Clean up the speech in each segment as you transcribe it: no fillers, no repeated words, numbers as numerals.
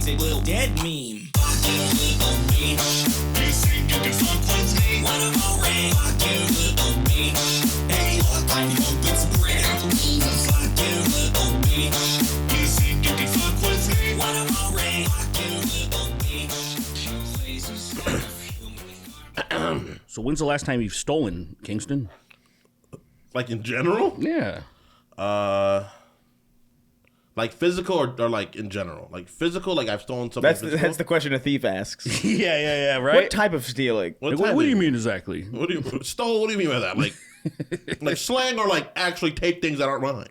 it's a little dead meme. Fuck you, little bitch. You think you can fuck with me? What am I ring? Fuck you, little bitch. Hey, look, I'm your bits of bread. Fuck you, little bitch. You think you can fuck with me? What am I ring? Fuck you, little bitch. Your face is So when's the last time you've stolen, Kingston? Like in general? Yeah. Like physical or like in general? Like physical, like I've stolen something physical? That's the question a thief asks. yeah, right? What type of stealing? What do you mean exactly? What do you mean by that? Like like slang or like actually take things that aren't mine?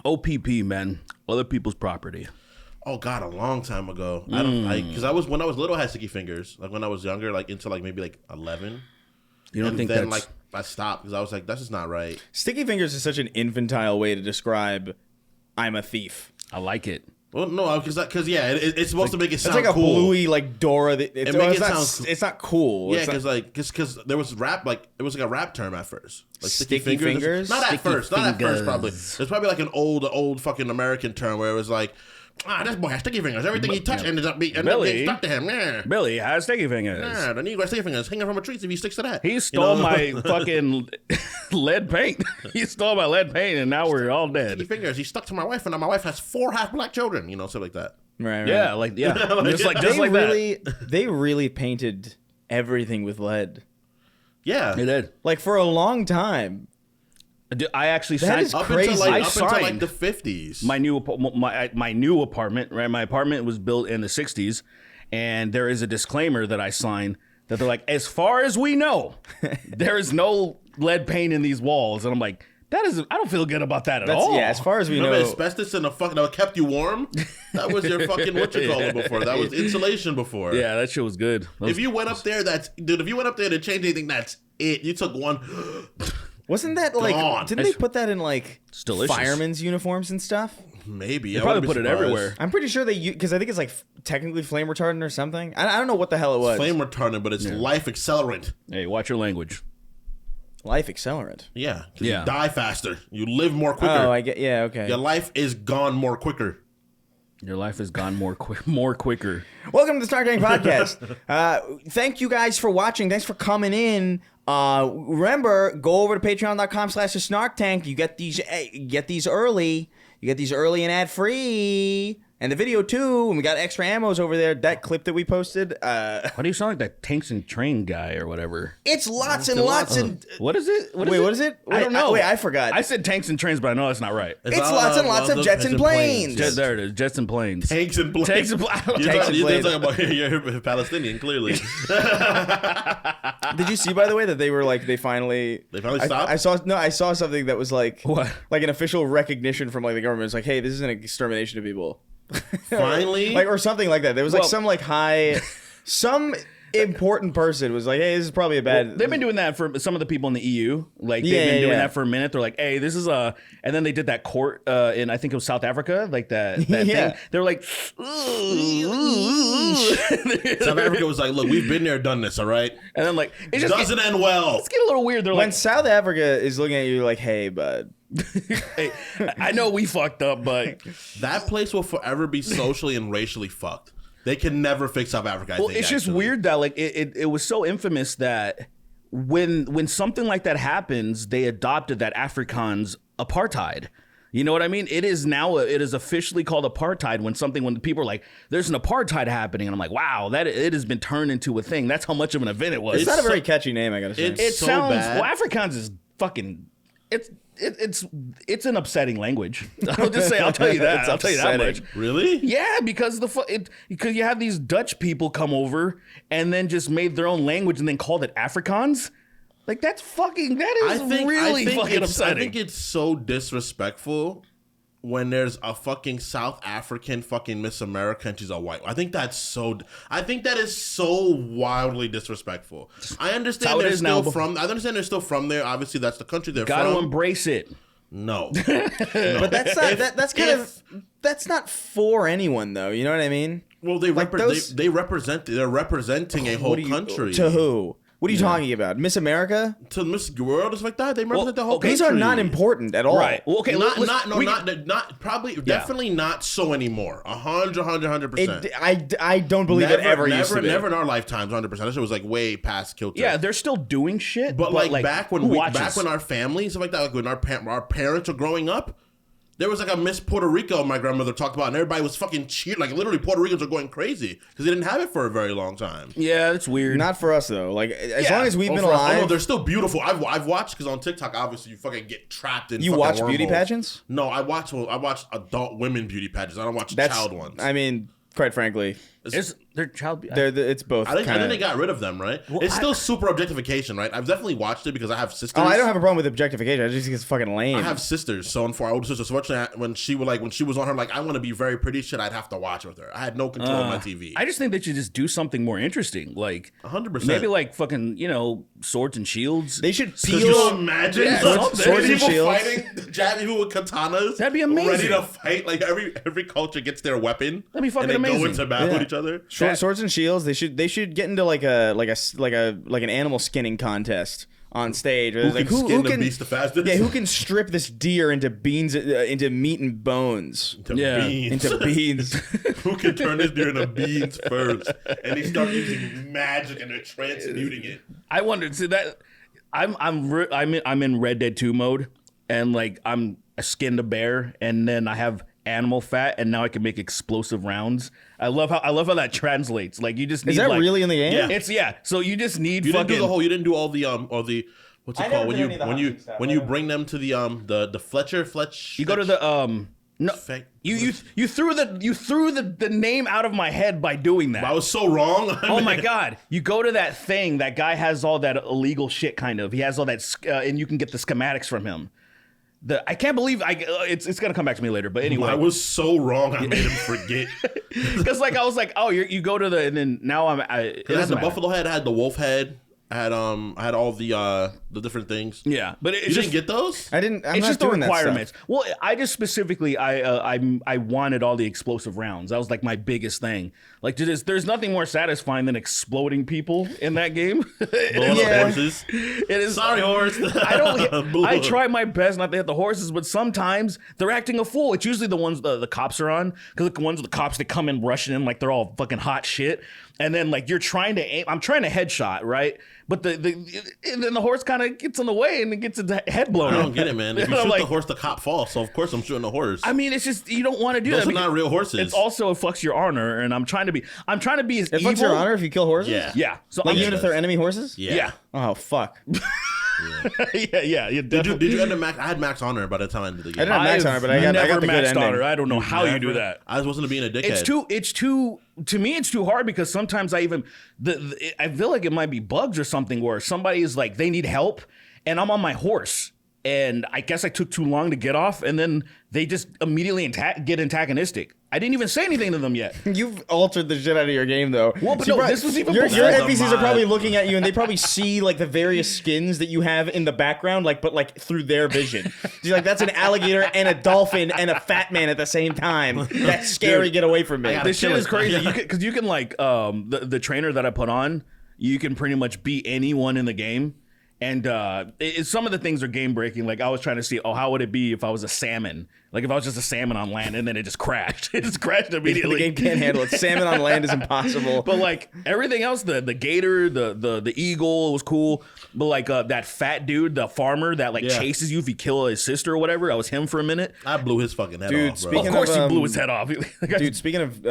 OPP, man. Other people's property. Oh God, a long time ago. I don't because when I was little I had sticky fingers. Like when I was younger, like into like maybe like 11. You don't think then that's... like I stopped because I was like, that's just not right. Sticky fingers is such an infantile way to describe I'm a thief. I like it. Well, no, because it's supposed to make it sound it's like cool. a bluey like Dora. It's not cool. Yeah, because there was rap it was like a rap term at first. Like sticky fingers. Not at first. Probably. fingers. There's probably like an old fucking American term where it was like, this boy has sticky fingers. Everything he touched ended up getting stuck to him. Yeah. Billy has sticky fingers. Yeah, the Negro has sticky fingers hanging from a tree if he sticks to that. He stole my fucking lead paint. He stole my lead paint, and now we're all dead. Sticky fingers. He stuck to my wife, and now my wife has 4 half black children. Something like that. Right. Yeah, just like that. They really painted everything with lead. Yeah, They did. Like for a long time. I actually That signed is crazy. Up until signed like the 50s. my new apartment. Right, my apartment was built in the 60s, and there is a disclaimer that I signed that they're like, as far as we know, there is no lead paint in these walls, and I'm like, I don't feel good about that at all. Yeah, as far as we Remember know. asbestos in the fucking that kept you warm? That was your fucking before. That was insulation before. Yeah, that shit was good. If you went up there, if you went up there to change anything, that's it. You took one. Wasn't that like? Gone. Didn't they put that in like delicious. firemen's uniforms and stuff? Maybe. They probably put it everywhere. I'm pretty sure they because I think it's like technically flame retardant or something. I don't know what the hell it was. Flame retardant, but it's life accelerant. Hey, watch your language. Life accelerant. Yeah. Yeah. You die faster. You live more quicker. Oh, I get. Yeah, okay. Your life is gone more quicker. Your life has gone more quicker. Welcome to the Snark Podcast. Thank you guys for watching. Thanks for coming in. Remember, go over to patreon.com/snarktank. You get these early. You get these early and ad free. And the video too, and we got extra ammos over there. That clip that we posted. Why do you sound like that Tanks and Train guy or whatever? It's lots and lots and. What is it? What is it? I don't know. I forgot. I said Tanks and Trains, but I know that's not right. It's lots and lots of jets and planes. There it is. Jets and planes. Tanks and planes. Tanks and planes. You're talking about you're Palestinian, clearly. Did you see, by the way, that they were like they finally stopped? I saw something that was like What? Like an official recognition from like the government. It's like, hey, this is an extermination of people. Finally, or something like that. There was like some important person was like, hey, this is probably a bad. Well, they've been doing that for some of the people in the EU. Like they've been doing that for a minute. They're like, hey, this is a, and then they did that court in I think it was South Africa, like that thing. They were like, South Africa was like, look, we've been there, done this, all right. And then like it just doesn't end well. It's getting a little weird. They're when like, South Africa is looking at you like, hey, bud. hey, I know we fucked up, but that place will forever be socially and racially fucked. They can never fix South Africa. I think, it's just weird that like it was so infamous that when something like that happens, they adopted that Afrikaans apartheid. You know what I mean? It is officially called apartheid when people are like, there's an apartheid happening, and I'm like, wow, it has been turned into a thing. That's how much of an event it was. It's not a very catchy name, I gotta say. It so sounds bad. Well, Afrikaans is fucking. It's an upsetting language. I'll tell you that. I'll tell you that much. Really? Yeah, because because you have these Dutch people come over and then just made their own language and then called it Afrikaans. Like that is really fucking upsetting. I think it's so disrespectful when there's a fucking South African fucking Miss America and she's a white. I think that is so wildly disrespectful. I understand they're still from. I understand they're still from there. Obviously, that's the country they're from. Got to embrace it. No. But that's not that's not for anyone though. You know what I mean? Well, they're representing a whole country. To who? What are you talking about? Miss America? To Miss World is like that. They represent the whole okay, These country. are not important at all. Right. Well, okay. Not probably definitely not so anymore. 100%. I don't believe it ever used to be. Never in our lifetimes. 100%. That shit was like way past kilter. Yeah, they're still doing shit. But like back when our families like that, like when our parents were growing up, there was like a Miss Puerto Rico my grandmother talked about, and everybody was fucking cheering. Like literally, Puerto Ricans are going crazy because they didn't have it for a very long time. Yeah, that's weird. Not for us though. Like as long as we've been Oh, alive. no, they're still beautiful. I've watched because on TikTok, obviously, you fucking get trapped in. You fucking watch wormholes. beauty pageants? No, I watch adult women beauty pageants. I don't watch child ones. I mean, quite frankly, They're child. it's both. I think they got rid of them, right? It's still super objectification, right? I've definitely watched it because I have sisters. Oh, I don't have a problem with objectification. I just think it's fucking lame. I have sisters, so for our older sister, so when she was on her like I want to be very pretty shit, I'd have to watch with her. I had no control of my TV. I just think they should just do something more interesting, like 100%. maybe like fucking swords and shields. They should Could you peel. imagine Swords and people shields. fighting, jabbing people with katanas? That'd be amazing. Ready to fight. Like every culture gets their weapon. That'd be fucking and they amazing. go into battle with each other. Swords and shields. They should get into like an animal skinning contest on stage. Who can skin the beast the fastest? Yeah, who can strip this deer into beans, into meat and bones, into beans. Who can turn this deer into beans first? And they start using magic and they're transmuting it. I wondered. See that I'm in Red Dead 2 mode, and like I skinned a bear, and then I have animal fat, and now I can make explosive rounds. I love how that translates. Like you just need. Is that really in the game? Yeah. So you just need. You didn't do all the what's it called when you bring them to the Fletcher. You go to the no. You threw the name out of my head by doing that. I was so wrong. Oh my god! You go to that thing. That guy has all that illegal shit. Kind of. He has all that, and you can get the schematics from him. I can't believe it's gonna come back to me later. But anyway, I was so wrong. I made him forget. Because I was like, oh, you go to the, and then now I had the buffalo head. I had the wolf head. I had all the different things. Yeah, but you didn't get those. I didn't. It's just the requirements. Well, I just specifically I wanted all the explosive rounds. That was like my biggest thing. Like there's nothing more satisfying than exploding people in that game. Horses. It is. Sorry, horse. I try my best not to hit the horses, but sometimes they're acting a fool. It's usually the ones the cops are on, because the ones with the cops, they come in rushing in like they're all fucking hot shit. And then like you're trying to aim, I'm trying to headshot, right? But and then the horse kind of gets in the way and it gets its head blown. I don't get it, man. If you shoot the horse, the cop falls. So of course I'm shooting the horse. I mean, it's just you don't want to do that. Those are not real horses. It's also it fucks your honor, and I'm trying to be as It evil. fucks your honor if you kill horses. Yeah. So like even if they're enemy horses. Yeah. Oh fuck. yeah. Did you end up max? I had max honor by the time I ended the game. I didn't have max honor, but I got the good ending. Honor. I don't know how you do that. I just wasn't being a dickhead. It's too. To me, it's too hard because sometimes I feel like it might be bugs or something where somebody is like they need help, and I'm on my horse, and I guess I took too long to get off, and then they just immediately get antagonistic. I didn't even say anything to them yet. You've altered the shit out of your game, though. Well, but this was even your before. NPCs are probably looking at you, and they probably see like the various skins that you have in the background, but through their vision. You're like, that's an alligator and a dolphin and a fat man at the same time. That's scary. Dude, get away from me. This shit is crazy. Because you can like the trainer that I put on, you can pretty much beat anyone in the game. And some of the things are game breaking. Like I was trying to see, how would it be if I was a salmon? Like if I was just a salmon on land and then it just crashed. It just crashed immediately. The game can't handle it. Salmon on land is impossible. But like everything else, the gator, the eagle was cool. But like that fat dude, the farmer that chases you if you kill his sister or whatever, that was him for a minute. I blew his fucking head off, bro. Of course he blew his head off. Dude, speaking of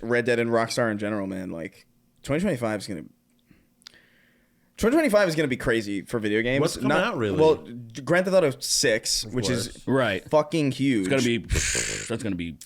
Red Dead and Rockstar in general, man, like 2025 is going to be crazy for video games. What's coming out, really? Well, Grand Theft Auto 6, which is fucking huge. That's gonna be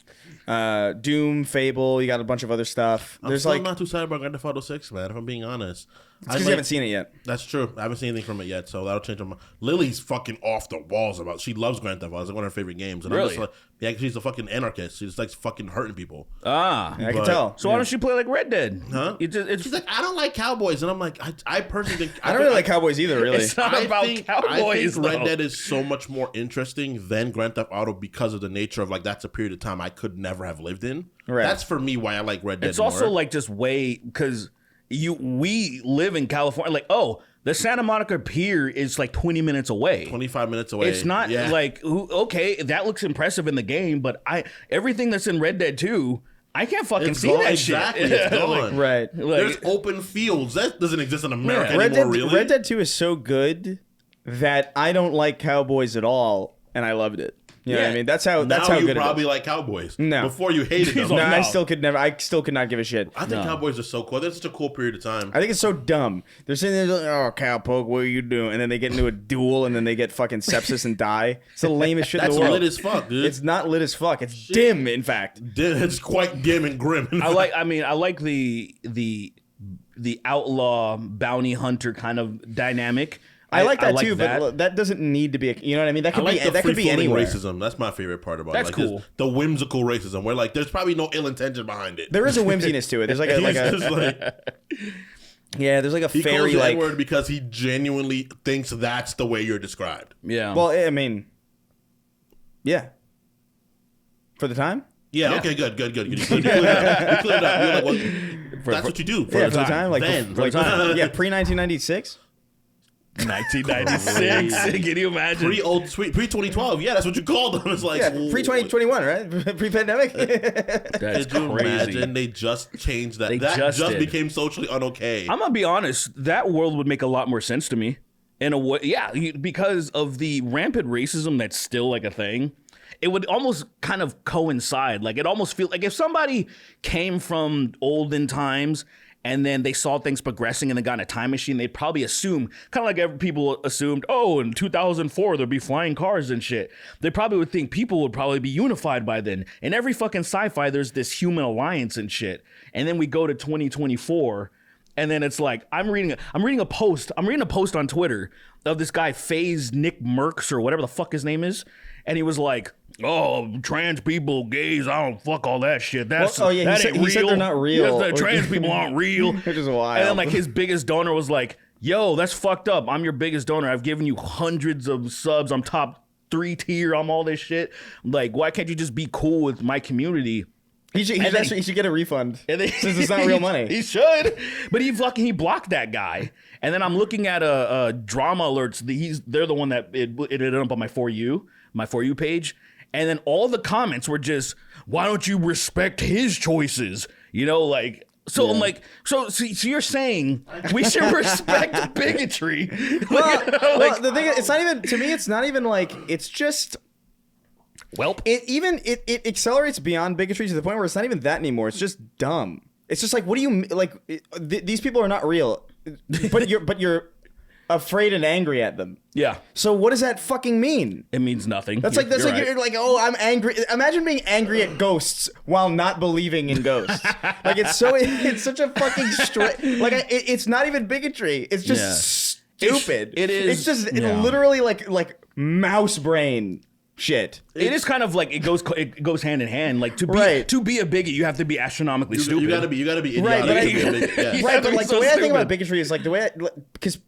Doom, Fable. You got a bunch of other stuff. I'm still not too excited about Grand Theft Auto 6, man. If I'm being honest, because you haven't seen it yet. That's true. I haven't seen anything from it yet, so that'll change my mind. Lily's fucking off the walls about. She loves Grand Theft Auto. It's like one of her favorite games. And really? I'm just like, yeah, she's a fucking anarchist. She just likes fucking hurting people. I can tell. So why don't you play like Red Dead? Huh? She's like, I don't like cowboys, and I'm like, I personally think I don't really like cowboys either. Really, it's not about cowboys. I think Red Dead is so much more interesting than Grand Theft Auto because of the nature of like that's a period of time I could never have lived in. Right. That's for me why I like Red Dead. It's also like just way because we live in California. Like, oh, the Santa Monica Pier is like 20 minutes away. 25 minutes away. It's not like, okay, that looks impressive in the game, but everything that's in Red Dead 2, I can't fucking see that exactly. shit. It's gone. Right. There's open fields. That doesn't exist in America Red anymore, Dead, really. Red Dead 2 is so good that I don't like cowboys at all, and I loved it. You know what I mean? That's how now good you it probably is. like Cowboys. No. Before you hated them. No, No. I still could not give a shit. I think Cowboys are so cool. That's such a cool period of time. I think it's so dumb. They're sitting there like, oh, cowpoke, what are you doing? And then they get into a duel, and then they get fucking sepsis and die. It's the lamest shit in That's the world. lit as fuck, dude. It's not lit as fuck. It's dim, in fact. It's quite dim and grim. I like the outlaw bounty hunter kind of dynamic. I like that too, that. but that doesn't need to be. You know what I mean? That I could like be. the That could be free-floating anywhere. racism. That's my favorite part about That's it. cool. The whimsical racism, where like there's probably no ill intention behind it. There is a whimsiness to it. There's like a He's just like, yeah. There's like a he calls fairy you like. N-word because he genuinely thinks that's the way you're described. Yeah. Well, I mean, yeah. For the time. Yeah. Okay. Good. You cleared it up. You're like, well, that's what you do. For Yeah, the for the time. Like, then. for the time. Yeah, pre 1996. 1996. Can you imagine? Pre 2012. Yeah, that's what you called them. It's like Yeah, pre 2021, right? Pre pandemic. That's Could you crazy. imagine they just changed that? They That just just did. became socially unokay. I'm gonna be honest. That world would make a lot more sense to me. In a way, yeah, because of the rampant racism that's still like a thing. It would almost kind of coincide. Like it almost feels like if somebody came from olden times and then they saw things progressing and they got in a time machine, they'd probably assume, kind of like people assumed, oh, in 2004 there'd be flying cars and shit. They probably would think people would probably be unified by then. In every fucking sci-fi, there's this human alliance and shit. And then we go to 2024. And then it's like I'm reading a post on Twitter of this guy Nickmercs or whatever the fuck his name is, and he was like, "Oh, trans people, gays, I don't fuck all that shit. That's Well, oh, yeah, that he ain't said- he said real. they're not real." Yes, the trans people aren't real." Which is wild. And then like his biggest donor was like, "Yo, that's fucked up. I'm your biggest donor. I've given you hundreds of subs. I'm top 3 tier. I'm all this shit. Like, why can't you just be cool with my community?" He should get a refund And then, since it's not real money. He should, but he blocked that guy. And then I'm looking at a drama alerts. They're the one that it ended up on my For You page. And then all the comments were just, why don't you respect his choices? You know, like, so I'm like, so you're saying we should respect bigotry? Well, the thing is, it's not even, to me, it's not even like, it's just, Welp. it accelerates beyond bigotry to the point where it's not even that anymore. It's just dumb. It's just like, what do you, like, these people are not real, but you're afraid and angry at them. Yeah, So what does that fucking mean? it means nothing. That's You're right. you're like, oh, I'm angry. Imagine being angry at ghosts while not believing in ghosts. Like it's such a fucking straight. Like it's not even bigotry. It's just stupid. It is- It's just yeah. literally like mouse brain shit. It is kind of like it goes hand in hand. Like to be a bigot, you have to be astronomically stupid. You gotta be idiotic. Right, but to be a bigot, yeah. You Right, have to but be like so the way I think stupid. about bigotry is like the way because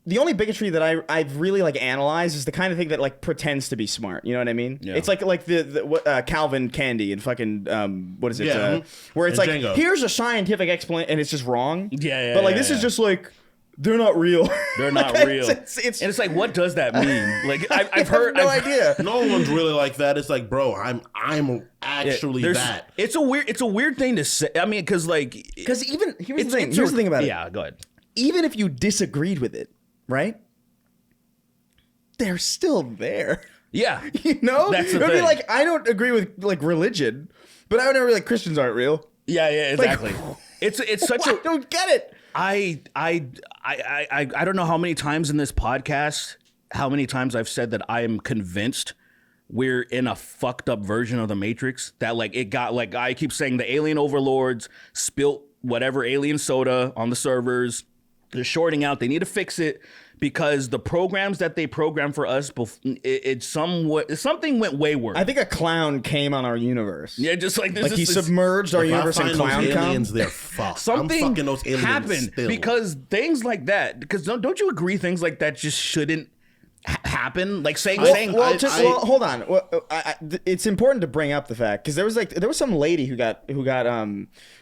the only bigotry that I've really like analyzed is the kind of thing that like pretends to be smart. You know what I mean? Yeah. It's like the Calvin Candy and fucking what is it? Yeah, Where it's and like Django. here's a scientific explanation and it's just wrong. Yeah, But like yeah, this yeah. is just like they're not real. They're not Like, real. It's and it's like, what does that mean? Like I've I heard have no I've- idea. No one's really like that. It's like, bro, I'm actually there's- that. It's a weird thing to say. I mean, because like, Because even here's the it's thing about it. Yeah, go ahead. Even if you disagreed with it, right? They're still there. Yeah, You know? That's the It would be thing. like, I don't agree with like religion, but I would never be like Christians aren't real. yeah, exactly. It's such I a. don't get it. I don't know how many times in this podcast, how many times I've said that I am convinced we're in a fucked up version of the Matrix. That like it got like I keep saying the alien overlords spilt whatever alien soda on the servers. They're shorting out. They need to fix it because the programs that they program for us, something went wayward. I think a clown came on our universe. Yeah, just like this Like is he this- submerged our If I universe in find clown those com. aliens, they're fucked. something I'm fucking those aliens happened still. because things like that. Because don't you agree? Things like that just shouldn't happen? Like saying hold on. It's important to bring up the fact because there was some lady who got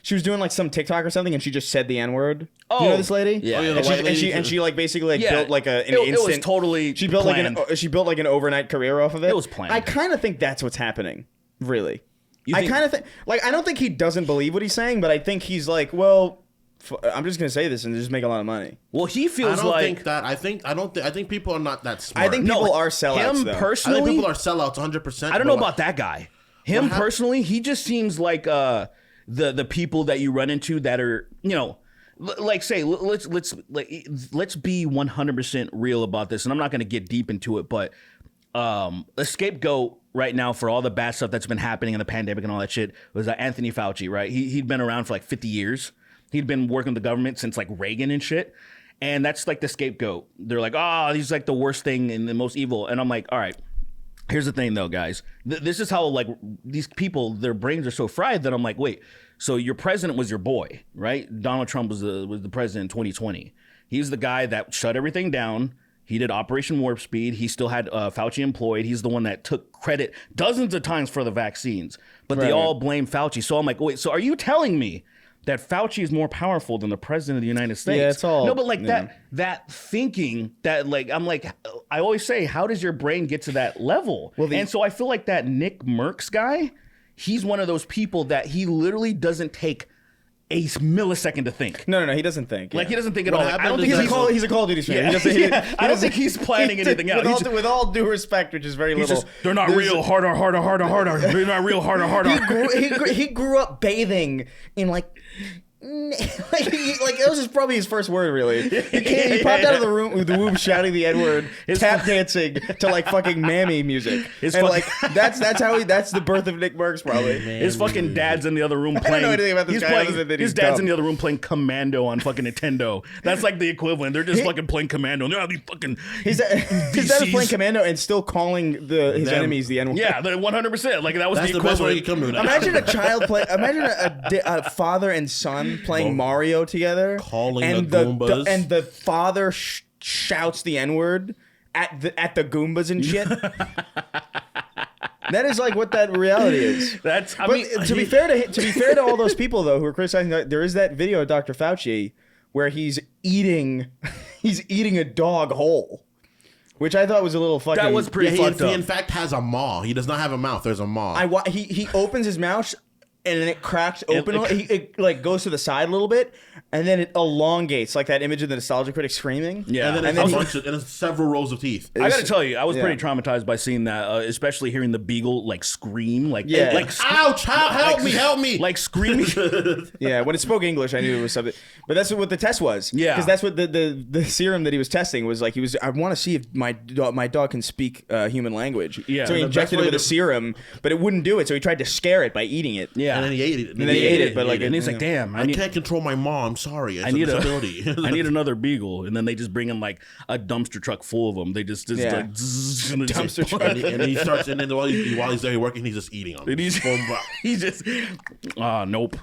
she was doing like some TikTok or something and she just said the N-word. Oh, you know this lady? Yeah. Oh, yeah, the white lady. And she like basically like Yeah. built like an It instant. was totally She built planned. she built like an overnight career off of it. It was planned. I kind of think that's what's happening. Really. You I think- kind of think like I don't think he doesn't believe what he's saying, but I think he's like, well, I'm just gonna say this and just make a lot of money. Well, he I feels don't like think that. I think people are not that smart. I think people are sellouts. him though. I personally. think people are sellouts 100%. I don't know about that guy. Him personally, he just seems like the people that you run into that are, you know, like say let's be 100% real about this, and I'm not going to get deep into it, but a scapegoat right now for all the bad stuff that's been happening in the pandemic and all that shit was Anthony Fauci, right? He'd been around for like 50 years. He'd been working with the government since like Reagan and shit. And that's like the scapegoat. They're like, oh, he's like the worst thing and the most evil. And I'm like, all right, here's the thing though, guys. This is how like these people, their brains are so fried that I'm like, wait, so your president was your boy, right? Donald Trump was the president in 2020. He's the guy that shut everything down. He did Operation Warp Speed. He still had Fauci employed. He's the one that took credit dozens of times for the vaccines. But they all blame Fauci. So I'm like, wait, so are you telling me that Fauci is more powerful than the president of the United States? Yeah, it's all... No, but like that thinking that like, I'm like, I always say, how does your brain get to that level? Well, and so I feel like that Nickmercs guy, he's one of those people that he literally doesn't take a millisecond to think. No, he doesn't think. Like he doesn't think at What all. Like, I don't happened think is he's a Call of Duty fan. Yeah. He doesn't, I don't think he's planning anything out. With all due respect, which is very little. Just, they're not real. Harder. They're not real. Harder. He grew up bathing in like that was probably his first word, really. He popped out of the room with the womb shouting the N-word, tap dancing to like fucking mammy music. Like that's the birth of Nickmercs, probably. His fucking dad's in the other room I playing. don't know anything about this guy other than that his he's dad's dumb. in the other room playing Commando on fucking Nintendo. That's like the equivalent. They're just fucking playing Commando. And they're these fucking His dad is playing Commando and still calling his enemies the N-word. Yeah, they're 100%. Like that was That's the the best way equivalent. you come to now. Imagine a child play. Imagine a father and son playing Mario together, Calling and the Goombas. and the father shouts the N-word at the Goombas and shit. That is like what that reality is. That's. I But mean, to be fair to all those people though who are criticizing that, there is that video of Dr. Fauci where he's eating a dog whole, which I thought was a little fucking. That was pretty He fucked up. in fact has a maw. He does not have a mouth. There's a maw. He opens his mouth and then it cracks open. It like goes to the side a little bit, and then it elongates like that image of the nostalgia critic screaming. Yeah. and then it's several rows of teeth. I gotta tell you, I was pretty traumatized by seeing that, especially hearing the beagle like scream, like Ouch! Help me! like screaming. Yeah, when it spoke English, I knew it was something. But that's what the test was. Yeah. Because that's what the serum that he was testing was like. I want to see if my dog can speak human language. Yeah. So he The injected it with a serum, but it wouldn't do it. So he tried to scare it by eating it. Yeah. And then he ate it. And then he ate it, but like, and he's like, "Damn, I can't control my maw. I'm sorry. It's I need a a disability. I need another beagle." And then they just bring him like a dumpster truck full of them. They just like zzz, and it's Dumpster like, truck. and he starts, and then while he's there working, he's just eating them. And he's just nope.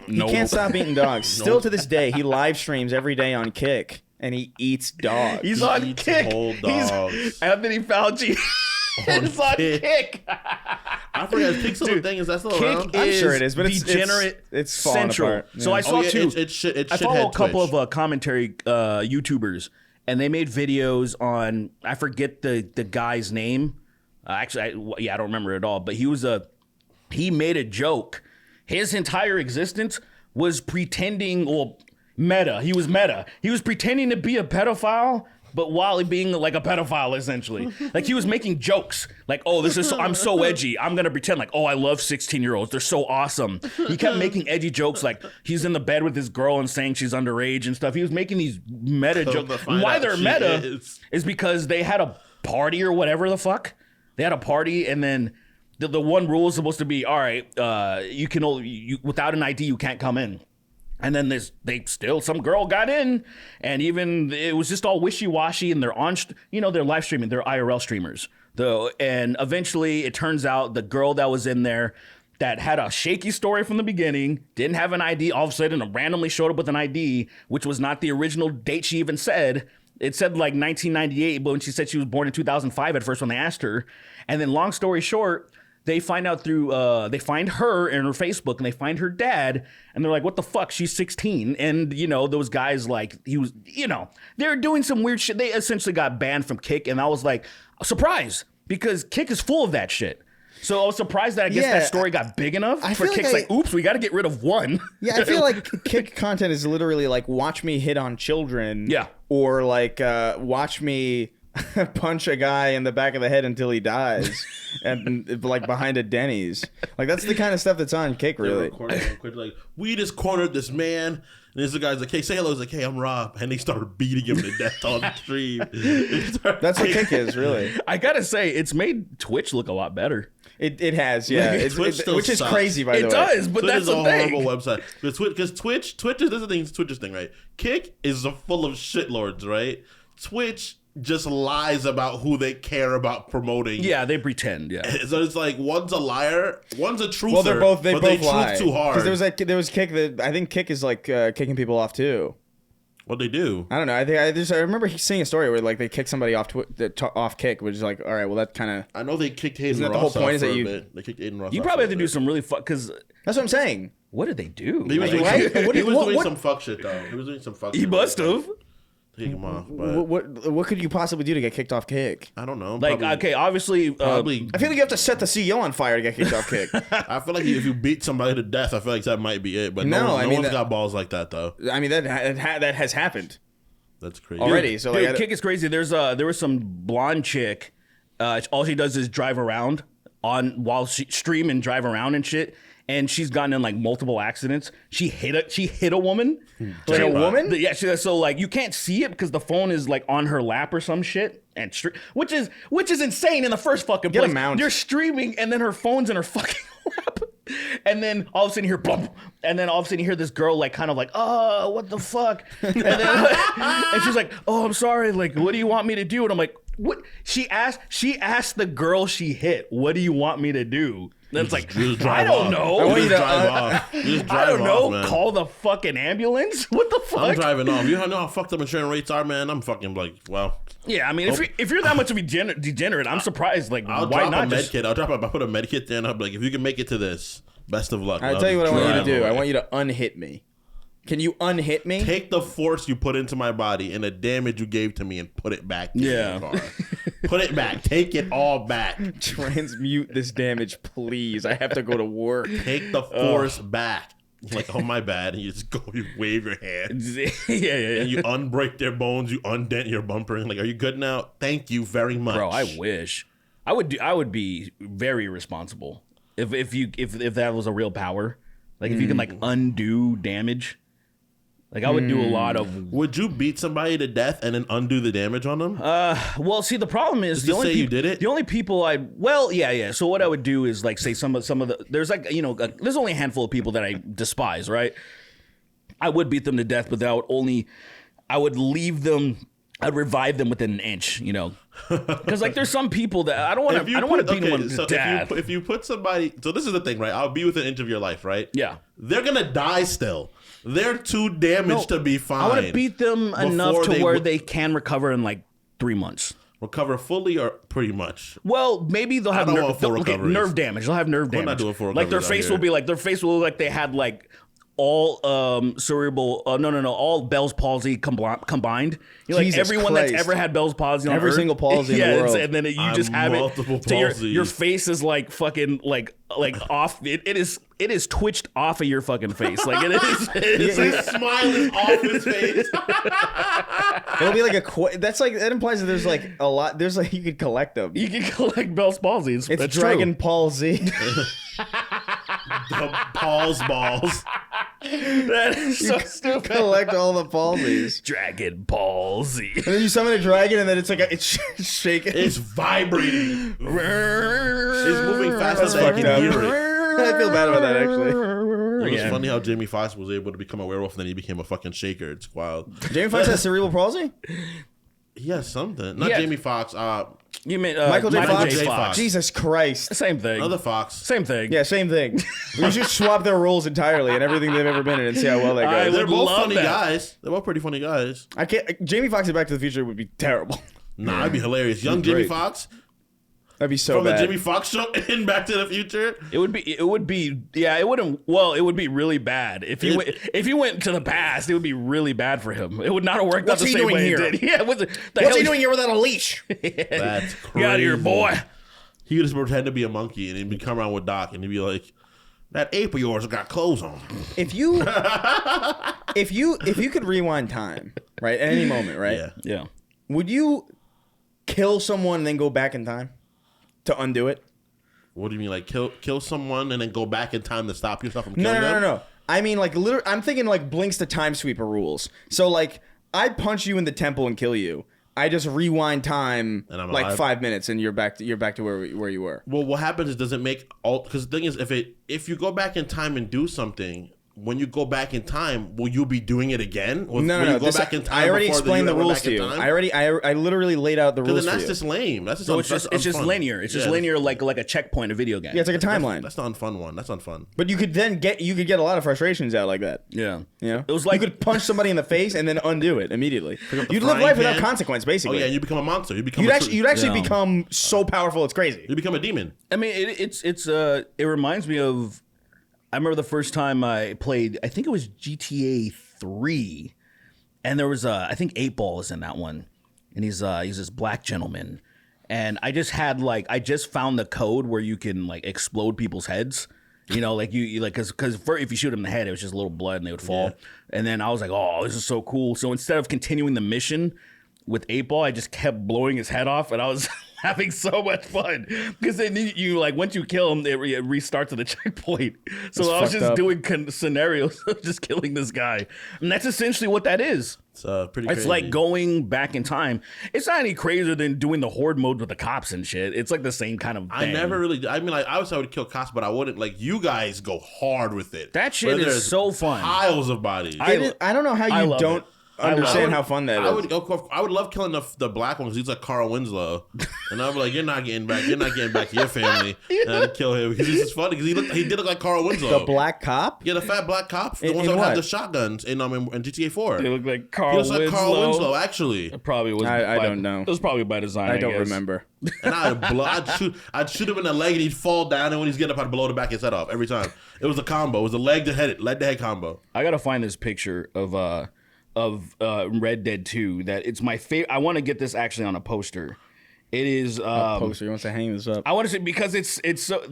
he can't stop eating dogs. Still to this day, he live streams every day on Kick, and he eats dogs. He's on eats Kick. whole dogs. He's Anthony Fauci. It's on Kick. I forgot Kick's little thing. Is that still around? I'm sure it is, but it's degenerate. it's falling central. apart. So Yeah. I saw two. It's I follow a shithead couple Twitch. of commentary YouTubers, and they made videos on. I forget the guy's name. Actually, I don't remember it at all. But he made a joke. His entire existence was pretending, meta. He was meta. He was pretending to be a pedophile, but while being like a pedophile, essentially. Like he was making jokes. Like, oh, I'm so edgy. I'm going to pretend like, oh, I love 16-year-olds. They're so awesome. He kept making edgy jokes like he's in the bed with his girl and saying she's underage and stuff. He was making these meta jokes. Why they're meta is because they had a party or whatever the fuck. They had a party and then the one rule is supposed to be, all right, you can only, without an ID, you can't come in. And then some girl got in, and even it was just all wishy-washy, and they're live streaming, they're IRL streamers. And eventually it turns out the girl that was in there that had a shaky story from the beginning, didn't have an ID, all of a sudden randomly showed up with an ID, which was not the original date she even said. It said like 1998, but when she said she was born in 2005 at first when they asked her. And then long story short, they find out through, they find her in her Facebook and they find her dad and they're like, what the fuck? She's 16. And, you know, those guys like, he was, you know, they're doing some weird shit. They essentially got banned from Kick. And I was like, surprise, because Kick is full of that shit. So I was surprised that I guess that story got big enough for Kick's like, oops, we got to get rid of one. Yeah, I feel like Kick content is literally like, watch me hit on children. Yeah. Or like, watch me punch a guy in the back of the head until he dies, and like behind a Denny's. Like that's the kind of stuff that's on Kick, really. Like, we just cornered this man, and this guy's like, "Hey, say hello." He's like, "Hey, I'm Rob," and they started beating him to death on the stream. That's what Kick is, really. I gotta say, it's made Twitch look a lot better. It has, yeah. Which is crazy, by the way. It does, but Twitch that's is a the thing. horrible website. Because Twitch is this is Twitch's thing, right? Kick is full of shitlords, right? Twitch just lies about who they care about promoting. Yeah, they pretend. Yeah, so it's like one's a liar, one's a truther. Well, they both lie. Truth too hard. Because there was Kick that I think Kick is like kicking people off too. What they do? I don't know. I remember seeing a story where like they kicked somebody off Kick, which is like, all right, well that kind of. I know they kicked Hayden Isn't that Ross the whole point? off Is for that a bit. They kicked Hayden Ross. you off probably for have a to do bit. some really fuck. Because that's what I'm saying. what did they do? He was doing, What- he was doing what- some fuck shit though. He was doing some fuck. He shit. must have. Take him off, but What could you possibly do to get kicked off Kick? I don't know. Like, probably, okay, obviously, probably. I feel like you have to set the CEO on fire to get kicked off Kick. I feel like if you beat somebody to death, I feel like that might be it. But No, no I mean one's that- got balls like that though. I mean that has happened That's crazy. already. So dude, like, Kick is crazy. There was some blonde chick. All she does is drive around while she stream and drive around and shit. And she's gotten in like multiple accidents. She hit a woman. like a woman. Yeah, so like you can't see it because the phone is like on her lap or some shit, and which is insane in the first fucking Get a place. mount. You're streaming and then her phone's in her fucking lap, and then all of a sudden you hear bump, and then all of a sudden you hear this girl like kind of like, oh, what the fuck, and then and she's like, oh, I'm sorry, like what do you want me to do? And I'm like, what? She asked the girl she hit, what do you want me to do? And it's like, Just I drive don't off. know. You just drive off. You just I drive don't know. off, man. Call the fucking ambulance. What the fuck? I'm driving off. You know how fucked up insurance rates are, man. I'm fucking like, well. Yeah, I mean, if you're that much of a degenerate, I'm surprised. Like, I'll why drop not a med just? kit. I'll put a med kit there, and I'll be like, if you can make it to this, best of luck. I'll tell you what I want you to Drive do. away. I want you to unhit me. Can you unhit me? Take the force you put into my body and the damage you gave to me and put it back in Yeah. your car. Put it back. Take it all back. Transmute this damage, please. I have to go to work. Take the force back. You're like, oh, my bad. And you just go, you wave your hand. yeah. And you unbreak their bones. You undent your bumper. And like, are you good now? Thank you very much. Bro, I wish I would be very responsible if that was a real power. Like if you can like undo damage. Like I would do a lot of. Would you beat somebody to death and then undo the damage on them? Well, see, the problem is Just say you did it? The only people yeah. So what I would do is like say some of the there's like there's only a handful of people that I despise, right? I would beat them to death, but I would leave them. I'd revive them within an inch, because like there's some people that I don't want to beat them to death. If you put somebody, so this is the thing, right? I'll be within an inch of your life, right? Yeah. They're gonna die still. They're too damaged to be fine. I want to beat them enough before to where they can recover in like 3 months. recover fully or pretty much. Well, maybe they'll have don't want full recoveries. nerve damage. They'll have nerve damage. not doing full like their recoveries face out will be like they had like all cerebral all Bell's palsy combined. Like Jesus everyone Christ. that's ever had Bell's palsy on Every Earth, single palsy in the world. and then you just have multiple it. So your palsies. face is like fucking like off. It is twitched off of your fucking face. Like it is. He's smiling off his face. It'll be like that implies that there's like a lot. There's like you could collect them. You can collect Bell's palsy. It's That's Dragon true. Palsy. The Paul's balls. That is so stupid. Collect all the palsies. Dragon palsy. And then you summon a dragon, and then it's like it's shaking. It's vibrating. It's moving faster That's than I fucked can up. hear it. I feel bad about that actually. It was Yeah. funny how Jamie Foxx was able to become a werewolf and then he became a fucking shaker. It's wild. Jamie Foxx has cerebral palsy. He has something. Not Yeah. Jamie Foxx. You mean Michael J. Fox? Fox. Jesus Christ. Same thing. Another Fox. Same thing. Yeah, same thing. We should swap their roles entirely and everything they've ever been in and see how well that I goes. They're would both love funny that. guys. They're both pretty funny guys. I can't. Jamie Foxx in Back to the Future would be terrible. Nah, that'd be hilarious. Young Jamie great. Foxx That'd be so from bad. the Jimmy Fox show in Back to the Future. It would be yeah, it would be really bad. If you went to the past, it would be really bad for him. It would not have worked What's out the he same doing way here? it did. Yeah, what's he doing here without a leash? That's crazy. Get out of here, boy. He would just pretend to be a monkey and he'd come around with Doc and he'd be like, "That ape of yours got clothes on." If you could rewind time, right, at any moment, right? Yeah. Yeah. Would you kill someone and then go back in time to undo it? What do you mean, like kill someone and then go back in time to stop yourself from No, killing them? no. I mean, like, literally, I'm thinking like Blinks the Time Sweeper rules. So, like, I punch you in the temple and kill you. I just rewind time And I'm like alive? 5 minutes, and you're back to where you were. Well, what happens is, does it make all? Because the thing is, if you go back in time and do something, when you go back in time, will you be doing it again? Will No. you go back in time? I already before explained the you went rules back to in you. time? I literally laid out the rules Then for that's you. just lame. That's just So it's just unfun. linear. It's just Yeah, linear like a checkpoint, a video game. Yeah, it's like a timeline. That's the unfun one. That's unfun. But you could get a lot of frustrations out like that. Yeah. You know? It was like you could punch somebody in the face and then undo it immediately. up the You'd live frying life without pan. consequence, Oh basically. yeah, you become a monster. You become You'd a actually Yeah. become so powerful, it's crazy. you become a demon. I mean, it reminds me of. I remember the first time I played. I think it was GTA 3, and there was I think 8 Ball is in that one, and he's this black gentleman, and I just found the code where you can like explode people's heads. You know, like you like because if you shoot them in the head, it was just a little blood and they would fall. Yeah. And then I was like, oh, this is so cool. So instead of continuing the mission with 8 Ball, I just kept blowing his head off, and I was having so much fun because then you like once you kill him, it restarts at the checkpoint. So I was fucked just up. doing scenarios of just killing this guy, and that's essentially what that is. It's pretty. It's crazy. like going back in time. It's not any crazier than doing the horde mode with the cops and shit. It's like the same kind of thing. I never really. I mean, like I would kill cops, but I wouldn't. Like you guys go hard with it. That shit Where is there's so fun. Piles of bodies. I don't know how I you love don't it. I understand love how fun that is. I would love killing the black one because he's like Carl Winslow, and I'd be like, "You're not getting back. You're not getting back to your family." And I'd kill him because he's just funny because he did look like Carl Winslow. The black cop? Yeah, the fat black cop, the In- ones in that what? have the shotguns in GTA 4. They look like He Carl looks like Winslow. Carl Winslow, actually. It probably was. I don't know. It was probably by design. I don't guess. remember. And I'd shoot him in the leg and he'd fall down, and when he's getting up, I'd blow the back of his head off every time. It was a combo. It was a leg to head combo. I gotta find this picture of Red Dead 2. That it's my favorite. I want to get this actually on a poster. It is. Poster, you want to hang this up? I want to say because it's so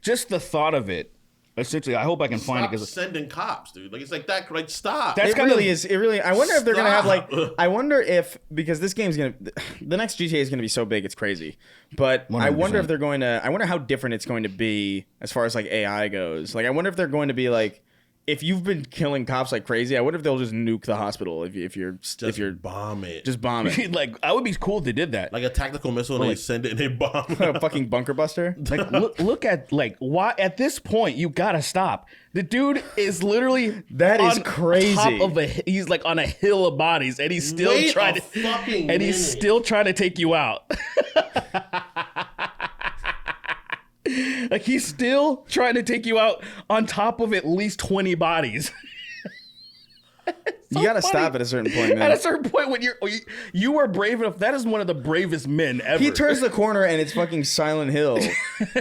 just the thought of it. Essentially, I hope I can find it Stop because sending cops, dude. Like it's like that. Like stop. That's It kind really of- is. It really. I wonder if they're gonna have like. Stop. I wonder if because this game's gonna. The next GTA is gonna be so big, it's crazy. But I wonder 100%. if they're going to. I wonder how different it's going to be as far as like AI goes. Like I wonder if they're going to be like. If you've been killing cops like crazy, I wonder if they'll just nuke the hospital if you're bomb it. just bomb it. like I would be cool if they did that. like a tactical missile, and they send it and they bomb. A fucking bunker buster. Like look at like why at this point you gotta stop. The dude is literally That is on crazy. Top of he's like on a hill of bodies, and he's still Wait trying a to fucking and he's minute. still trying to take you out. Like he's still trying to take you out on top of at least 20 bodies. You gotta funny. stop at a certain point, At man. a certain point, when you are brave enough, that is one of the bravest men ever. He turns the corner and it's fucking Silent Hill,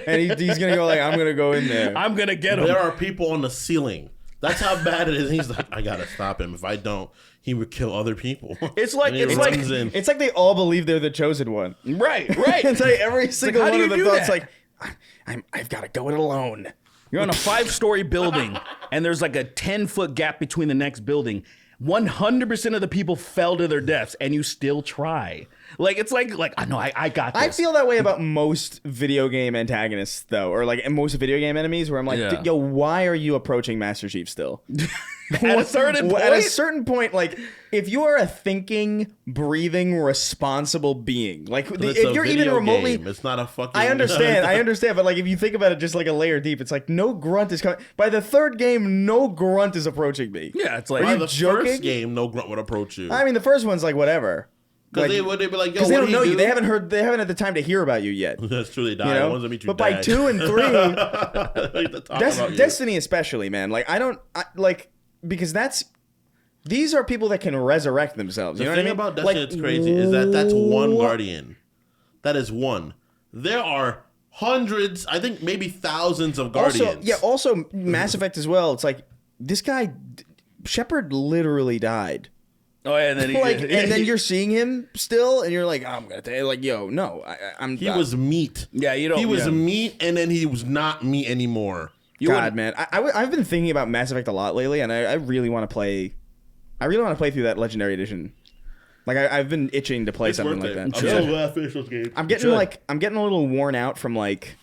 and he's gonna go like, "I'm gonna go in there." I'm gonna get him. There are people on the ceiling. That's how bad it is. He's like, I gotta stop him. If I don't, he would kill other people. It's like- And he it's like- runs in. It's like they all believe they're the chosen one. right. It's like every single how do one you of them do thoughts that? like, I've got to go it alone. You're on a 5-story building, and there's like a 10-foot gap between the next building. 100% of the people fell to their deaths, and you still try. Like it's like I know I got this. I feel that way about most video game antagonists, though, or like most video game enemies, where I'm like, Yeah. yo, why are you approaching Master Chief still? At a certain point, At a certain point, like, if you are a thinking, breathing, responsible being, like, It's if a you're even video remotely. game. It's not a fucking. I understand, but like, if you think about it just like a layer deep, it's like no grunt is coming. By the third game, no grunt is approaching me. yeah, it's By like the joking? first game, no grunt would approach you. I mean, the first one's like whatever. Because they'd be like, yo, because they what don't do know you you. do? They haven't had the time to hear about you yet. That's true. They die. You know? The ones that meet you But by dead. 2 and 3, They like to talk about you. Destiny especially, man. Like because these are people that can resurrect themselves. You The know thing what I mean? about Destiny that's crazy is that's one guardian. That is one. There are hundreds, I think maybe thousands of guardians. Also Mass Effect as well. It's like this guy Shepard literally died. Oh, yeah, and then and then you're seeing him still, and you're like, oh, I'm gonna tell you, like, yo, no, I'm. He was meat. Yeah, you don't. He was meat, and then he was not meat anymore. God, man, I've been thinking about Mass Effect a lot lately, and I really want to play. I really want to play through that Legendary Edition. Like I've been itching to play something like that. I'm so glad I finished those games. I'm getting a little worn out from like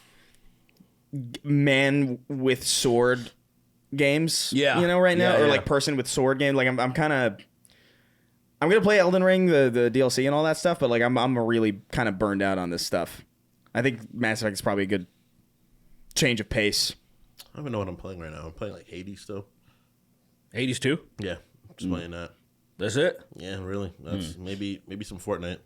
man with sword games. Yeah. You know, right now, Yeah, or yeah. like person with sword game. Like I'm gonna play Elden Ring, the DLC and all that stuff, but like I'm really kind of burned out on this stuff. I think Mass Effect is probably a good change of pace. I don't even know what I'm playing right now. I'm playing like Hades still. Hades 2? Yeah, just playing that. That's it? Yeah, really. That's maybe some Fortnite.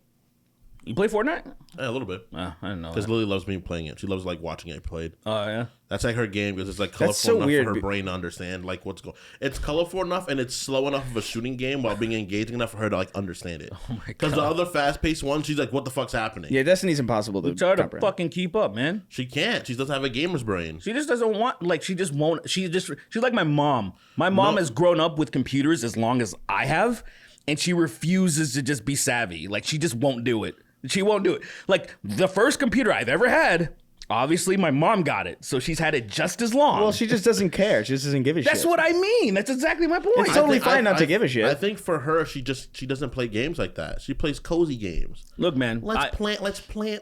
You play Fortnite? Yeah, a little bit. I didn't know Because that. Lily loves me playing it. She loves like watching it played. Oh, yeah? That's like her game because it's like That's colorful so enough weird. for her brain to understand like what's going. It's colorful enough and it's slow enough of a shooting game while being engaging enough for her to like understand it. Oh, my Because the God. other fast-paced one, she's like, "What the fuck's happening?" Yeah, Destiny's impossible to It's hard to comprehend. fucking keep up, man. She can't. She doesn't have a gamer's brain. She just doesn't want, like, she just won't. She's like my mom. My mom has grown up with computers as long as I have, and she refuses to just be savvy. Like, she just won't do it. She won't do it. Like, the first computer I've ever had, obviously my mom got it, so she's had it just as long. Well, she just doesn't care. She just doesn't give a shit. That's what I mean. That's exactly my point. It's totally fine not to give a shit. I think for her, she doesn't play games like that. She plays cozy games. Look, man. Let's plant I some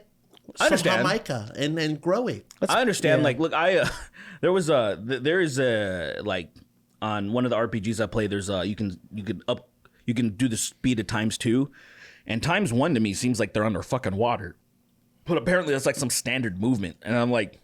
understand. Jamaica and then grow it. I understand. yeah. Like, look, there is a like on one of the RPGs I play. There's you can do the speed of ×2, and ×1 to me seems like they're under fucking water, but apparently that's like some standard movement, and I'm like,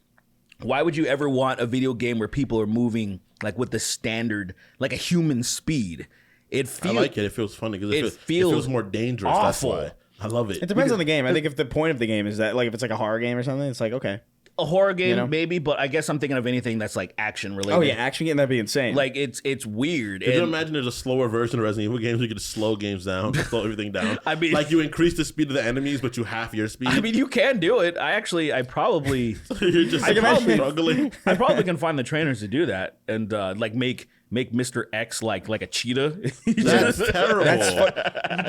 why would you ever want a video game where people are moving like with the standard, like a human speed? I like it. It feels funny because it it feels feels more dangerous. awful. That's why I love it. It depends on the game. I think if the point of the game is that, like, if it's like a horror game or something, it's like, okay. A horror game, You know? maybe, but I guess I'm thinking of anything that's like action related. Oh yeah, action game, that'd be insane. Like it's weird. Could you And- imagine there's a slower version of Resident Evil games? You could just slow games down, slow everything down. I mean- like you increase the speed of the enemies, but you half your speed. I mean, you can do it. I probably you're just I can probably- struggling. I probably can find the trainers to do that and like make Mr. X like a cheetah. That's terrible.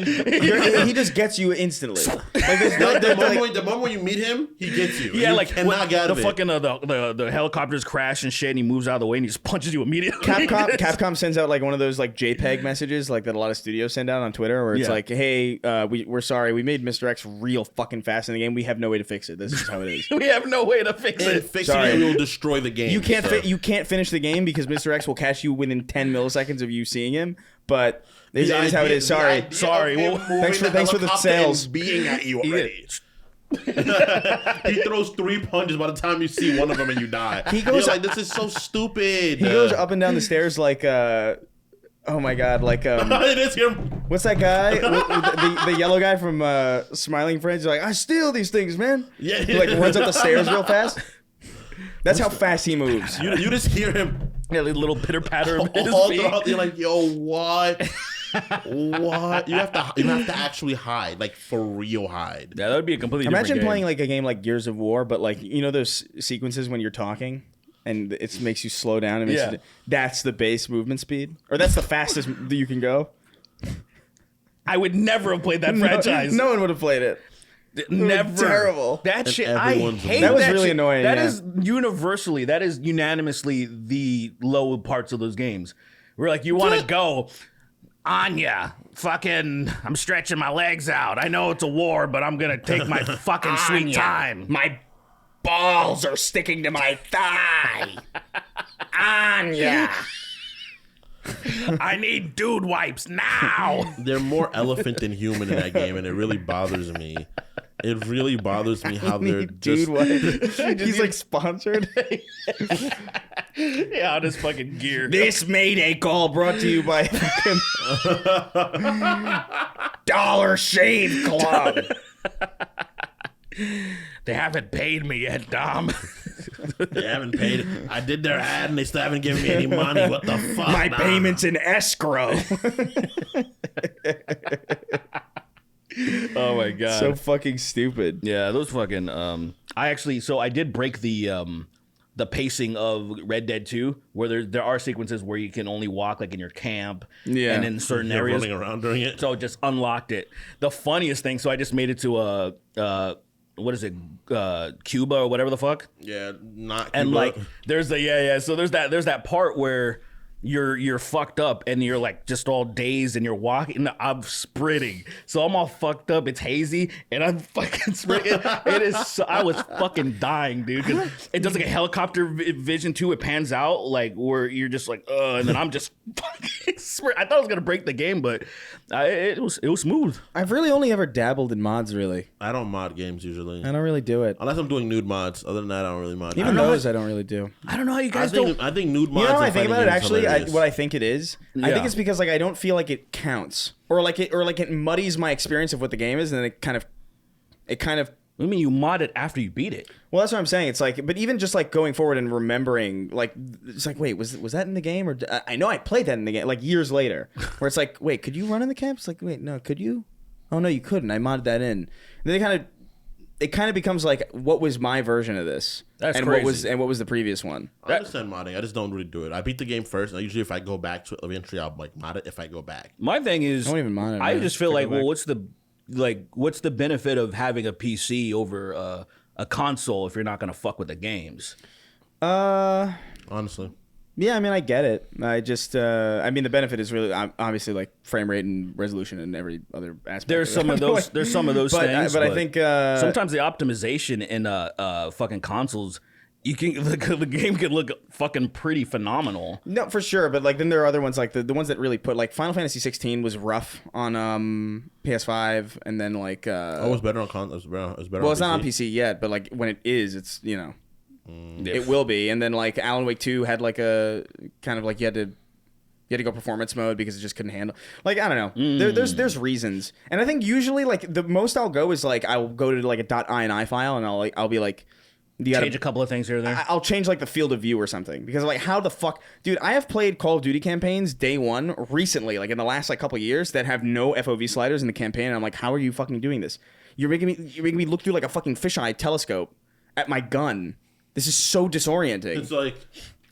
he just gets you instantly. Like, The moment when you meet him, he gets you. Yeah, you like cannot when get out the of it. fucking the helicopters crash and shit, and he moves out of the way and he just punches you immediately. Capcom sends out like one of those like JPEG messages like that a lot of studios send out on Twitter where it's Yeah. like, hey, we're sorry, we made Mr. X real fucking fast in the game. We have no way to fix it. This is how it is. We have no way to fix And it. fixing Sorry. it will destroy the game. You can't sir. you can't finish the game because Mr. X will catch you within 10 millisesems of you seeing him. But this is how it is. Sorry. Sorry. Well, thanks for the sales. Being at you already. He throws 3 punches by the time you see one of them and you die. He goes- You're like, this is so stupid. He goes up and down the stairs like oh my god, like It is him. what's that guy? the yellow guy from Smiling Friends. He's like, I steal these things, man. Yeah. He like runs up the stairs real fast. That's how fast he moves. You just hear him Yeah, like little pitter patter of his all feet. throughout. You're like, yo, what? What? You have to actually hide, like for real hide. Yeah, that would be a completely Imagine different game. playing like a game like Gears of War, but like, you know those sequences when you're talking and it makes you slow down. Yeah. That's the base movement speed, or that's the fastest that you can go. I would never have played that franchise. No one would have played it. Never. terrible. That And shit. I everyone's hate That was really shit. annoying, That yeah. is universally. That is unanimously the low parts of those games. We're like, you want to go, Anya? Fucking, I'm stretching my legs out. I know it's a war, but I'm gonna take my fucking sweet time. My balls are sticking to my thigh. Anya. I need dude wipes now. They're more elephant than human in that game, and it really bothers me. It really bothers me how they're just. Dude, what? He's like sponsored. Yeah, on his fucking gear. This Mayday call brought to you by Dollar Shave Club. They haven't paid me yet, Dom. They haven't paid. I did their ad and they still haven't given me any money. What the fuck? My Nah. payment's in escrow. Oh my god. So fucking stupid. Yeah, those fucking I did break the pacing of Red Dead 2, where there are sequences where you can only walk like in your camp and in certain You're areas. running around during it. So I just unlocked it. The funniest thing, so I just made it to what is it, Cuba or whatever the fuck. Yeah, not Cuba. And like there's so there's that part where you're fucked up and you're like just all dazed and you're walking. I'm sprinting, so I'm all fucked up. It's hazy and I'm fucking sprinting. It is. I was fucking dying, dude. Because it does like a helicopter vision too. It pans out like where you're just like, and then I'm just fucking I thought I was gonna break the game, but it was smooth. I've really only ever dabbled in mods, really. I don't mod games usually. I don't really do it. Unless I'm doing nude mods. Other than that, I don't really mod. Even those I don't really do. I don't know how you guys I think nude mods. You know what I and think about fighting it? games Actually, hilarious. what I think it is, I Yeah. think it's because like I don't feel like it counts, or like it muddies my experience of what the game is, and then it kind of. I mean, you mod it after you beat it. Well, that's what I'm saying. It's like, but even just like going forward and remembering, like, it's like, wait, was that in the game, or I know I played that in the game, like years later, where it's like, wait, could you run in the camp? It's like, wait, no, could you? Oh no, you couldn't. I modded that in. And then it kind of becomes like, what was my version of this? That's and crazy. what was the previous one? I understand modding. I just don't really do it. I beat the game first, and usually if I go back to it, eventually I'll like mod it if I go back. My thing is, I don't even mind it, I man. just feel If I like, go well, back. what's the benefit of having a PC over a console if you're not gonna fuck with the games? Honestly, Yeah, I mean, I get it. I just, I mean, the benefit is really obviously like frame rate and resolution and every other aspect. There's of it. some of those. There's some of those things. But I think sometimes the optimization in fucking consoles, you can the game can look fucking pretty phenomenal. no, for sure. But like, then there are other ones like the ones that really put like Final Fantasy 16 was rough on PS5, and then like it was better on console. It was better. well, it's not on PC yet, but like when it is, it's it will be. And then like Alan Wake 2 had like a kind of like you had to go performance mode because it just couldn't handle. Like, I don't know. There's reasons, and I think usually like the most I'll go is like I'll go to like a .ini file and I'll be like. Change a couple of things here or there. I'll change like the field of view or something because like how the fuck, dude, I have played Call of Duty campaigns day one recently, like in the last like couple of years that have no FOV sliders in the campaign. And I'm like, how are you fucking doing this? You're making me look through like a fucking fisheye telescope at my gun. This is so disorienting. It's like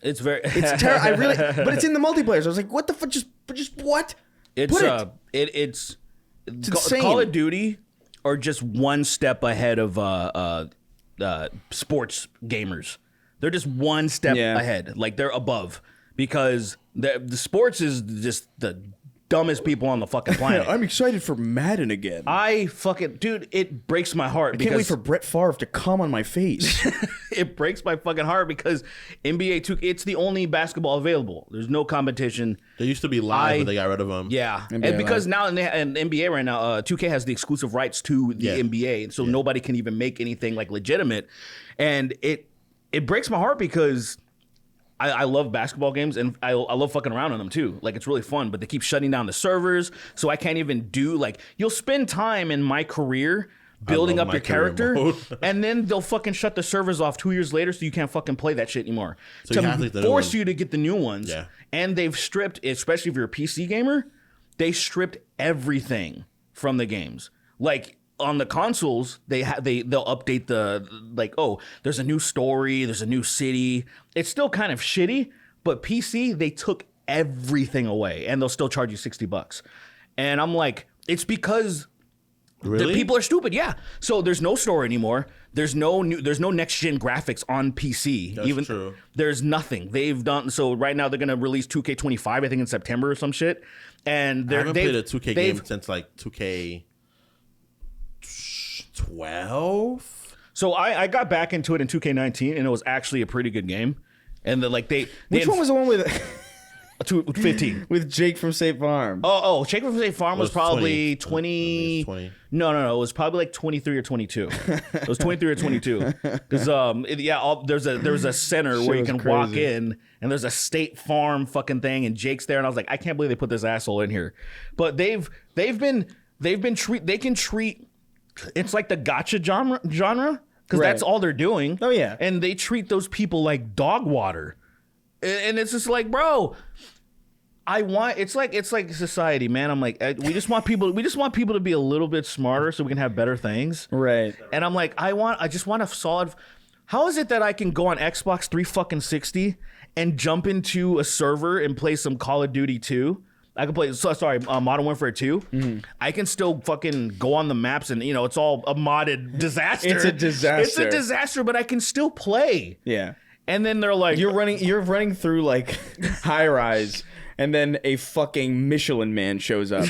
It's very. It's terrible. I really, but it's in the multiplayer. So I was like, what the fuck? Just what? It's Put it. it's insane. Call of Duty are just one step ahead of sports gamers. They're just one step ahead. Like they're above because the sports is just the dumbest people on the fucking planet. I'm excited for Madden again. I fucking dude, it breaks my heart. Can't wait for Brett Favre to come on my face. It breaks my fucking heart because NBA 2K, it's the only basketball available. There's no competition. they used to be live, but they got rid of them. Yeah, NBA and because now in NBA right now, 2K has the exclusive rights to the NBA, so nobody can even make anything like legitimate, and it breaks my heart because I love basketball games and I love fucking around on them too. Like it's really fun, but they keep shutting down the servers, so I can't even do like you'll spend time in my career building up my your career character, mode. and then they'll fucking shut the servers off 2 years later, so you can't fucking play that shit anymore. So to you have to get the new force ones. you to get the new ones, Yeah. and they've stripped, especially if you're a PC gamer, they stripped everything from the games. Like on the consoles, they'll update the like, oh, there's a new story, there's a new city. It's still kind of shitty, but PC they took everything away, and they'll still charge you $60. And I'm like, it's because Really? the people are stupid. Yeah. So there's no story anymore. There's no next gen graphics on PC. That's true. There's nothing. They've done so right now. They're gonna release 2K25, I think in September or some shit. And I haven't they've played a 2K game since like 2K12. So I got back into it in 2K19, and it was actually a pretty good game. And Which one was the one with 15? with Jake from State Farm? Oh, Shake from State Farm was was probably 20. 20. No, it was probably like 23 or 22. It was 23 or 22. Because there's a center where you was can walk crazy. in, and there's a State Farm fucking thing, and Jake's there, and I was like, I can't believe they put this asshole in here. But they've been they can treat it's like the gotcha genre because that's all they're doing. Oh, yeah. And they treat those people like dog water. And it's just like, bro, it's like society, man. I'm like, we just want people to be a little bit smarter so we can have better things. Right. And I'm like, I just want a solid. How is it that I can go on Xbox 360 and jump into a server and play some Call of Duty 2? I can play, Modern Warfare 2. Mm-hmm. I can still fucking go on the maps and, it's all a modded disaster. It's a disaster. It's a disaster, but I can still play. Yeah. And then they're like... You're running through, like, high rise, and then a fucking Michelin Man shows up.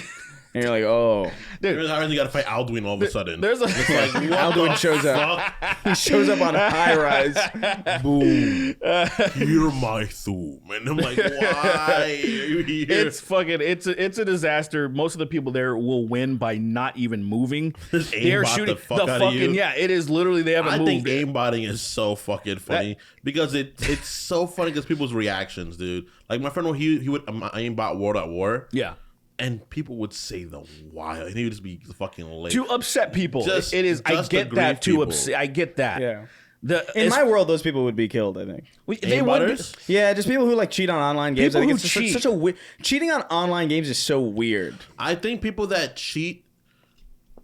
And you're like, oh. Dude, you got to fight Alduin all of a sudden. There's a... Alduin shows up. He shows up on a high rise. Boom. You're my Thum. And I'm like, why are you here? It's a disaster. Most of the people there will win by not even moving. They're shooting the fuck out of you. Yeah, it is literally, they haven't moved. I think aimbotting is so fucking funny because it's so funny because people's reactions, dude. Like my friend, he would aimbot World at War. Yeah. And people would say the wild, and he would just be fucking late. To upset people. It is. I get that. I get that. Yeah. In my world, those people would be killed, I think. They would. Yeah, just people who like cheat on online games. People I think who it's cheat. such a cheating on online games is so weird. I think people that cheat,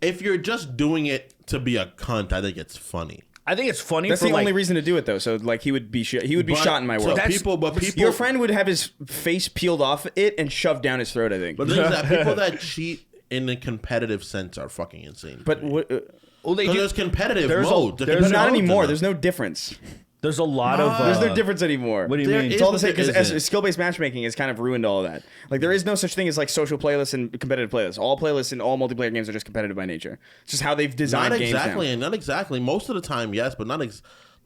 if you're just doing it to be a cunt, I think it's funny. I think it's funny. That's the only reason to do it, though. So, like, he would be shot in my world. People, your friend would have his face peeled off it and shoved down his throat, I think. But the thing is that people that cheat in a competitive sense are fucking insane. But there's competitive mode. There's not anymore. There's no difference. There's a lot of... there's no difference anymore. What do you mean? It's all the same because skill-based matchmaking has kind of ruined all of that. Like, there is no such thing as, like, social playlists and competitive playlists. All playlists and all multiplayer games are just competitive by nature. It's just how they've designed games now. Not exactly. Most of the time, yes, but not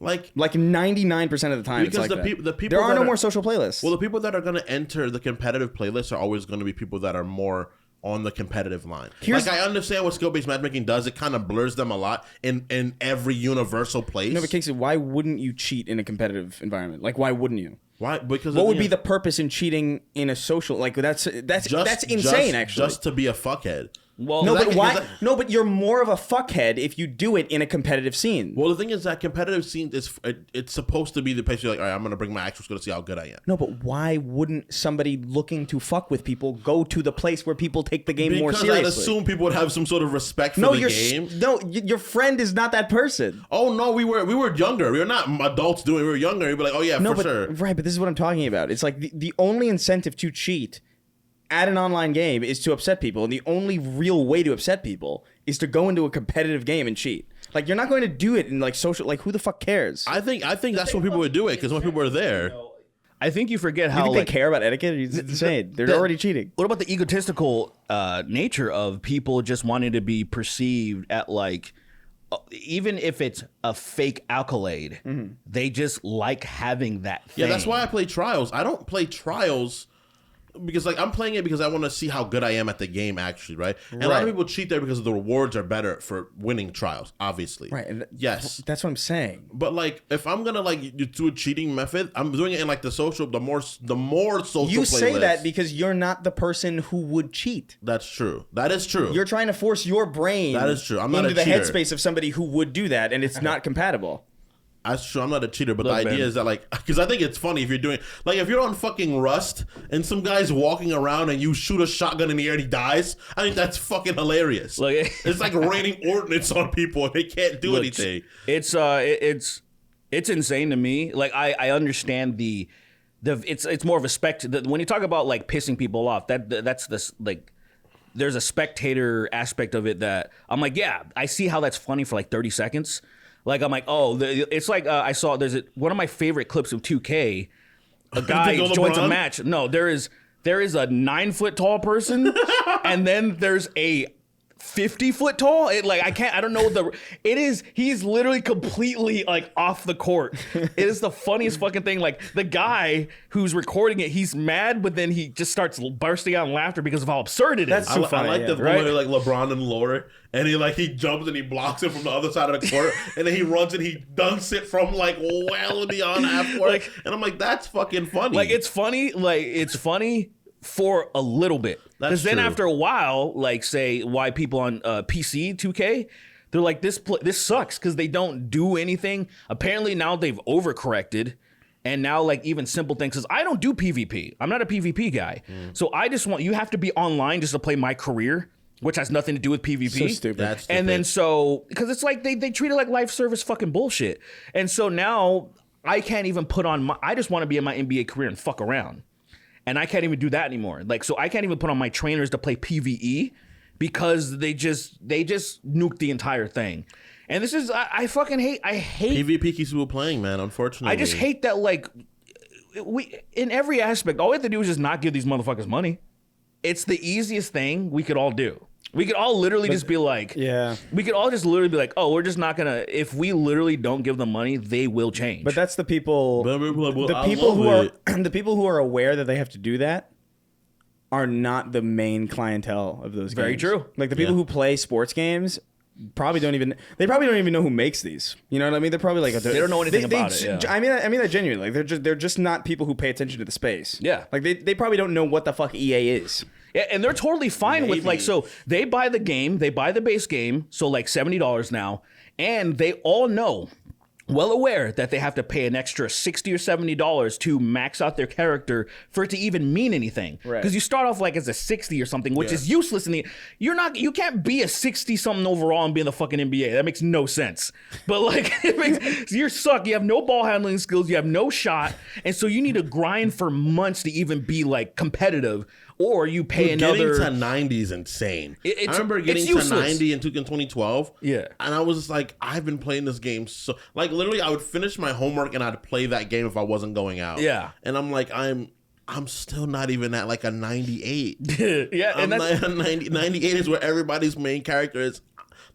like 99% of the time, because it's like the people there are no more social playlists. Well, the people that are going to enter the competitive playlists are always going to be people that are more on the competitive line. I understand what skill-based matchmaking does. It kind of blurs them a lot in every universal place. No, but Casey, why wouldn't you cheat in a competitive environment? Like, why wouldn't you? Why? Because what would be the purpose in cheating in a social? Like, that's insane. Actually, just to be a fuckhead. Well, no, but why? No, but you're more of a fuckhead if you do it in a competitive scene. Well, the thing is that competitive scene it's supposed to be the place you're like, all right, I'm gonna bring my actual skill to see how good I am. No, but why wouldn't somebody looking to fuck with people go to the place where people take the game more seriously? Because I'd assume people would have some sort of respect for the game. No, your friend is not that person. Oh no, we were younger. We were not adults doing it. We were younger. We'd be like, oh yeah, for sure. Right, but this is what I'm talking about. It's like the only incentive to cheat at an online game is to upset people, and the only real way to upset people is to go into a competitive game and cheat. Like, you're not going to do it in like social. Like, who the fuck cares? I think that's when people would do it because when people are there. I think you forget how they care about etiquette. It's insane. They're already cheating. What about the egotistical nature of people just wanting to be perceived at like, even if it's a fake accolade, they just like having that thing. Yeah, that's why I play Trials. I don't play Trials because like I'm playing it because I want to see how good I am at the game actually, right? And a lot of people cheat there because the rewards are better for winning Trials, obviously. Right. And yes. That's what I'm saying. But like if I'm gonna like do a cheating method, I'm doing it in like the more social You say playlists. that because you're not the person who would cheat. That's true. That is true. You're trying to force your brain that is true. I'm not into the cheater. headspace of somebody who would do that, and it's not compatible. That's true. I'm not a cheater, but the idea is that like, because I think it's funny if you're doing like if you're on fucking Rust and some guy's walking around and you shoot a shotgun in the air and he dies. I think that's fucking hilarious. It's like raining ordnance on people and they can't do anything. It's insane to me. Like I understand it's more of a when you talk about like pissing people off, that's this like. There's a spectator aspect of it that I'm like, yeah, I see how that's funny for like 30 seconds. Like, I'm like, it's like I saw one of my favorite clips of 2K. A guy joins a match. No, there is a 9 foot tall person, and then there's a 50-foot tall. I don't know he's literally completely like off the court. It is the funniest fucking thing. Like the guy who's recording it, he's mad, but then he just starts bursting out in laughter because of how absurd it is. That's so funny. I like the one where like LeBron and Laura, and he jumps and he blocks it from the other side of the court, and then he runs and he dunks it from like well beyond half court. And I'm like, that's fucking funny. Like it's funny. for a little bit. That's Because then true. after a while, like say why people on PC 2K, they're like this sucks because they don't do anything. Apparently now they've overcorrected. And now, like, even simple things, because I don't do PvP. I'm not a PvP guy. So I just want, you have to be online just to play my career, which has nothing to do with PvP. So stupid. That's stupid. And then so, because it's like they treat it like life service fucking bullshit. And so now I can't even put on my, I just want to be in my NBA career and fuck around. And I can't even do that anymore. Like, so I can't even put on my trainers to play PvE because they just nuked the entire thing. And this is, I fucking hate, PvP keeps people playing, man, unfortunately. I just hate that, like, we, in every aspect, all we have to do is just not give these motherfuckers money. It's the easiest thing we could all do. We could all literally just be like, Yeah. we could all just literally be like, oh, we're just not gonna, if we literally don't give them money, they will change. But that's the people. But The I people who love are it. the people who are aware that they have to do that are not the main clientele of those games. Very true. Like the people Yeah. who play sports games probably don't even know who makes these. You know what I mean? They're probably like They don't know anything about it, yeah. I mean that genuinely. Like they're just not people who pay attention to the space. Yeah. Like they probably don't know what the fuck EA is. Yeah, and they're totally fine with, like, so they buy the game, they buy the base game, so like $70 now, and they all know, well aware that they have to pay an extra $60 or $70 to max out their character for it to even mean anything. Right. Because you start off like as a 60 or something, which is useless in the, you can't be a 60 something overall and be in the fucking NBA. That makes no sense. But like, you suck. You have no ball handling skills. You have no shot, and so you need to grind for months to even be like competitive. Or you pay another. Getting to 90 is insane. It's- I remember getting it's to useless. 90 in 2012. Yeah. And I was just like, I've been playing this game so, like, literally I would finish my homework and I'd play that game if I wasn't going out. Yeah. And I'm like, I'm still not even at like a 98. Yeah, I'm and that's, like a 98 is where everybody's main character is.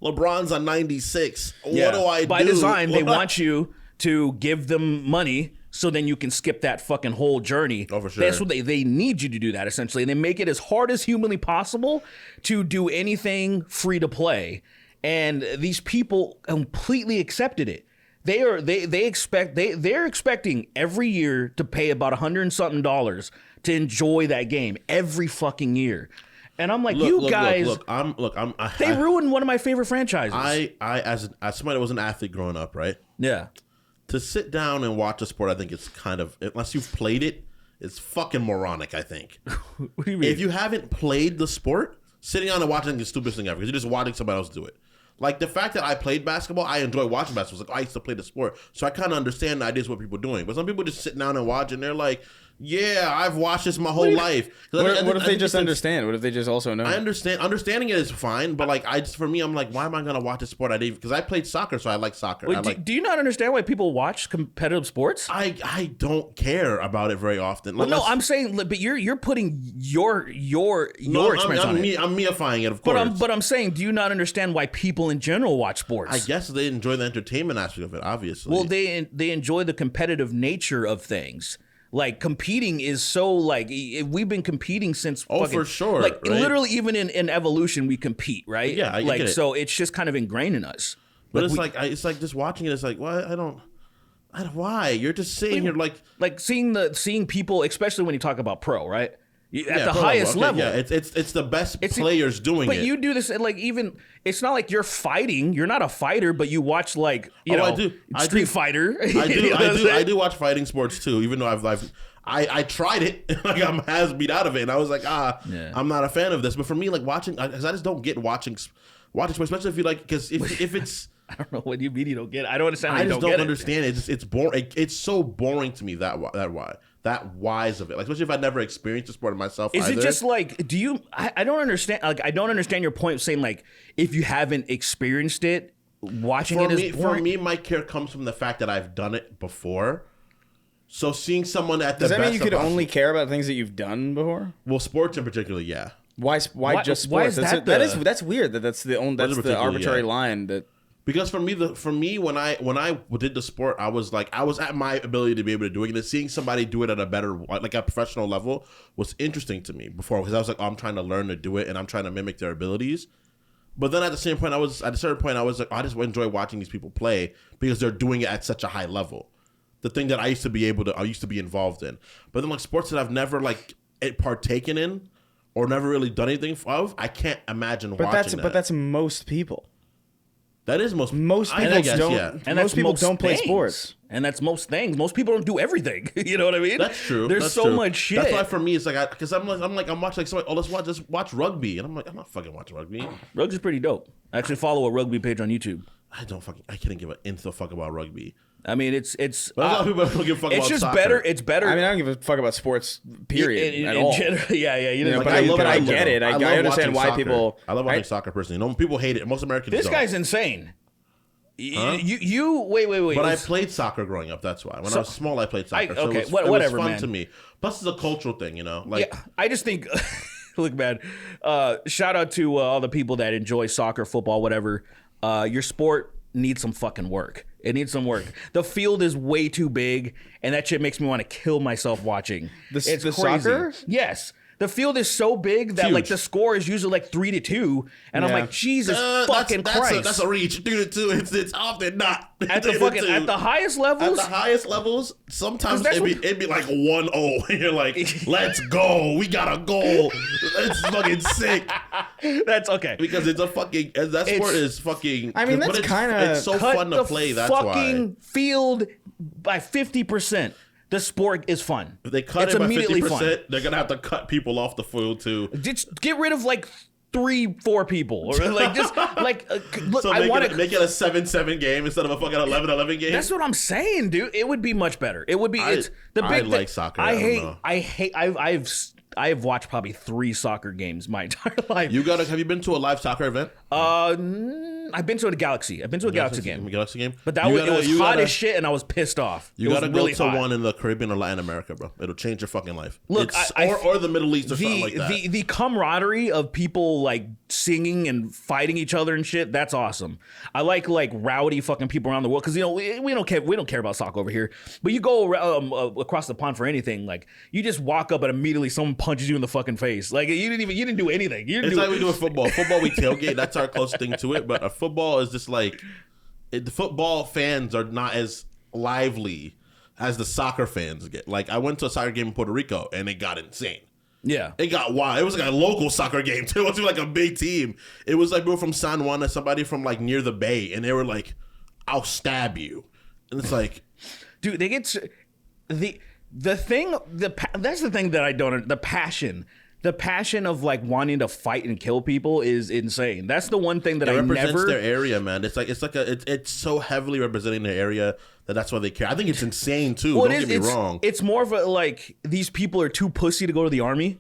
LeBron's a 96. yeah. What do I do? By design, they What do I- want you to give them money so then you can skip that fucking whole journey. Oh, for sure. That's what they need you to do that, essentially. And they make it as hard as humanly possible to do anything free to play. And these people completely accepted it. They're expecting every year to pay about $100 and something to enjoy that game every fucking year. And I'm like, you guys, they ruined one of my favorite franchises. I as somebody that was an athlete growing up, right? Yeah. To sit down and watch a sport, I think it's kind of, unless you've played it, it's fucking moronic, I think. What do you mean? If you haven't played the sport, sitting down and watching is the stupidest thing ever because you're just watching somebody else do it. Like the fact that I played basketball, I enjoy watching basketball. It's like I used to play the sport, so I kind of understand the ideas of what people are doing. But some people just sit down and watch, and they're like, "Yeah, I've watched this my whole life." What if they just understand? What if they just also know? I understand. Understanding it is fine, but like for me, I'm like, why am I gonna watch a sport I didn't? Because I played soccer, so I like soccer. Wait, do you not understand why people watch competitive sports? I don't care about it very often. Well, no, I'm saying, but you're putting your experience on it. I'm meifying it, of course. But I'm saying, do you not understand why people in general watch sports? I guess they enjoy the entertainment aspect of it, obviously. Well, they enjoy the competitive nature of things. Like competing is so like we've been competing since. For sure. Like right? literally, even in evolution, we compete, right? Yeah, I like get it. so it's just kind of ingrained in us. But it's like just watching it. It's like, why why you're just sitting here like seeing people, especially when you talk about pro, right? At the pro highest level. Yeah, it's the best players doing but it. But you do this, and like even it's not like you're fighting. You're not a fighter, but you watch like I do. Street Fighter. I do watch fighting sports too, even though I tried it, like I'm has beat out of it, and I was like, I'm not a fan of this. But for me, like watching, because I just don't get watching sports, especially if you like, because if it's. I don't know what you mean you don't get it. I don't understand how I you just don't don't get understand it. It's boring. It's so boring to me that whys of it. Like especially if I never experienced the sport myself. Is either. it just like I don't understand. Like I don't understand your point of saying like if you haven't experienced it, watching it is boring. For me, my care comes from the fact that I've done it before. So seeing someone at the Does that best mean you could of only care about things that you've done before? well, sports in particular, yeah. Why just why sports? is That's weird. That's the arbitrary line that. Because for me, when I did the sport, I was at my ability to be able to do it. And then seeing somebody do it at a better, like a professional level, was interesting to me before. Because I was like, I'm trying to learn to do it, and I'm trying to mimic their abilities. But then at a certain point, I was like, I just enjoy watching these people play because they're doing it at such a high level. The thing that I used to be involved in. But then like sports that I've never like partaken in or never really done anything of, I can't imagine But watching that. But that's most people. That is most people I guess, don't. yeah. And Most people most don't play things. sports. And that's most things. Most people don't do everything. You know what I mean? That's true. There's That's so true. much shit. That's why for me it's like because I'm watching like somebody, let's watch rugby, and I'm like, I'm not fucking watching rugby. Rugby's pretty dope. I actually follow a rugby page on YouTube. I couldn't give an inch the fuck about rugby. I mean, it's But a lot of people don't give a fuck it's about just soccer. better. It's better. I mean, I don't give a fuck about sports, period, at all. General, yeah. You know, But I get it. I love understand watching why soccer. people. I love watching soccer personally. No, people hate it. Most Americans this don't. guy's insane. Huh? You wait. But I played soccer growing up. That's why. When I was small, I played soccer. So okay, it was whatever, fun man. to me. Plus, it's a cultural thing, you know. Like, Yeah, I just think, look, man. Shout out to all the people that enjoy soccer, football, whatever. Your sport needs some fucking work. It needs some work. The field is way too big, and that shit makes me want to kill myself watching. It's the crazy. soccer? Yes. The field is so big that like Huge. the score is usually like 3-2, and I'm Yeah. like, Jesus fucking Christ! That's a reach. 3-2. It's often not. At the 3-2. at the highest At levels. the highest levels, sometimes that's it'd be like 1-0, and you're like, "Let's go, we got a goal, it's fucking sick." That's okay. Because it's a fucking that sport is fucking. I mean, that's but it's- kinda- it's so Cut fun the to play. That's why fucking field by 50%. The sport is fun. if they cut it's it by immediately 50%. fun. They're gonna have to cut people off the field too. Just get rid of like 3-4 people, or like just like look. So I want make it a 7-7 game instead of a fucking 11-11 game. That's what I'm saying, dude. It would be much better. It would be. It's the big. I thing- like soccer. I don't know. I've watched probably 3 soccer games my entire life. Have you been to a live soccer event? I've been to a Galaxy. I've been to a Galaxy game. Galaxy game. But it was hot as shit, and I was pissed off. You It gotta was really go to hot. one in the Caribbean or Latin America, bro. It'll change your fucking life. Look, or the Middle East or something like that. The camaraderie of people like singing and fighting each other and shit, that's awesome. I like rowdy fucking people around the world because, you know, we don't care about soccer over here. But you go across the pond for anything, like you just walk up and immediately someone punches you in the fucking face. Like you didn't do anything. It's like we do with football. Football, we tailgate. That's our closest thing to it. But a football is just like the football fans are not as lively as the soccer fans get. Like I went to a soccer game in Puerto Rico and it got insane. Yeah. It got wild. It was like a local soccer game too. It wasn't like a big team. It was like we were from San Juan and somebody from like near the bay, and they were like, "I'll stab you," and it's like, Dude, they get the thing. That's the thing that I don't. The passion of like wanting to fight and kill people is insane. That's the one thing that it I represents never. their area, man. It's so heavily representing their area that's why they care. I think it's insane too. Well, Don't get me wrong. It's more of a like these people are too pussy to go to the army.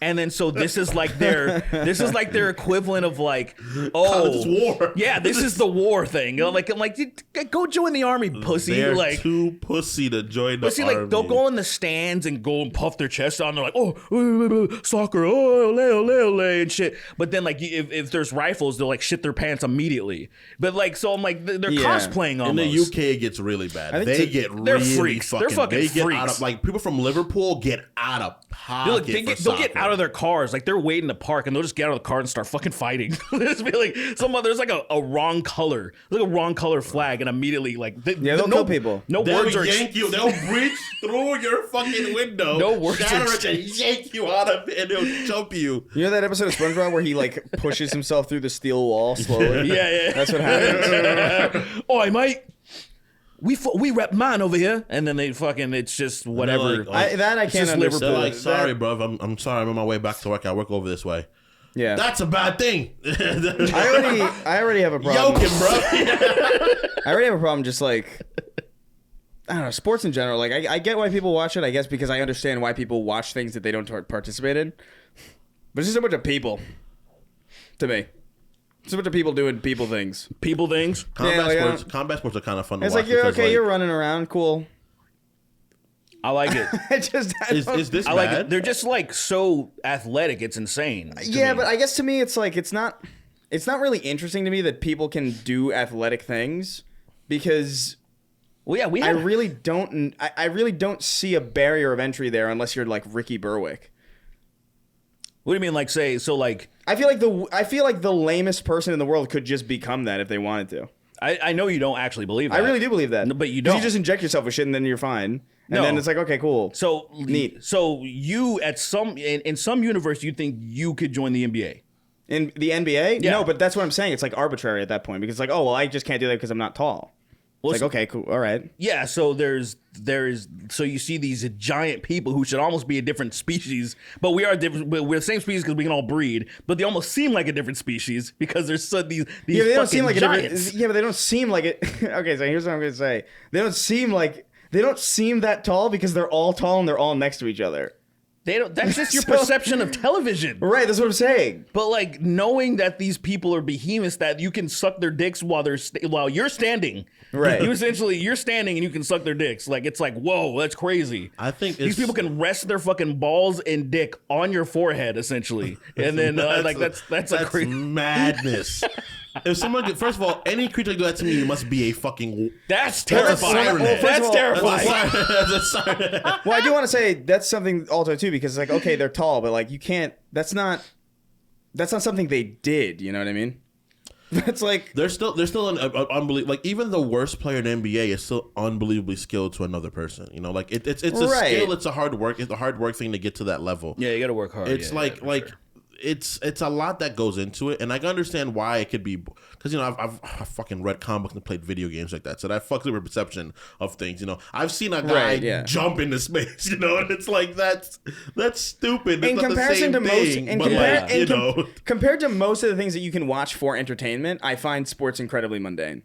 And then so this is like their equivalent of like, oh, This is war. Yeah, this is the war thing. You know, like go join the army, pussy. They're like too pussy to join the But see, army. like, they'll go in the stands and go and puff their chest out, and they're like, oh, soccer, oh, ole, ole, ole, and shit. But then, like, if there's rifles, they'll, like, shit their pants immediately. But, like, so I'm like, they're cosplaying almost. In the UK, it gets really bad. They get they're really freaks. They're fucking. fucking They get freaks. out of like people from Liverpool get out of pocket. Look, they'll get out of their cars, like they're waiting to park, and they'll just get out of the car and start fucking fighting. There's be like there's like a wrong color, like a wrong color flag, and immediately like they'll kill people. No They'll words are yank you. They'll breach through your fucking window. No words shatter are it and yank you out of it, and they'll jump you. You know that episode of SpongeBob where he like pushes himself through the steel wall slowly? Yeah. That's what happens. Oi, mate. We rep mine over here, and then they fucking it's just whatever. Like, I can't just understand. Liverpool. They're like, sorry, bro. I'm sorry. I'm on my way back to work. I work over this way. Yeah, That's a bad thing. I already have a problem. Yoking, bro. I already have a problem. Just like I don't know, sports in general. Like I get why people watch it. I guess because I understand why people watch things that they don't participate in. But it's just a bunch of people. To me, it's a bunch of people doing people things. People things. Combat sports are kind of fun to It's watch. like you're because, okay. You're running around, cool. I like it. Is this I bad? like it. They're just like so athletic. It's insane. Yeah, but I guess to me, it's like it's not really interesting to me that people can do athletic things because Well, yeah, I really don't see a barrier of entry there unless you're like Ricky Berwick. What do you mean, like say so? Like I feel like the lamest person in the world could just become that if they wanted to. I know you don't actually believe that. I really do believe that. No, but you 'Cause don't. You just inject yourself with shit and then you're fine. And then it's like, okay, cool. So Neat. So you in some universe you think you could join the NBA. In the NBA? Yeah. No, but that's what I'm saying. It's like arbitrary at that point because it's like, oh, well, I just can't do that because I'm not tall. Well, It's like, okay, cool. All right. Yeah, so so you see these giant people who should almost be a different species, but we are different. But we're the same species because we can all breed, but they almost seem like a different species because there's these Yeah, they don't seem like giants. but they don't seem like it. Okay, so here's what I'm gonna say. They don't seem that tall because they're all tall and they're all next to each other. They don't. That's just your So- perception of television. Right, that's what I'm saying. But like knowing that these people are behemoths that you can suck their dicks while you're standing. Right. You're standing and you can suck their dicks. Like it's like, whoa, that's crazy. I think these people can rest their fucking balls and dick on your forehead essentially, and then that's a crazy madness. If someone, first of all, any creature do that to me, you must be a fucking. That's That's a terrifying. siren head. That's terrifying. That's a siren head. Well, I do want to say that's something also too because it's like, okay, they're tall, but like you can't. That's not something they did. You know what I mean? That's like They're still an unbelievable. Like even the worst player in the NBA is still unbelievably skilled to another person. You know, like it's a Right. skill. It's a hard work. It's a hard work thing to get to that level. Yeah, you got to work hard. It's for sure. it's a lot that goes into it, and I can understand why it could be because I've fucking read comic books and played video games like that, so that fucks with your perception of things. I've seen a guy jump into space, and it's like that's stupid. It's in not comparison the to same most, thing, compared to most of the things that you can watch for entertainment, I find sports incredibly mundane.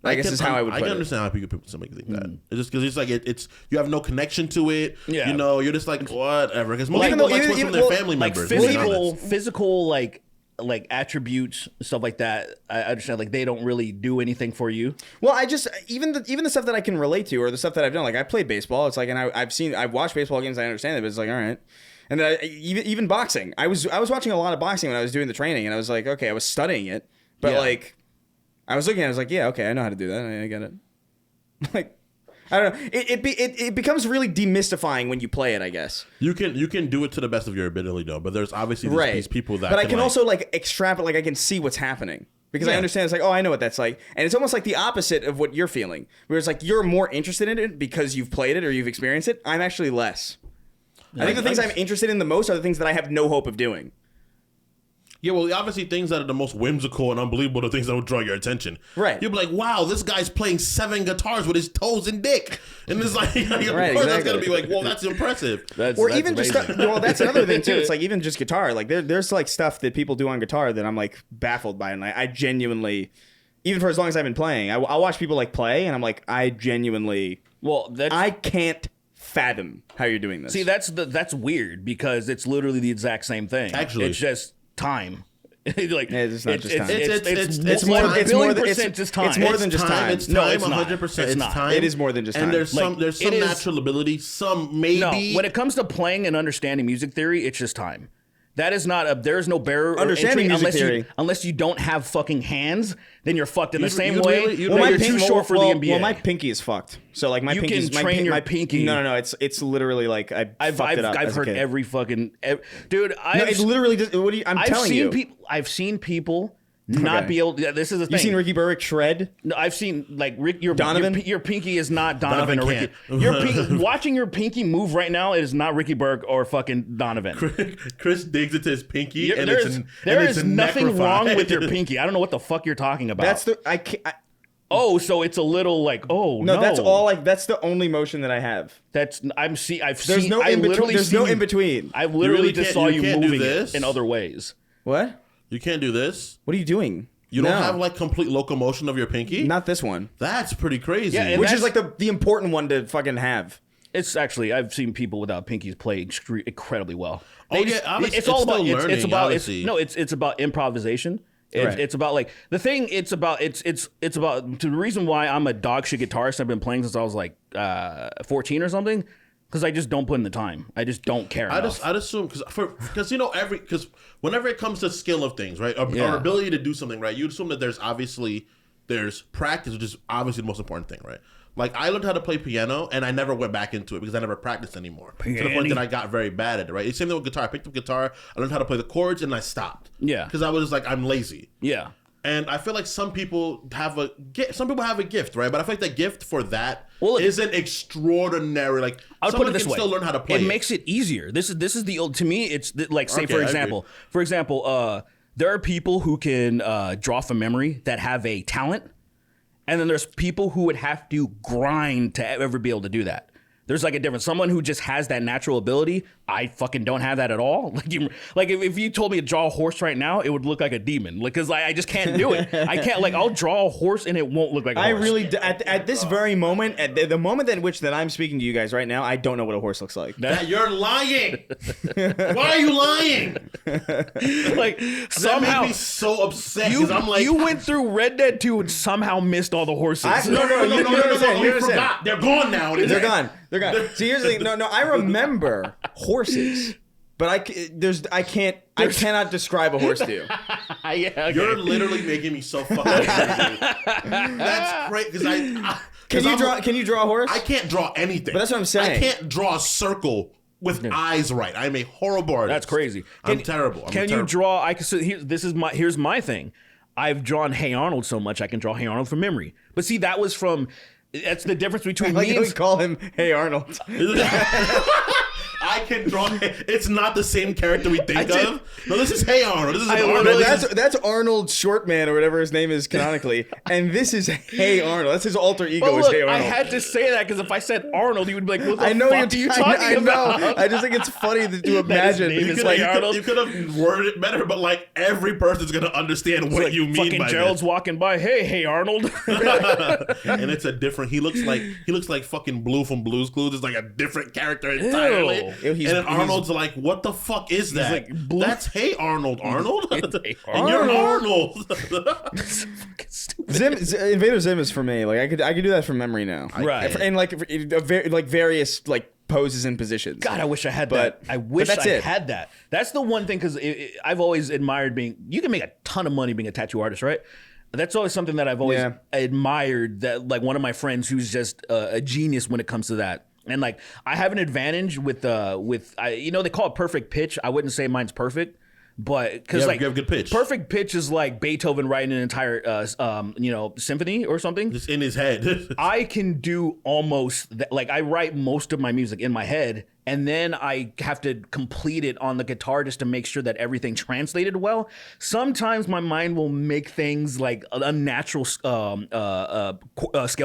I guess is how I would put can it. understand how people think that. It's just because it's like it's you have no connection to it. Yeah. You're just like whatever. Because most Like, people like even- sports from even- their well, family like members. physical like attributes, stuff like that. I understand. Like they don't really do anything for you. Well, I just even the stuff that I can relate to or the stuff that I've done. Like I played baseball. It's like, and I've watched baseball games. I understand it, but it's like, all right. And then even boxing. I was watching a lot of boxing when I was doing the training, and I was like, okay, I was studying it, but Yeah. like. I was looking at it, I was like, yeah, okay, I know how to do that. I get it. Like, I don't know. It becomes really demystifying when you play it, I guess. You can do it to the best of your ability though, but there's obviously these people that. But I can also like extrapolate, like I can see what's happening. Because I understand it's like, oh, I know what that's like. And it's almost like the opposite of what you're feeling. Where it's like you're more interested in it because you've played it or you've experienced it. I'm actually less. I think the things I'm interested in the most are the things that I have no hope of doing. Yeah, well, obviously things that are the most whimsical and unbelievable, the things that will draw your attention. Right. You'll be like, wow, this guy's playing 7 guitars with his toes and dick. And it's like, of course Right, that's going to exactly. be like, well, that's impressive. Or even just well, that's another thing too. It's like even just guitar. Like there's like stuff that people do on guitar that I'm like baffled by, and like, I genuinely, even for as long as I've been playing, I'll watch people like play, and I'm like, I genuinely, I can't fathom how you're doing this. See, that's weird because it's literally the exact same thing. Actually. it's just time. Like it's not just time. It's more more- just time. It's more than just time. It's No, time, it's not. 100%. It's It's not. time. It is more than just time. And there's Like, some it is- natural ability, some maybe. No, when it comes to playing and understanding music theory, it's just time. That is not there is no barrier or Understanding entry music theory. unless you don't have fucking hands, then you're fucked in the same you'd way. really- you'd or really- you're too short for the NBA. Well, my pinky is fucked. So like my You pinky's can train your pinky. No. It's literally like I've fucked it up as a heard kid. every fucking dude. No, it's literally just. What do you? I'm I've telling seen you. people. I've seen people not Okay. be able. Yeah, this is the thing. You seen Ricky Burrick shred? No, I've seen like Rick. Donovan? Your pinky is not Donovan, Donovan or Ricky. Your pinky, watching your pinky move right now, it is not Ricky Burke or fucking Donovan. Chris digs into his pinky, Yeah, and there it's is nothing necrofied. wrong with your pinky. I don't know what the fuck you're talking about. That's the I can't. Oh, so it's a little like no. That's all. Like that's the only motion that I have. That's I've seen. There's no in between. There's no in between. I literally really just can't- saw you you can't do moving this? it in other ways. What? You can't do this. What are you doing? You don't have like complete locomotion of your pinky. Not this one. That's pretty crazy. Yeah, and Which is that's- like the important one to fucking have. It's actually I've seen people without pinkies play incredibly well. Oh, They yeah, obviously, it's all it's about still learning, it's about obviously. it's about improvisation. Right. It's about like the thing. It's about the reason why I'm a dog shit guitarist. I've been playing since I was like 14 or something. Because I just don't put in the time. I just don't care enough. I'd assume because whenever it comes to skill of things, right, or ability to do something, right, you assume that there's practice, which is obviously the most important thing, right? Like I learned how to play piano, and I never went back into it because I never practiced anymore. To the point that I got very bad at it, right? Same thing with guitar. I picked up guitar, I learned how to play the chords, and I stopped. Yeah. Because I was just like, I'm lazy. Yeah. And I feel like some people have a gift. Some people have a gift, right? But I feel like the gift for that Well, look, isn't extraordinary. Like I would someone put it this can way: still learn how to play. It makes it easier. This is the old. To me, it's like say Okay, for I example, there are people who can draw from memory that have a talent, and then there's people who would have to grind to ever be able to do that. There's like a difference. Someone who just has that natural ability, I fucking don't have that at all. Like if you told me to draw a horse right now, it would look like a demon. Like because I just can't do it. I can't I'll draw a horse and it won't look like a horse. I really at this very moment, at the moment in which that I'm speaking to you guys right now, I don't know what a horse looks like. That you're lying. Why are you lying? like That somehow made me so upset because I'm like, you went through Red Dead 2 and somehow missed all the horses. no, you understand, we you understand. forgot. They're gone now. They're gone. They're gone. See, here's the thing. No, I remember horses, but I cannot describe a horse to you. Yeah, okay. You're literally making me so fucking angry. That's great because Can you draw a horse? I can't draw anything. But that's what I'm saying. I can't draw a circle with eyes right. I'm a horrible artist. That's crazy. I'm terrible. Can you draw? Here's my thing. I've drawn Hey Arnold so much I can draw Hey Arnold from memory. But see, that's the difference between like me how we and call him Hey Arnold. I can draw. It's not the same character we think of. No, this is Hey Arnold. This is Arnold. That's Arnold Shortman or whatever his name is canonically, and this is Hey Arnold. That's his alter ego. But is look, Hey I Arnold. had to say that because if I said Arnold, you would be like, "What the I know fuck are you talking about?" know. I just think it's funny to imagine. name It's is like Hey Arnold. You could have worded it better, but like every person's gonna understand what Like, you mean fucking by Gerald's this. walking by. Hey Arnold. And it's a different. He looks like fucking Blue from Blue's Clues. It's like a different character entirely. Ew, And then Arnold's like, what the fuck is that? like, Blue- That's Hey Arnold. Arnold. Hey, And you're Arnold. Fucking stupid. Invader Zim is for me. Like I could do that from memory now. Right. And like various like poses and positions. God, I wish I had But- that. I wish but that's I it. had that. That's the one thing because I've always admired being. You can make a ton of money being a tattoo artist, right? That's always something that I've always Yeah. admired. That like one of my friends who's just a genius when it comes to that. And like I have an advantage with they call it perfect pitch. I wouldn't say mine's perfect, but because you have good pitch. Perfect pitch is like Beethoven writing an entire symphony or something. Just in his head. I can do almost like I write most of my music in my head, and then I have to complete it on the guitar just to make sure that everything translated well. Sometimes my mind will make things like unnatural scale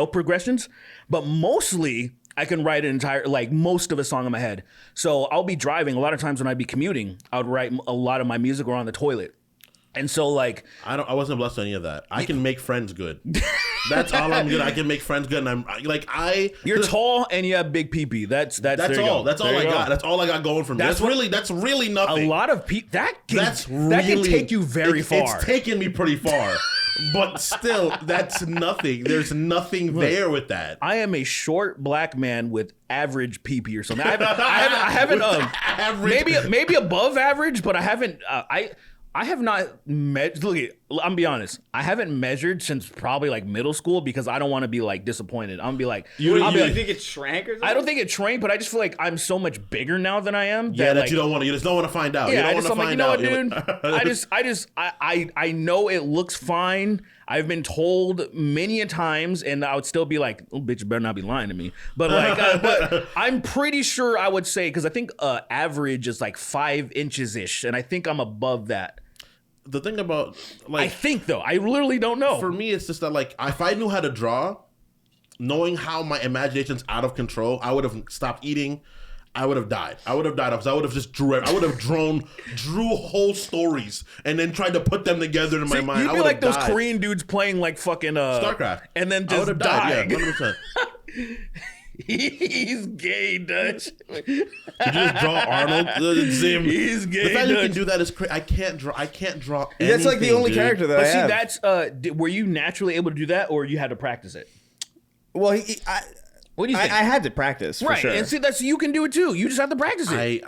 progressions, but mostly I can write an entire, like most of a song in my head. So I'll be driving. A lot of times when I'd be commuting, I would write a lot of my music around the toilet. And so like I wasn't blessed with any of that. I can make friends good. That's all I'm good. I can make friends good, and you're tall and you have big pee-pee. That's That's there you all. go. That's all There I you go. got. That's all I got going for me. That's That's really nothing. A lot of people that can really, take you very far. It's taken me pretty far, but still, that's nothing. There's nothing there with that. I am a short black man with average pee or something. I haven't Average. maybe above average, but I haven't. I have not measured. Look, I'm be honest. I haven't measured since probably like middle school because I don't want to be like disappointed. I'm gonna be like, I'll be like, think it shrank or something? I don't think it shrank, but I just feel like I'm so much bigger now than I am. Yeah, that like, you don't want to. You just don't want to find out. Yeah, you don't want to I'm like, you find know out. what, dude? I know it looks fine. I've been told many a times, and I would still be like, "Oh, bitch, you better not be lying to me." But like, but I'm pretty sure I would say because I think average is like 5 inches ish, and I think I'm above that. The thing about I think though, I literally don't know. for me, it's just that like if I knew how to draw, knowing how my imagination's out of control, I would have stopped eating. I would have died. Because I would have just drew whole stories and then tried to put them together in my mind. You'd I be would like have those died. Korean dudes playing like fucking StarCraft, and then I just would have died. dying. Yeah, 100%. He's gay, Dutch. Did you just draw Arnold Zim? He's gay. The fact you Dutch. can do that is crazy. I can't draw. That's like the anything, only dude. character that But I see, have. that's were you naturally able to do that, or you had to practice it? Well, What do you I think? had to practice for right, sure. and see, that's you can do it too. You just have to practice it.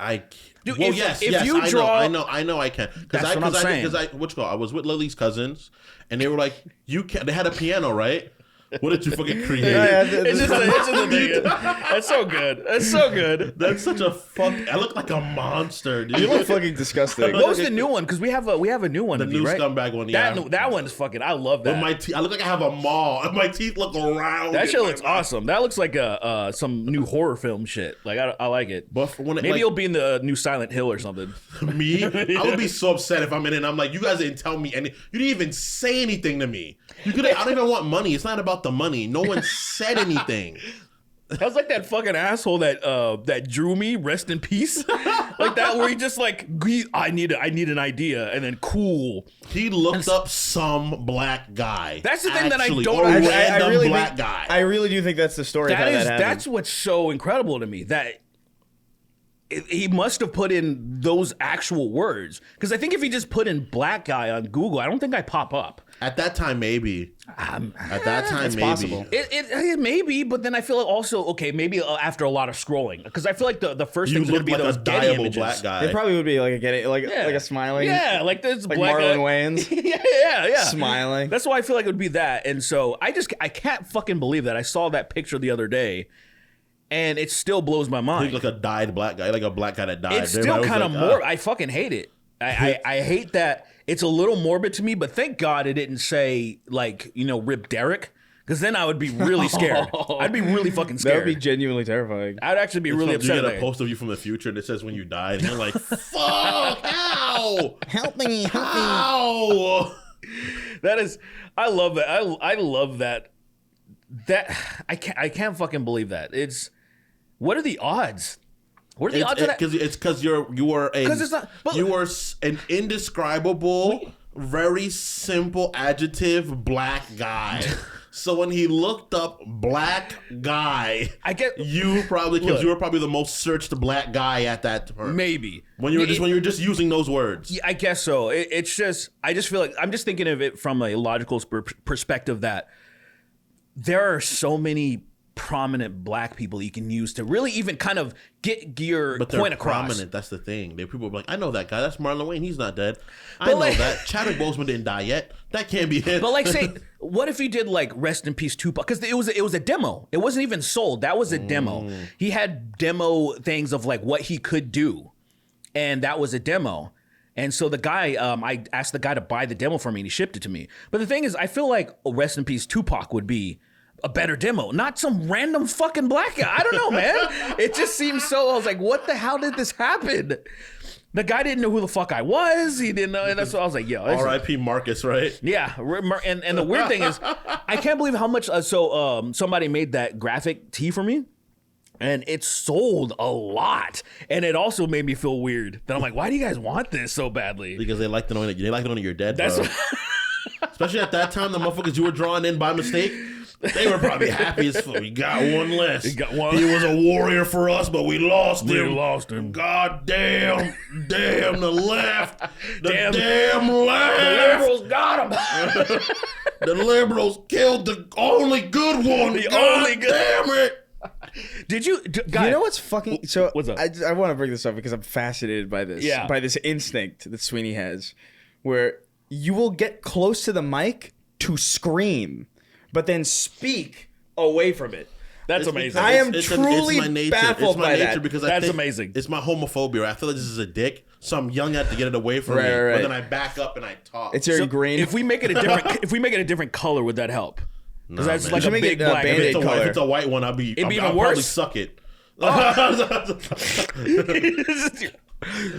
Dude, Dude, well, if yes, you draw- I know, I can. That's what I'm saying. I was with Lily's cousins, and they were like, "You can." They had a piano, right? What did you fucking create? It's just a thing. That's so good. That's so good. That's such a fuck. I look like a monster, dude. You look fucking disgusting. What was the new one? Because we have a new one. The new right? scumbag one, yeah. That one's fucking. I love that. But my teeth, I look like I have a maw. My teeth look round. That shit looks awesome. That looks like some new horror film shit. Like I like it. But when Maybe it'll be in the new Silent Hill or something. me, I would be so upset if I'm in it and I'm like, you guys didn't tell me any. You didn't even say anything to me. I don't even want money. It's not about the money. No one said anything. That was like that fucking asshole that drew me. Rest in peace. Like that, where he just like, I need an idea, and then cool. He looked up some black guy. That's the thing that I don't. Random I really black guy. I really do think that's the story. That's what's so incredible to me. That he must have put in those actual words, because I think if he just put in black guy on Google, I don't think I pop up. At that time, maybe. At that time, it's maybe. possible. It may be, but then I feel like also, okay, maybe after a lot of scrolling, because I feel like the first You thing's going to look be like those a Getty dieable images. black guy. It probably would be like a smiling. Yeah, like this Like black Marlon guy. Wayans. yeah. Smiling. That's why I feel like it would be that. And so I can't fucking believe that. I saw that picture the other day, and it still blows my mind. He looked like a dyed black guy, like a black guy that died. It's still kind of like, morbid. I fucking hate it. I hate that it's a little morbid to me, but thank God it didn't say, like, Rip Derek, because then I would be really scared. I'd be really fucking That scared. would be genuinely terrifying. I'd actually be really You upset. get about a it. post of you from the future that says when you died, and you're like, fuck, how? Help me. How? That is, I love that. I love that. That I can't fucking believe that. What are the odds? What are the odds of that? It's because you were an indescribable, very simple adjective black guy. So when he looked up black guy, you were probably the most searched black guy at that term. Maybe when you were just using those words. Yeah, I guess so. It's just, I just feel like I'm just thinking of it from a logical perspective that there are so many prominent black people you can use to really even kind of get your point across. Prominent, that's the thing. People are like, I know that guy. That's Marlon Wayne. He's not dead. I But know like- that. Chadwick Boseman didn't die yet. That can't be him. But like, say, what if he did like rest in peace Tupac? Because it was a demo. It wasn't even sold. That was a demo. He had demo things of like what he could do, and that was a demo. And so the guy, I asked the guy to buy the demo for me, and he shipped it to me. But the thing is, I feel like rest in peace Tupac would be a better demo, not some random fucking black guy. I don't know, man. It just seems so. I was like, what the hell did this happen? The guy didn't know who the fuck I was. He didn't know, and that's what I was like, yo. R.I.P. Marcus, right? Yeah, and the weird thing is, I can't believe how much. Somebody made that graphic tee for me, and it sold a lot. And it also made me feel weird. That I'm like, why do you guys want this so badly? Because they like to know that you're dead. That's bro. Especially at that time, the motherfuckers you were drawing in by mistake, they were probably happy as fuck. We got one less. He was a warrior for us, but we lost him. God damn the left. Damn left. The liberals got him. The liberals killed the only good one. Damn it. Did you? You know what's fucking? So what's up? I want to bring this up because I'm fascinated by this. Yeah. By this instinct that Sweeney has, where you will get close to the mic to scream, but then speak away from it. That's amazing. I am It's truly my nature. baffled It's my by nature that. because That's I think amazing. It's my homophobia. I feel like this is a dick, so I'm yelling at to get it away from me. Right. But then I back up and I talk. It's your ingrained. If we make it a different color, would that help? Because that's man. like You a should make big it, black. Band-Aid if color. it's a white one, I'll be even I'll probably worse. suck it.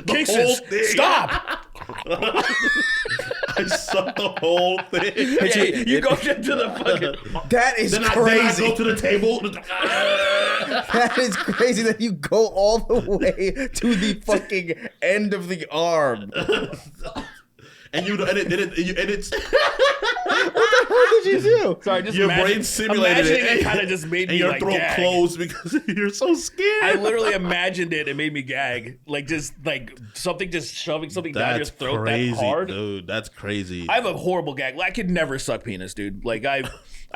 Kingston, thing. stop! I suck the whole thing. Yeah, you go to the fucking. That is Then I crazy. go to the table. That is crazy that you go all the way to the fucking end of the arm. And it's What did you do? Sorry, just your brain simulated imagining it. it kind of just made and me your like throat gag. closed because you're so scared. I literally imagined it. It made me gag. Like just like something just shoving something down your That's throat crazy, that hard. dude. That's crazy. I have a horrible gag. Like, I could never suck penis, dude. Like I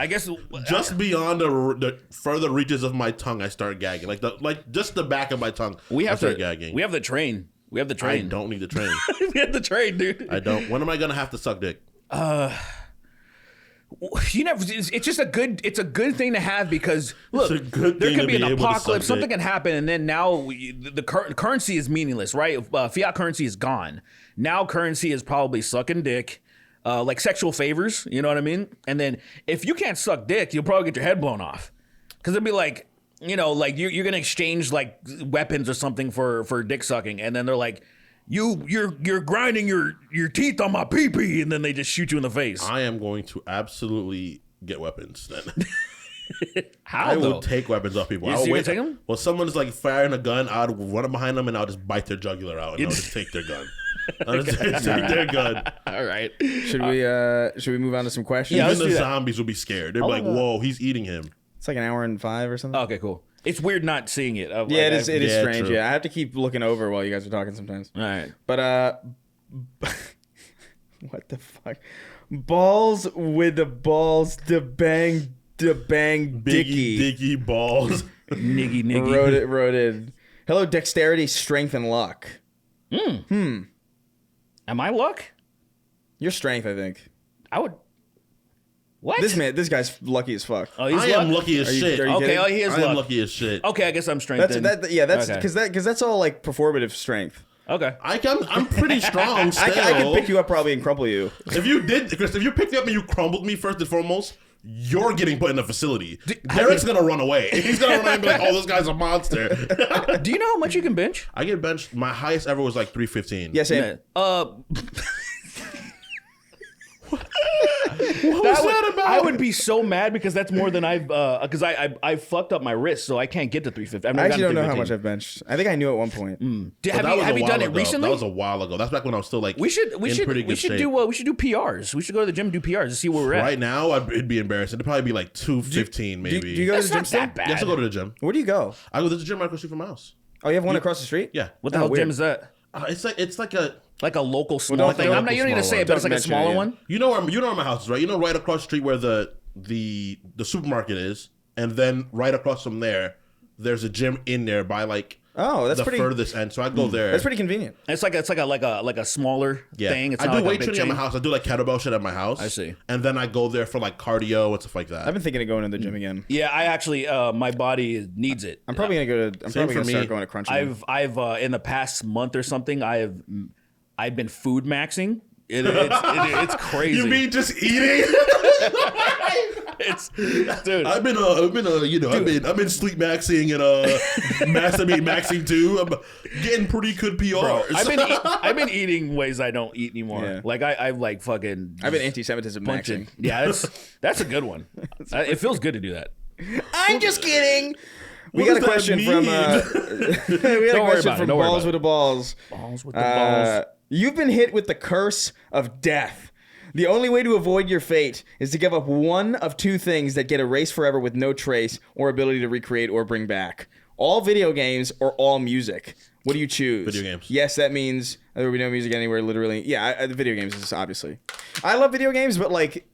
guess Just beyond the further reaches of my tongue, I start gagging. Like just the back of my tongue. we I have start to gagging. We have the train. We have the I train. don't need the train. We have the train, dude. I don't. When am I gonna have to suck dick? You never. It's just a good. It's a good thing to have because look, It's a good there thing could to be an be able to apocalypse. suck Something dick. can happen, and then now the currency is meaningless, right? Fiat currency is gone. Now currency is probably sucking dick, like sexual favors. You know what I mean? And then if you can't suck dick, you'll probably get your head blown off because it'll be like, you know, like you're gonna exchange like weapons or something for dick sucking, and then they're like, you're grinding your teeth on my pee pee, and then they just shoot you in the face. I am going to absolutely get weapons then. How I though? would take weapons off people. You I would gonna take 'em? Well, someone's like firing a gun, I'd run up behind them and I'll just bite their jugular out and I'll just take their gun. I'll just take their gun. All right. Should we move on to some questions? Yeah, Even let's the do that. zombies will be scared. They'll be like, "Whoa, he's eating him." It's like an hour and 5 or something. Okay, cool. It's weird not seeing it. Yeah, it is. It is Yeah, strange. true. Yeah, I have to keep looking over while you guys are talking sometimes. All right. But what the fuck? Balls with the balls to bang dicky. Diggy balls. Niggy. Wrote in. Hello, dexterity, strength, and luck. Am I luck? Your strength, I think. I would. What? This guy's lucky as fuck. Oh, he's I am lucky as shit. are you Okay, kidding? oh, he is I am luck. lucky as shit. Okay, I guess I'm strength. That's then. that's Okay. because that's all like performative strength. Okay. I'm pretty strong still. I could pick you up probably and crumple you. If you did, Chris, if you picked me up and you crumbled me first and foremost, you're getting put in a facility. Derek's gonna run away. He's gonna run away and be like, "Oh, this guy's a monster." Do you know how much you can bench? I get benched. My highest ever was like 315. Yes, same. What was that about? I would be so mad because that's more than I fucked up my wrist, so I can't get to 350. I've I never actually don't gotten know to how much 315. I've benched. I think I knew at one point. But Have that was you a done while it ago. recently? That was a while ago. That's back when I was still like We should in pretty good shape. do PRs. We should go to the gym and do PRs to see where we're at. Right now, it'd be embarrassing. It'd probably be like 215 maybe. Do you go to That's the gym not still? that bad. Yeah, I still go to the gym. Where do you go? I go to the gym right across the street from my house. Oh, you have one across the street? Yeah. What the Oh, hell weird. gym is that? It's like a Like a local small don't- thing. don't- I'm not. You don't need to small say one. it, but it's like a Don't mention smaller it, yeah. one. you know where my house is, right? You know right across the street where the supermarket is, and then right across from there, there's a gym in there by like Oh, that's the pretty. furthest end. So I go there. That's pretty convenient. It's like a smaller Yeah. thing. It's I not do like a weight big training at my chain. house. I do like kettlebell shit at my house. I see. And then I go there for like cardio and stuff like that. I've been thinking of going to the gym again. Yeah, I actually my body needs it. I'm probably gonna go to. I'm Same probably for gonna start me. going to crunching. I've in the past month or something, I've been food maxing. It's crazy. You mean just eating? It's dude. I've been sleep maxing and masturbate maxing too. I'm getting pretty good PRs. I've been eating ways I don't eat anymore. Yeah. Like I've like fucking. I've been anti-Semitism punching. maxing. Yeah, that's a good one. It feels good to do that. I'm just kidding. We What got a does that question mean? from. We got a Don't worry question about it. from Don't worry Balls about with the Balls. Balls with the balls. You've been hit with the curse of death. The only way to avoid your fate is to give up one of two things that get erased forever with no trace or ability to recreate or bring back. All video games or all music. What do you choose? Video games. Yes, that means there will be no music anywhere, literally. Yeah, the video games is obviously. I love video games, but like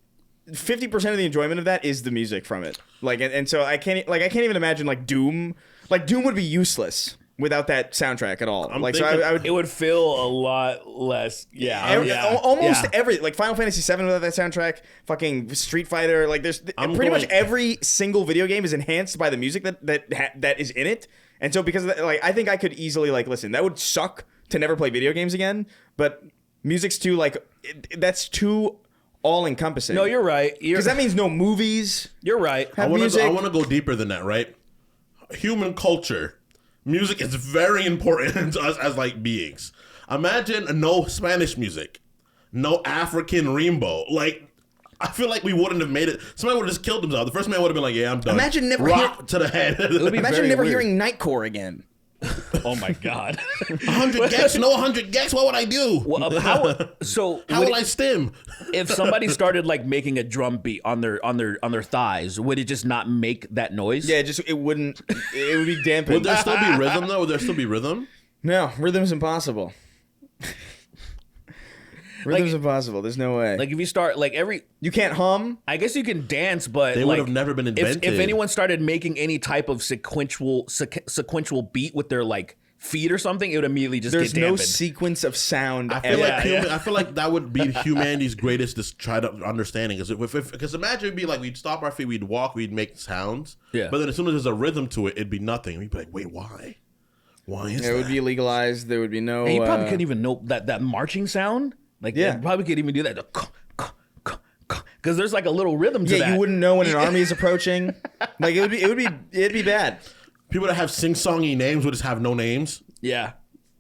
50% of the enjoyment of that is the music from it. Like, and so I can't even imagine like Doom. Like Doom would be useless without that soundtrack at all. I'm Like, so thinking- I would. It would feel a lot less. Yeah, Almost yeah. every like Final Fantasy VII without that soundtrack, fucking Street Fighter, like there's pretty much every single video game is enhanced by the music that is in it, and so because of that, like I think I could easily like listen. That would suck to never play video games again, but music's too like that's too all encompassing. No, you're right. Because that means no movies. You're right. I Have want music. to go deeper than that, right? Human culture. Music is very important to us as like beings. Imagine no Spanish music, no African rainbow. Like, I feel like we wouldn't have made it. Somebody would have just killed themselves. The first man would have been like, "Yeah, I'm done." Imagine never rock to the head. be Imagine very never weird. hearing Nightcore again. Oh my god. 100 gex, no 100 gex. What would I do? Well, how Would I stim? if somebody started like making a drum beat on their thighs, would it just not make that noise? Yeah, it wouldn't. It would be dampened. Would there still be rhythm though? Would there still be rhythm? No, rhythm's impossible. Rhythm's impossible. There's no way. Like if you start like You can't hum. I guess you can dance, but They like, would have never been invented. If anyone started making any type of sequential beat with their like feet or something, it would immediately just There's get no dampened. sequence of sound. I feel ever. like Yeah. I feel like that would be humanity's greatest just try to understanding. Because imagine it'd be like we'd stop our feet, we'd walk, we'd make sounds. Yeah. But then as soon as there's a rhythm to it, it'd be nothing. We'd be like, wait, why? Why is It that? would be legalized. There would be no. And you probably couldn't even know that marching sound. Like, Yeah. you probably couldn't even do that. Because there's like a little rhythm to that. Yeah, you wouldn't know when an army is approaching. Like it'd be bad. People that have sing-songy names would just have no names. Yeah.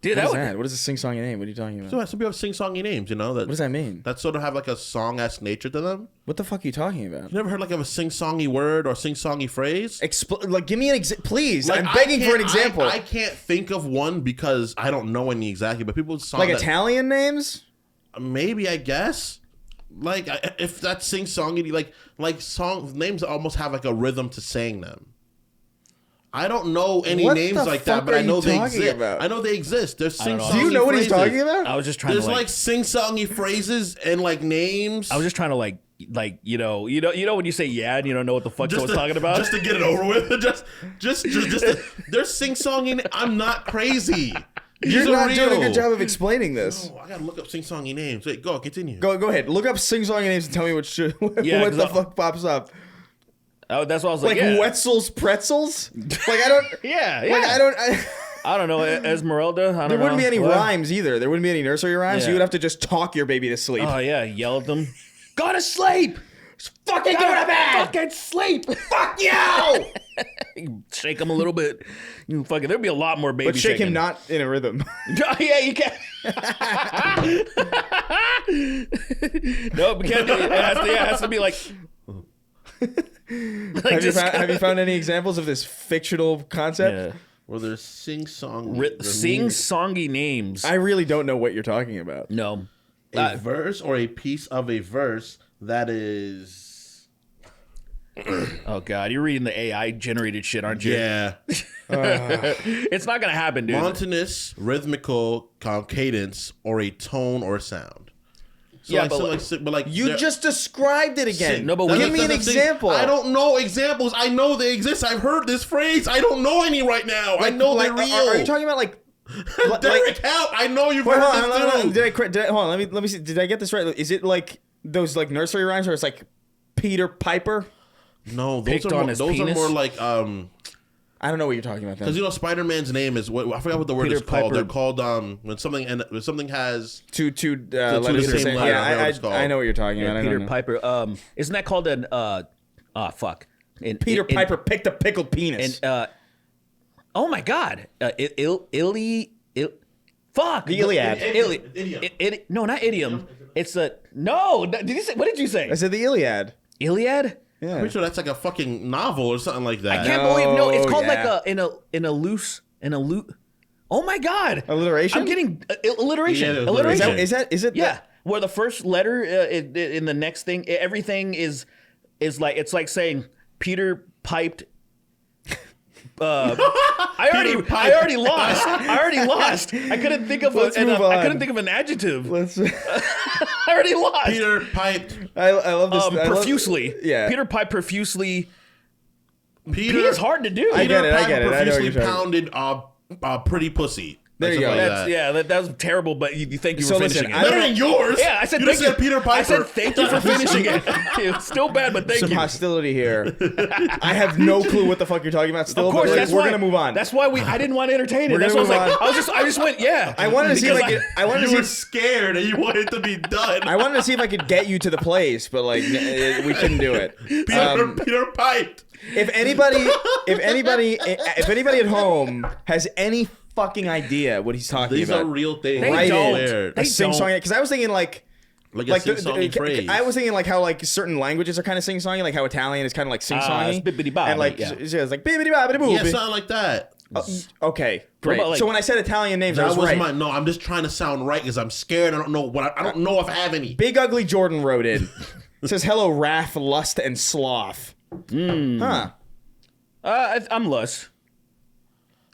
Dude, What is would, that? What is a sing-songy name? What are you talking about? So some people have sing-songy names, you know. What does that mean? That sort of have like a song-esque nature to them. What the fuck are you talking about? You never heard like of a sing-songy word or sing-songy phrase? Like, give me an please. Like, I'm begging for an I can't- example. I can't think of one because I don't know any exactly, but people song like that, Italian names? maybe I guess. Like if that's sing-songy, like song names that almost have like a rhythm to saying them. I don't know any What names the like fuck that, but are I know you they talking exist. about? I know they exist. There's don't know. sing-songy Do you know what he's phrases. talking about? I was just trying There's to like sing-songy phrases and like names. I was just trying to like you know when you say yeah and you don't know what the fuck someone's talking about. Just to get it over with. just there's sing-songy. I'm not crazy. You're These are not doing a real. good job of explaining this. Oh, I gotta look up sing-songy names. Wait, go continue. Go ahead. Look up sing-songy names and tell me what Yeah, what the 'cause fuck pops up. Oh, that's what I was like. Like Yeah. Wetzel's Pretzels? Like I don't. Yeah, yeah. Like I don't know. Esmeralda. I don't know. There wouldn't be any What? rhymes either. There wouldn't be any nursery rhymes. Yeah. You would have to just talk your baby to sleep. Oh yeah, yell at them. Go to sleep. Fucking go to bed. Fucking sleep. Fuck you! Shake him a little bit. You fucking. There'd be a lot more baby. But shake him shaking. not in a rhythm. Yeah, you can. No, because it has to be like. Have you found any examples of this fictional concept? Yeah. Well, there's sing-song. Sing-songy names. I really don't know what you're talking about. No. A verse or a piece of a verse that is. Oh god, you're reading the AI generated shit, aren't you? Yeah. It's not gonna happen, dude. Monotonous, rhythmical, cadence, or a tone or sound. So Yeah, but You there- just described it again. No, but give me an that's the thing. example. I don't know examples. I know they exist. I've heard this phrase. I don't know any right now. I know they're real. Are you talking about like? Derek, help! I know you've Wait, heard hold on, this hold on. too. Hold on. Let me see. Did I get this right? Is it like those like nursery rhymes where it's like Peter Piper? No, those Picked are on more, his those are penis? more like I don't know what you're talking about. because Then. Spider-Man's name is what I forgot what the word Peter is called. Piper. They're called when something has Two the letters. same Same, letter, I forgot what it's yeah, called. I know what you're talking about. I Peter don't know. Piper. Isn't that called an fuck? Peter Piper picked a pickled penis. Oh my god. Fuck. The Iliad. Idiom. No, not idiom. It's a no. Did you say? What did you say? I said the Iliad. Iliad. Yeah. Pretty sure that's like a fucking novel or something like that. I can't believe no. It's called yeah. like in a loose. Oh my god. Alliteration? I'm getting alliteration. Yeah, alliteration. Is it? Yeah, where the first letter in the next thing, everything is like it's like saying Peter piped. I already lost. I couldn't think of Let's move I on. couldn't think of an adjective. Let's. I already lost. Peter piped. I love this. I love- Profusely. yeah. Peter piped profusely. Peter P is hard to do. I get it. Piper I know what profusely you're talking- pounded pretty pussy. There you Something go. like That's, that. yeah, that was terrible, but you think you So were listen, finishing I it. don't- Better than yours. Yeah, I said you thank just you. said Peter Piper. I said thank you for finishing it. It's still bad, but thank Some you. hostility here. I have no clue what the fuck you're talking about. Still, Of course, but that's we're why, gonna move on. That's why I didn't want to entertain it. We're That's why I was gonna like, move I just went, yeah. I wanted to see if Because I could. I wanted to You were see. scared and you wanted to be done. I wanted to see if I could get you to the place, but like we couldn't do it. Peter piped. If anybody at home has any fucking idea what he's talking These about, are real things. They Right don't. Weird. a sing song, because I was thinking like Like a sing-songy phrase. I was thinking like how like certain languages are kind of sing songy, like how Italian is kind of like sing songy, it's bibbidi-bobbidi, and like yeah. it's like bibbidi bobbidi boo. Yeah, something like that. Okay, great. about, like- So when I said Italian names, I That was was right. my no. I'm just trying to sound right because I'm scared. I don't know what. I don't know if I have any. Big Ugly Jordan wrote in. It says, "Hello, wrath, lust, and sloth." Huh. I'm lust.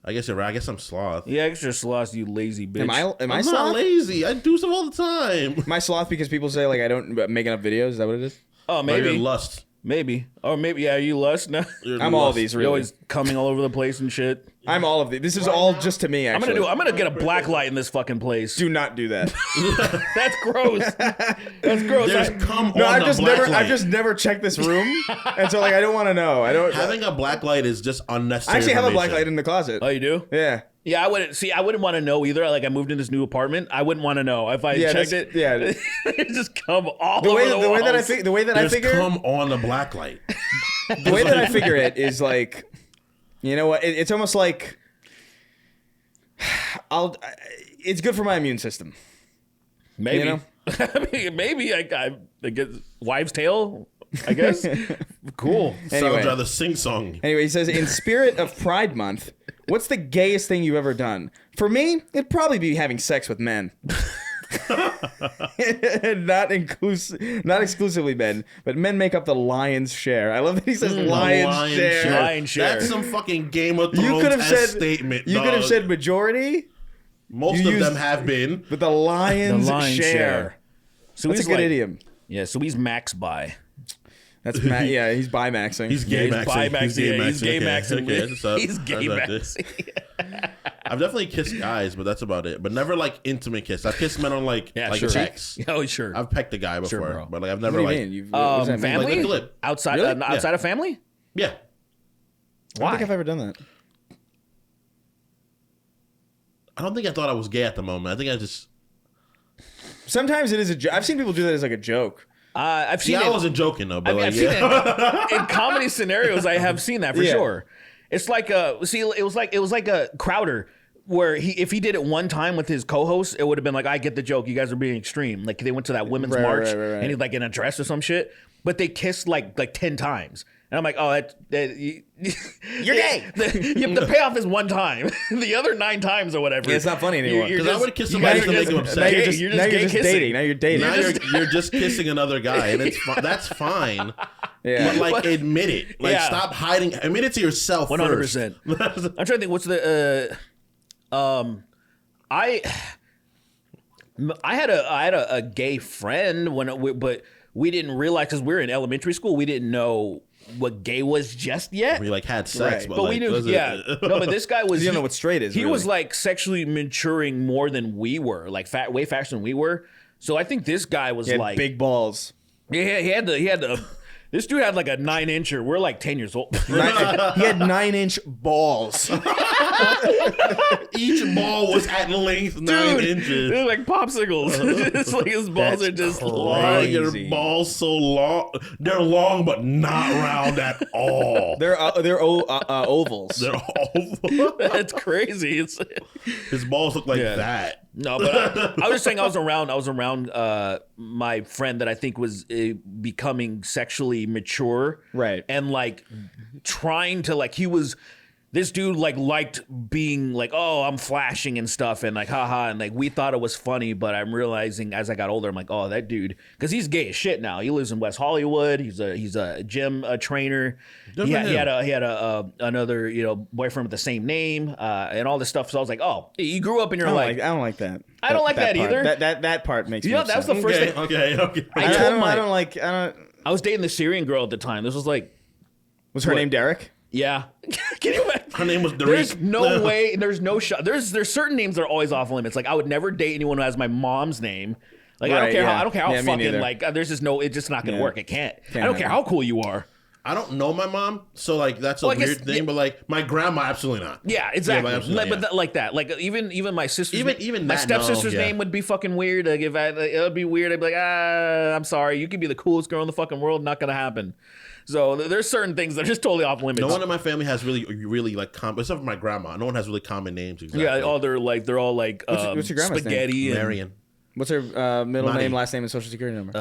I guess you're right. I guess I'm sloth. Yeah, extra sloth, you lazy bitch. Am I I'm not sloth? lazy. I do stuff all the time. Am I sloth because people say like I don't make enough videos? Is that what it is? Oh, Maybe maybe. you're lust. Maybe. Or maybe, yeah, you lust now? I'm all of these, You're really. always coming all over the place and shit. I'm all of these. This is all just to me, actually. I'm gonna get a black light in this fucking place. Do not do that. That's gross. That's gross. There's come No, on I've the just black never, light. I've just never checked this room, and so like I don't want to know. I don't. Having a black light is just unnecessary. I actually have a black information. light in the closet. Oh, you do? Yeah. Yeah, I wouldn't want to know either. Like, I moved in this new apartment. I wouldn't want to know if I Yeah, checked that's- it. yeah. It just come all The over way, the the way that I walls. think, the way that I There's figure, come on the black light. the way that I figure it is like, you know what? It's almost like it's good for my immune system. Maybe. You know? I mean, maybe I get wives' tale. I guess. Cool. Anyway. Sounds rather sing-song. Anyway, he says, in spirit of Pride Month, what's the gayest thing you've ever done? For me, it'd probably be having sex with men. not exclusively men, but men make up the lion's share. I love that he says lion's share. Lion's share. That's some fucking Game of Thrones You could have said statement. You could have dog. said majority, Most you of used- them have been. but the lion's, The lion's share. share. So That's a he's good like, idiom. Yeah, so he's max by. That's yeah, he's bi-maxing. He's gay Yeah, he's maxing. bi-maxing. He's gay maxing. Okay, what's up? He's gay That's okay. maxing. I've definitely kissed guys, but that's about it. But never like intimate kiss. I've kissed men on like Yeah, like sure. checks. Oh, sure. I've pecked a guy before, bro. but like I've What never do you like mean? What does that mean? Family? Like the lip. Outside, Really? outside of family? yeah. I don't think I've ever done that. I don't think I thought I was gay at the moment. I think I just Sometimes it is a joke. I've seen people do that as like a joke. I've seen yeah, I it. wasn't joking though, but I mean, like I've seen yeah. it in comedy scenarios. I have seen that for Yeah. sure. It's like it was like a Crowder where if he did it one time with his co-host, it would have been like, I get the joke. You guys are being extreme. Like they went to that women's Right, march right. and he's like in a dress or some shit, but they kissed like 10 times. And I'm like, oh, you're gay. The payoff is one time. The other 9 times or whatever. Yeah, it's not funny anymore. You're 'Cause I just- would kiss you somebody guys to are make them just upset. gay. You're You're just gay dating. Now you're dating. Now you're just kissing another guy, and it's that's fine. Yeah. But like, admit it. Like, Yeah. stop hiding. Admit it to yourself. 100%. I'm trying to think. What's the I had a gay friend but we didn't realize because we were in elementary school. We didn't know what gay was just yet. We like had sex, Right. but, But like, we knew, was it- yeah. No, but this guy was. You don't know what straight is, He really. was like sexually maturing more than we were, like way faster than we were. So I think this guy was He had like big balls. Yeah, he had the. This dude had like a 9-incher. We're like 10 years old. He had 9-inch balls. Each ball was at length 9 Dude, inches. they're like popsicles. It's like his balls That's are just Oh, long. your crazy. balls so long. They're long, but not round at all. They're ovals. They're all. That's crazy. It's His balls look like Yeah. that. no, but I was just saying I was around my friend that I think was becoming sexually mature, Right. and like trying to like this dude like liked being like, oh, I'm flashing and stuff and like haha, and like we thought it was funny, but I'm realizing as I got older I'm like, oh, that dude, because he's gay as shit now. He lives in West Hollywood. He's a gym trainer. Good He for had him. another boyfriend with the same name and all this stuff. So I was like, oh, you grew up and you're I like, don't like that. I don't like that part. either. That part makes me You know, that was upset. the first Okay, thing. okay. I was dating the Syrian girl at the time. This was like, Was her What? name Derek? yeah. Can you imagine? Her name was There's Derek. no way. There's no shot. There's certain names that are always off limits. Like I would never date anyone who has my mom's name. Like I Right, don't care yeah. how. I don't care how Yeah, me fucking neither. like. There's just no. It's just not gonna Yeah. work. It can't. Can't I don't care happen. how cool you are. I don't know my mom, so like that's a Well, I guess- weird thing. yeah. But like my grandma, absolutely not. Yeah, exactly. Yeah, absolutely, But yeah. like that. Like even my sister's Even my that, no, stepsister's yeah. name would be fucking weird. Like if it would be weird. I'd be like, I'm sorry. You could be the coolest girl in the fucking world. Not gonna happen. So there's certain things that are just totally off limits. No one in my family has really like except for my grandma. No one has really common names. Exactly. Yeah, they're all like what's your grandma's name? spaghetti. And, Marion. What's her middle Money. name, last name, and social security number?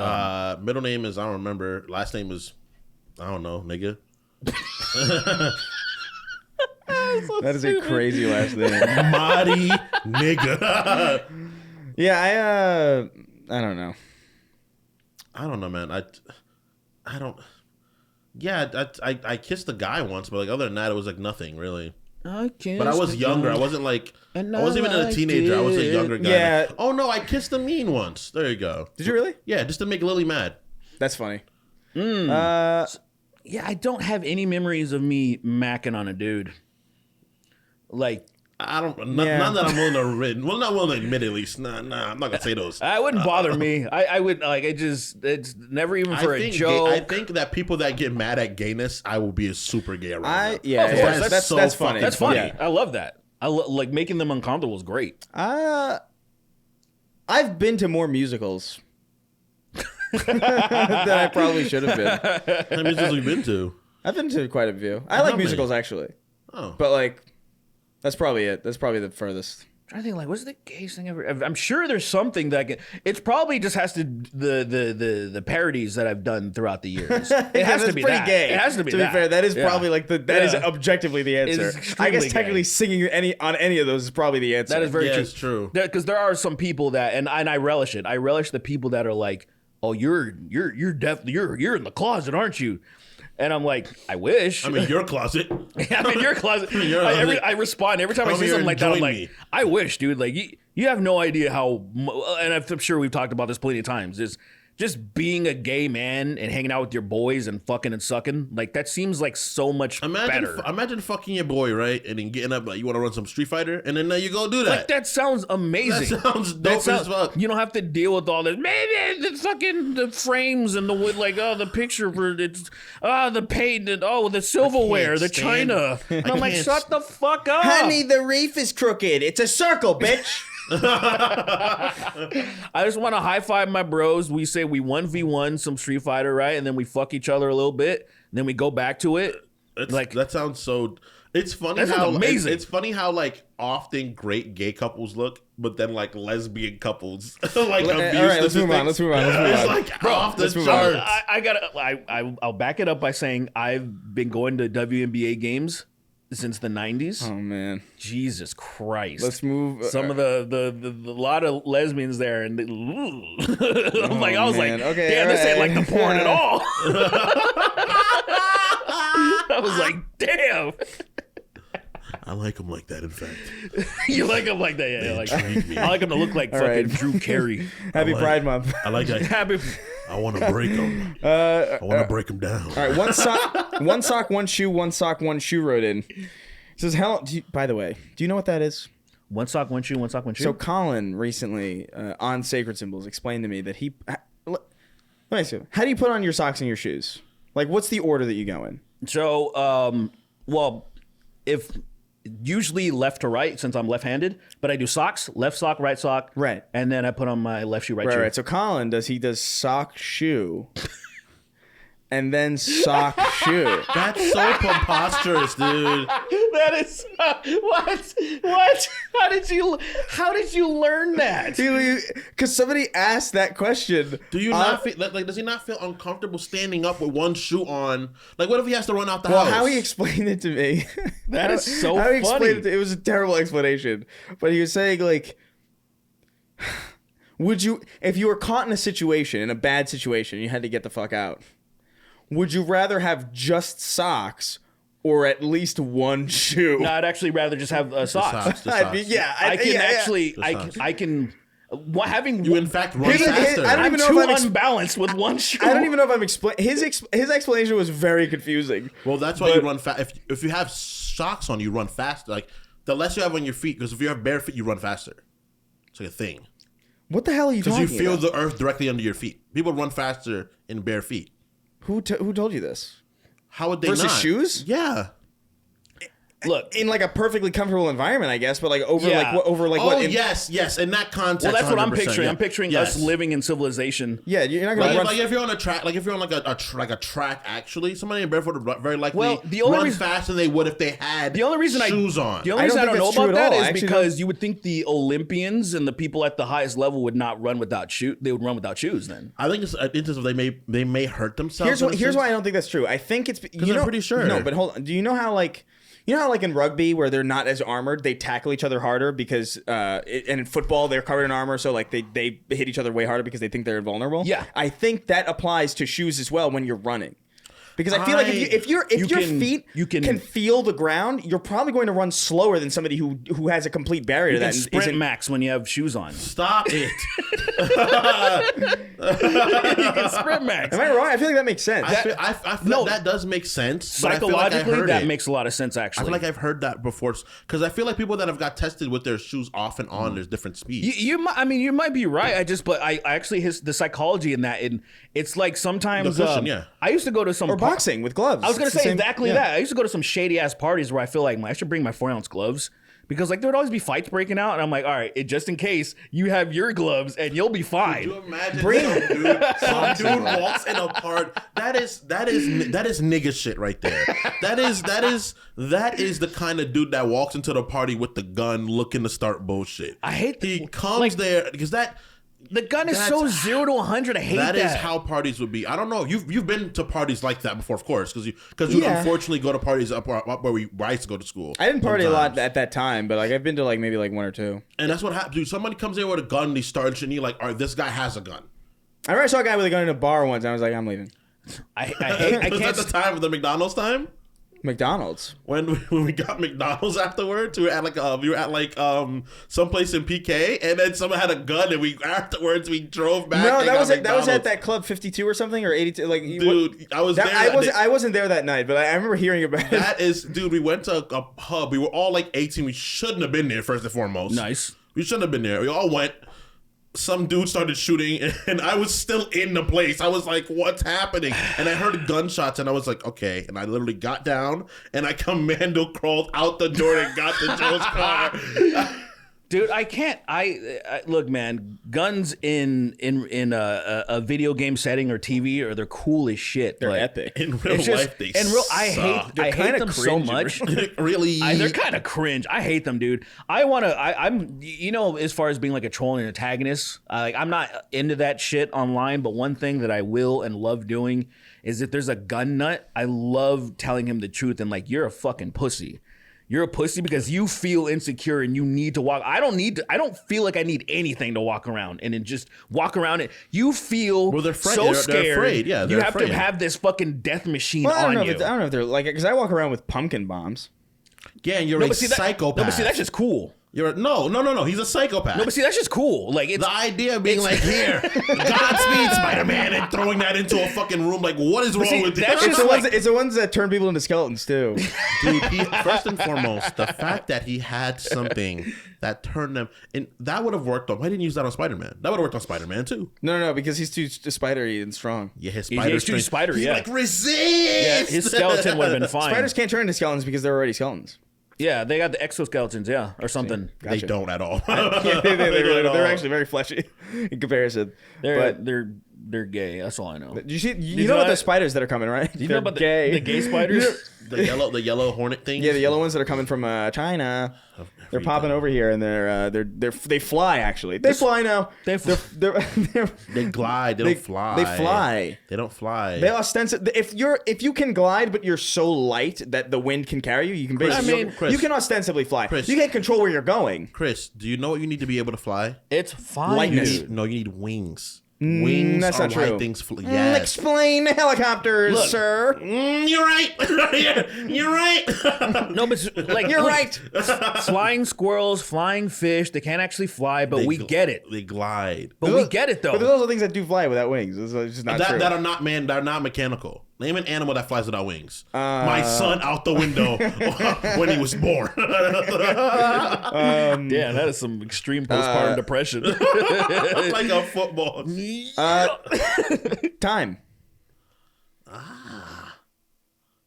Middle name is I don't remember. Last name is I don't know, nigga. That is a crazy last name. Marty nigga. Yeah, I don't know. I don't know, man. I don't. Yeah, I kissed a guy once, but like other than that, it was like nothing really. But I was younger. I wasn't like I wasn't even a teenager. I was a younger guy. Yeah. Oh no, I kissed a mean once. There you go. Did you really? Yeah, just to make Lily mad. That's funny. Yeah, I don't have any memories of me macking on a dude. Like, I don't. Not that I'm willing to admit. Well, not willing to admit at least. Nah. I'm not gonna say those. I wouldn't bother me. I would like. It's never even for a joke. I think that people that get mad at gayness, I will be a super gay around. Them. That's so funny. That's funny. Yeah. I love that. Like making them uncomfortable is great. I've been to more musicals than I probably should have been. How many musicals have you been to? I've been to quite a few. I like musicals actually. Oh, but like, that's probably it. That's probably the furthest. I think like, what's the gayest thing ever? I'm sure there's something that it's probably just has to the parodies that I've done throughout the years. It has to be pretty that. gay. It has to be. To be fair, that is probably like that is objectively the answer. I guess technically singing on any of those is probably the answer. That is very true. It's true. Because there are some people that and I relish it. I relish the people that are like, oh, you're in the closet, aren't you? And I'm like, I wish. I'm in your closet. I'm in your closet. I respond every time I see something like that. I'm like, I wish, dude. Like, you have no idea how. And I'm sure we've talked about this plenty of times. Is just being a gay man and hanging out with your boys and fucking and sucking. Like that seems like so much better. Imagine fucking your boy, right, and then getting up like you want to run some Street Fighter, and then you go do that. Like that sounds amazing. That sounds dope as fuck. You don't have to deal with all this. Maybe the fucking the frames and the wood, like the picture for it's the paint and the silverware, the china. And I'm like, shut the fuck up, honey. The reef is crooked. It's a circle, bitch. I just want to high five my bros. We say we 1v1 some Street Fighter, right? And then we fuck each other a little bit. And then we go back to it. That sounds so. It's funny how amazing. It's funny how like often great gay couples look, but then like lesbian couples like abuse. All right, let's move on. It's like off the charts. I'll back it up by saying I've been going to WNBA games since the 90s. Oh man, Jesus Christ! Let's move. Some of the lot of lesbians there, and I was like, okay, damn, this ain't like the porn at all. I was like, damn. I like them like that. In fact, you like them like that, yeah. I like them to look like fucking Drew Carey. Happy Pride Month. I like that. I want to break them. I want to break them down. All right, one sock, one shoe, one sock, one shoe wrote in. It says, by the way, do you know what that is? One sock, one shoe, one sock, one shoe. So Colin recently on Sacred Symbols explained to me that let me see. How do you put on your socks and your shoes? Like, what's the order that you go in? So, if usually left to right since I'm left-handed, but I do socks, left sock, right, and then I put on my left shoe, right shoe. Right. So Colin does sock, shoe, and then sock, shoe. That's so preposterous, dude. That is what? How did you learn that? Because somebody asked that question. Do you not feel like? Does he not feel uncomfortable standing up with one shoe on? Like, what if he has to run out the house? Well, how he explained it to me. That is so funny. It was a terrible explanation, but he was saying like, would you, if you were caught in a bad situation, you had to get the fuck out, would you rather have just socks or at least one shoe? No, I'd actually rather just have socks. I can. Having you in fact run faster. I don't even know if I'm unbalanced with one shoe. I don't even know if I'm explaining. His explanation was very confusing. Well, that's why you run fast. If you have socks on, you run faster. Like the less you have on your feet, because if you have bare feet, you run faster. It's like a thing. What the hell are you talking about? Because you feel the earth directly under your feet. People run faster in bare feet. Who told you this? How would they versus not? Shoes? Yeah. Look, in like a perfectly comfortable environment, I guess, but like over yes, in that context. Well, that's what I'm picturing. Yeah. I'm picturing us living in civilization. Yeah, you're not gonna like if you're on a track, like if you're on like a track. Actually, somebody in barefoot would very likely run faster than they would if they had shoes on. The only reason I don't know about that is because you would think the Olympians and the people at the highest level would not run without shoes. They would run without shoes. Then I think they may hurt themselves. Here's why I don't think that's true. I think it's I'm pretty sure. No, but hold on. Do you know how like in rugby where they're not as armored, they tackle each other harder because and in football they're covered in armor, so like they hit each other way harder because they think they're invulnerable? Yeah. I think that applies to shoes as well when you're running. Because I feel like if your feet you can feel the ground, you're probably going to run slower than somebody who has a complete barrier You that can sprint isn't. max when you have shoes on. Stop it. You can sprint max. Am I wrong? I feel like that makes sense. I feel that does make sense. But I feel like I Psychologically, heard that it. makes a lot of sense, actually. I feel like I've heard that before because I feel like people that have got tested with their shoes off and on, there's different speeds. You might be right. But I actually the psychology in that, and it's like sometimes The cushion, yeah. I used to go to some Or boxing with gloves. I was gonna It's the say same- exactly yeah. that. I used to go to some shady ass parties where I feel like I should bring my 4-ounce gloves. Because like there would always be fights breaking out, and I'm like, all right, just in case you have your gloves, and you'll be fine. Could you imagine some dude walks in a part that is nigga shit right there. That is the kind of dude that walks into the party with the gun looking to start bullshit. I hate he comes there because the gun is so 0 to 100. I hate that. That is how parties would be. I don't know. You've been to parties like that before, of course, because you Yeah. unfortunately go to parties up where I used to go to school. I didn't party a lot sometimes. at that time, but like I've been to like maybe like 1 or 2. And that's what happens. Dude, somebody comes in with a gun, they start shit, and you're like, all right, this guy has a gun. I remember I saw a guy with a gun in a bar once, and I was like, I'm leaving. I hate. I Was can't. that the time of the McDonald's time? McDonald's. When we got McDonald's afterwards, we were at someplace in PK, and then someone had a gun, and we drove back. No, and that was got at McDonald's. that club 52 or something, or 82. Like, Dude, I was that, there. I wasn't there that night, but I remember hearing about it. That is, dude. We went to a pub. We were all like 18. We shouldn't have been there. First and foremost, Nice. We shouldn't have been there. We all went. Some dude started shooting, and I was still in the place. I was like, "What's happening?" And I heard gunshots, and I was like, "Okay." And I literally got down, and I commando crawled out the door and got to Joe's car. Dude, I can't. I look, man. Guns in a video game setting or TV, or they're cool as shit. They're but epic. In real it's just life, they I suck. hate kinda them so cringe. much. Really. They're kind of cringe. I hate them, dude. I'm as far as being like a troll and antagonist, I'm not into that shit online. But one thing that I will and love doing is if there's a gun nut, I love telling him the truth and like, you're a fucking pussy. You're a pussy because you feel insecure and you need to walk. I don't feel like I need anything to walk around and then just walk around it. You feel Well, they're so they're scared. afraid. Yeah, you they're have afraid. to have this fucking death machine Well, I on don't you. know if they're like, because I walk around with pumpkin bombs. Yeah, and you're No, a but see, psychopath. No, but see, that's just cool. No. He's a psychopath. No, but see, that's just cool. Like it's the idea of being like, here, Godspeed, Spider-Man, and throwing that into a fucking room, like, what is wrong see, with that's this? just It's the ones that turn people into skeletons too. Dude, first and foremost, the fact that he had something that turned them, and that would have worked on. Why didn't he use that on Spider-Man? That would have worked on Spider-Man too. No, because he's too spidery and strong. Yeah, his He's spider too strength. spider, He's yeah. like, resist. yeah, his skeleton would have been fine. Spiders can't turn into skeletons because they're already skeletons. Yeah, they got the exoskeletons, yeah, or something. They don't at all. Yeah, they're actually very fleshy in comparison. They're gay. That's all I know. You see, Did you know about I- the spiders that are coming, right? You know They're about gay. the gay spiders? the yellow hornet thing. Yeah, the yellow ones that are coming from China. They're popping over here, and they fly. Actually, they fly now. They They glide. They don't fly. They fly. They don't fly. They ostensibly, if you can glide, but you're so light that the wind can carry you, you can basically. Chris, you can ostensibly fly. Chris. You can't control where you're going. Chris, do you know what you need to be able to fly? It's fine. Lightness. dude. No, you need wings. Wings that's are not why true. things fly. Yes. Explain helicopters, Look. sir. You're right. You're right. No, but like You're look, right. Flying squirrels, flying fish, they can't actually fly, but we get it. They glide. But we get it though. But those are things that do fly without wings. It's just not true. That are not man. That are not mechanical. Name an animal that flies without wings. My son out the window when he was born. Yeah, that is some extreme postpartum depression. Like a football. Time.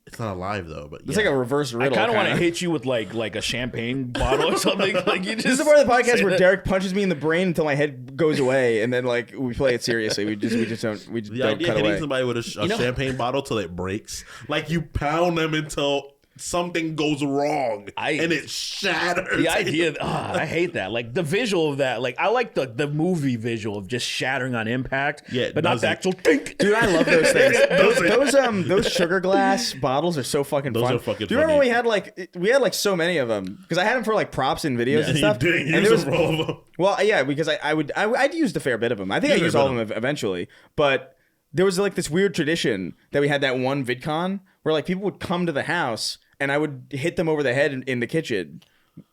It's not alive though, but It's like a reverse I riddle. kind of want to kinda. hit you with like a champagne bottle or something. Like you just This is the part of the podcast say where that. Derek punches me in the brain until my head goes away, and then like we play it seriously. We just don't the don't idea cut of hitting away. somebody with a champagne bottle till it breaks. Like you pound them until something goes wrong and it shatters. The idea, I hate that. Like the visual of that. Like I like the movie visual of just shattering on impact. Yeah, but not the doesn't. actual dink. Dude, I love those things. Those sugar glass bottles are so fucking Those fun. are fucking Do you remember funny. we had so many of them because I had them for like props and videos and stuff. You did and use a roll of them. Well, yeah, because I'd used a fair bit of them. I think I Fair used bit all of of them eventually, but there was like this weird tradition that we had that one VidCon where like people would come to the house and I would hit them over the head in the kitchen.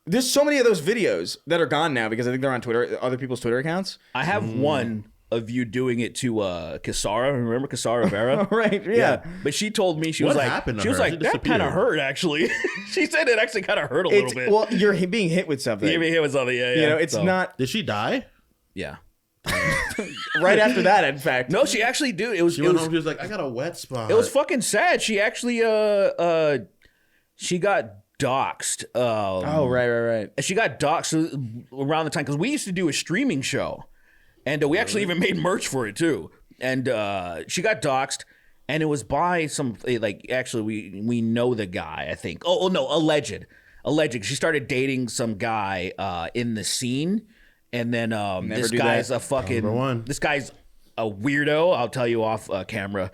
There's so many of those videos that are gone now because I think they're on Twitter, other people's Twitter accounts. I have one of you doing it to Kisara. Remember Kisara Vera? Right, yeah. But she told me, she What was happened to like, her? She that disappeared. kind of hurt, actually. She said it actually kind of hurt a little bit. Well, you're being hit with something. You mean it was something, yeah. You know, it's So, not Did she die? Yeah. right after that, in fact. No, she actually, dude, it was, She it went was, home. She was like, I got a wet spot. it was fucking sad. She actually, she got doxxed. Oh, right. She got doxxed around the time, because we used to do a streaming show, and we actually even made merch for it too. And she got doxxed, and it was by some, like, actually we know the guy, I think. Oh no, alleged. She started dating some guy in the scene, and then this do guy's that. a fucking Number one. this guy's a weirdo. I'll tell you off camera.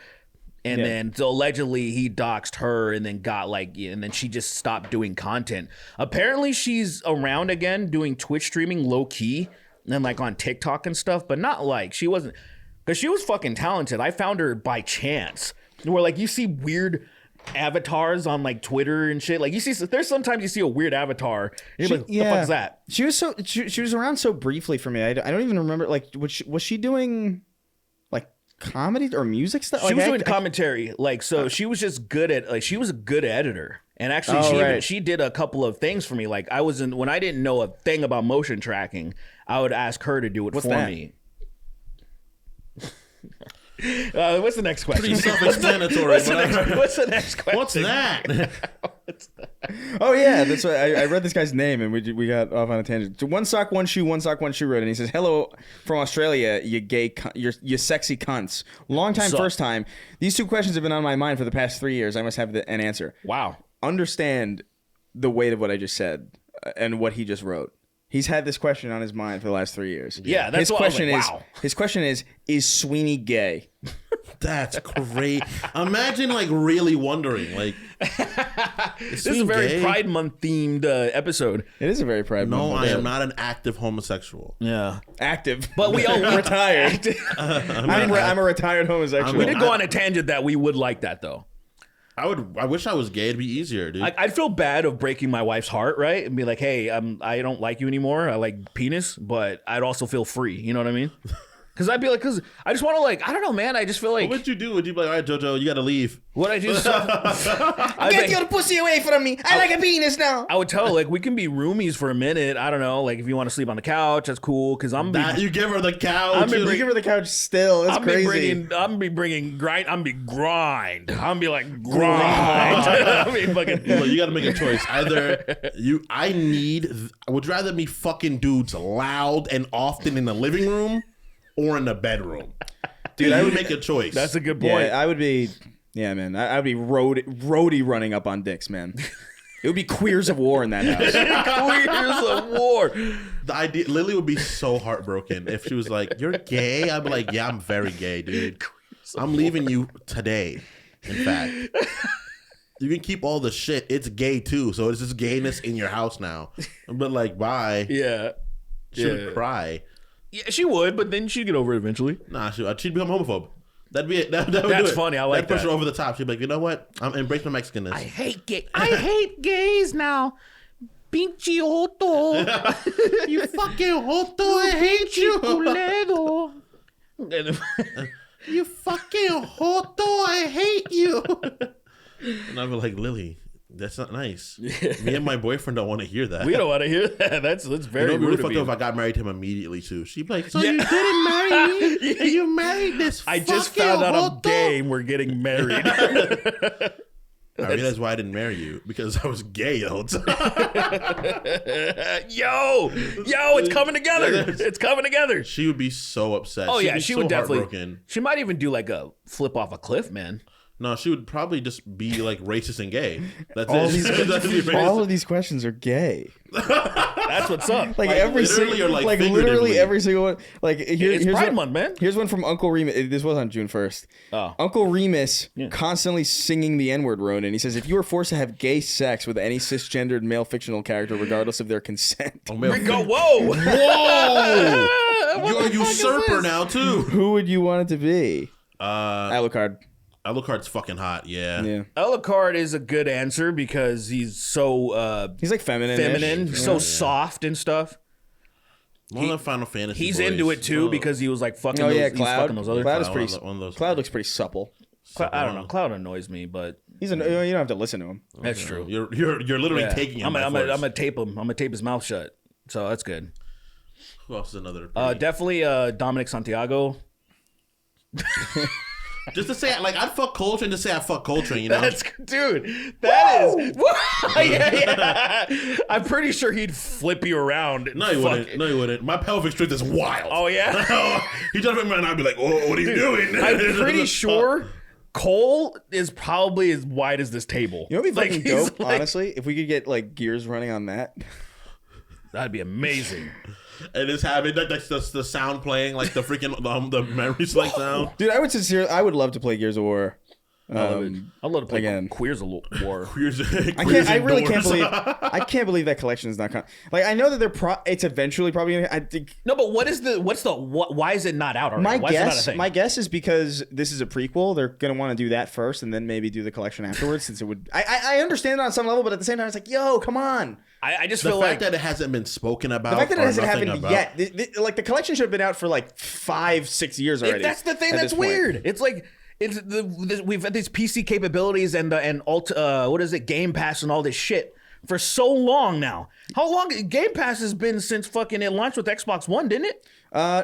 And Yeah. then so allegedly he doxed her, and then got like, and then she just stopped doing content. Apparently she's around again doing Twitch streaming low key, and then like on TikTok and stuff, but not like, she wasn't, because she was fucking talented. I found her by chance. Where like you see weird avatars on like Twitter and shit. Like you see, there's sometimes you see a weird avatar, and you're like, what the fuck's that? She was she was around so briefly for me. I don't even remember. Like, was she doing like comedy or music stuff? She Like, was doing commentary, like, so she was just good at, like, she was a good editor, and actually she did a couple of things for me. Like, when I didn't know a thing about motion tracking, I would ask her to do it for that? me. What's the next question? Pretty self-explanatory. What's the next question? What's that? Oh yeah, that's what I read this guy's name and we got off on a tangent. So one sock, one shoe wrote, and he says, "Hello from Australia, you gay, you sexy cunts. Long time, Sup? first time. These two questions have been on my mind for the past 3 years. I must have an answer. Wow. Understand the weight of what I just said and what he just wrote. He's had this question on his mind for the last 3 years. Yeah, that's his what I was question like, is. wow. His question is Sweeney gay? That's great. Imagine like really wondering, like, This is a very Pride Month themed episode. It is a very pride No, moment. I am not an active homosexual. Yeah. Active, But we all retired. I'm a retired homosexual. We did go on a tangent that we would like that, though. I wish I was gay. It'd be easier, dude. I'd feel bad of breaking my wife's heart, right? And be like, hey, I don't like you anymore. I like penis, but I'd also feel free. You know what I mean? Because I'd be like, because I just want to, like, I don't know, man. I just feel like, what would you do? Would you be like, all right, JoJo, you got to leave? what I do, Get your pussy away from me. I like a penis now. I would tell her, like, we can be roomies for a minute. I don't know, like, if you want to sleep on the couch, that's cool. Because You give her the couch. You give her the couch still. It's crazy. I'm be bringing grind. I'm be grind. I'm be like grind. I'm be fucking. Well, you got to make a choice. Either I would rather me fucking dudes loud and often in the living room or in the bedroom. Dude, I would make a choice. That's a good point. Yeah, I would be. Yeah, man. I would be roadie running up on dicks, man. It would be queers of war in that house. Queers of war. The idea. Lily would be so heartbroken if she was like, "You're gay." I'd be like, "Yeah, I'm very gay, dude. I'm leaving you today." In fact, you can keep all the shit. It's gay too, so it's just gayness in your house now. But like, bye. Yeah. She would cry. Yeah, she would, but then she'd get over it eventually. Nah, she'd become homophobe. That'd be it. That would That's do it. funny. I like That'd push that. her over the top. She'd be like, you know what? I'm embrace my Mexicanness. I hate gays now. Pinche joto. You fucking hoto. I hate you. Culero. You fucking hoto. I hate you. And I'd be like, Lily, that's not nice. Me and my boyfriend don't want to hear that. We don't want to hear that. That's very You know, it'd be rude really of fucked you. up if I got married to him immediately too. She'd be like, so Yeah. you didn't marry me? And you married this I just fucking found out I'm hoto? gay and we're getting married. I realized why I didn't marry you, because I was gay the whole time. Yo, it's coming together. It's coming together. She would be so upset. Oh She'd yeah, be she so would definitely. heartbroken. She might even do like a flip off a cliff, man. No, she would probably just be like racist and gay. That's All it. these, That'd be racist. all of these questions are gay. That's what's up. Like, Like, every literally single, or, like, literally figuratively? every single one. Like here's Pride one, Month, man. Here's one from Uncle Remus. This was on June 1st. Oh. Uncle Remus constantly singing the N-word, Ronan. He says, if you were forced to have gay sex with any cisgendered male fictional character, regardless of their consent, Oh, man. Go, whoa. Whoa! What You're a the fuck is usurper this? now too. who would you want it to be? Alucard. Alucard's fucking hot. Yeah. Alucard is a good answer because he's so He's like feminine, so soft and stuff. One of the Final Fantasy. He's boys. into it too because he was like fucking. Oh those, yeah, he's Cloud. fucking those other. Cloud is Cloud, pretty. one of those- Cloud looks pretty supple. I don't know. Cloud annoys me, but You don't have to listen to him. that's true. You're literally taking him. I'm gonna tape him. I'm gonna tape his mouth shut. So that's good. Who else is another? Definitely Dominic Santiago. Just to say, like, I'd fuck Coltrane to say I fuck Coltrane, you know? Dude, that is. Yeah. I'm pretty sure he'd flip you around. No, he wouldn't. No, he wouldn't. My pelvic strength is wild. Oh, yeah? He'd jump in and I'd be like, oh, what are you doing? I'm pretty sure Cole is probably as wide as this table. You know what'd be fucking he's dope, honestly? If we could get like gears running on that. That'd be amazing. And it's having the sound playing, like the freaking the memory select sound. Dude, I would love to play Gears of War. I'd love to play again. Queers of War. I really can't believe I can't believe that collection is not like I know that it's eventually probably gonna, I think. No, but why is it not out already? Why is it not a thing? My guess is because this is a prequel. They're gonna want to do that first and then maybe do the collection afterwards. Since it would, I understand it on some level, but at the same time, it's like, yo, come on. I just the feel fact like that it hasn't been spoken about. The fact that it hasn't happened yet. Like the collection should have been out for like 5-6 years already. That's the thing that's weird. It's like we've had these PC capabilities and what is it, Game Pass and all this shit for so long now. How long Game Pass has been since fucking it launched with Xbox One, didn't it?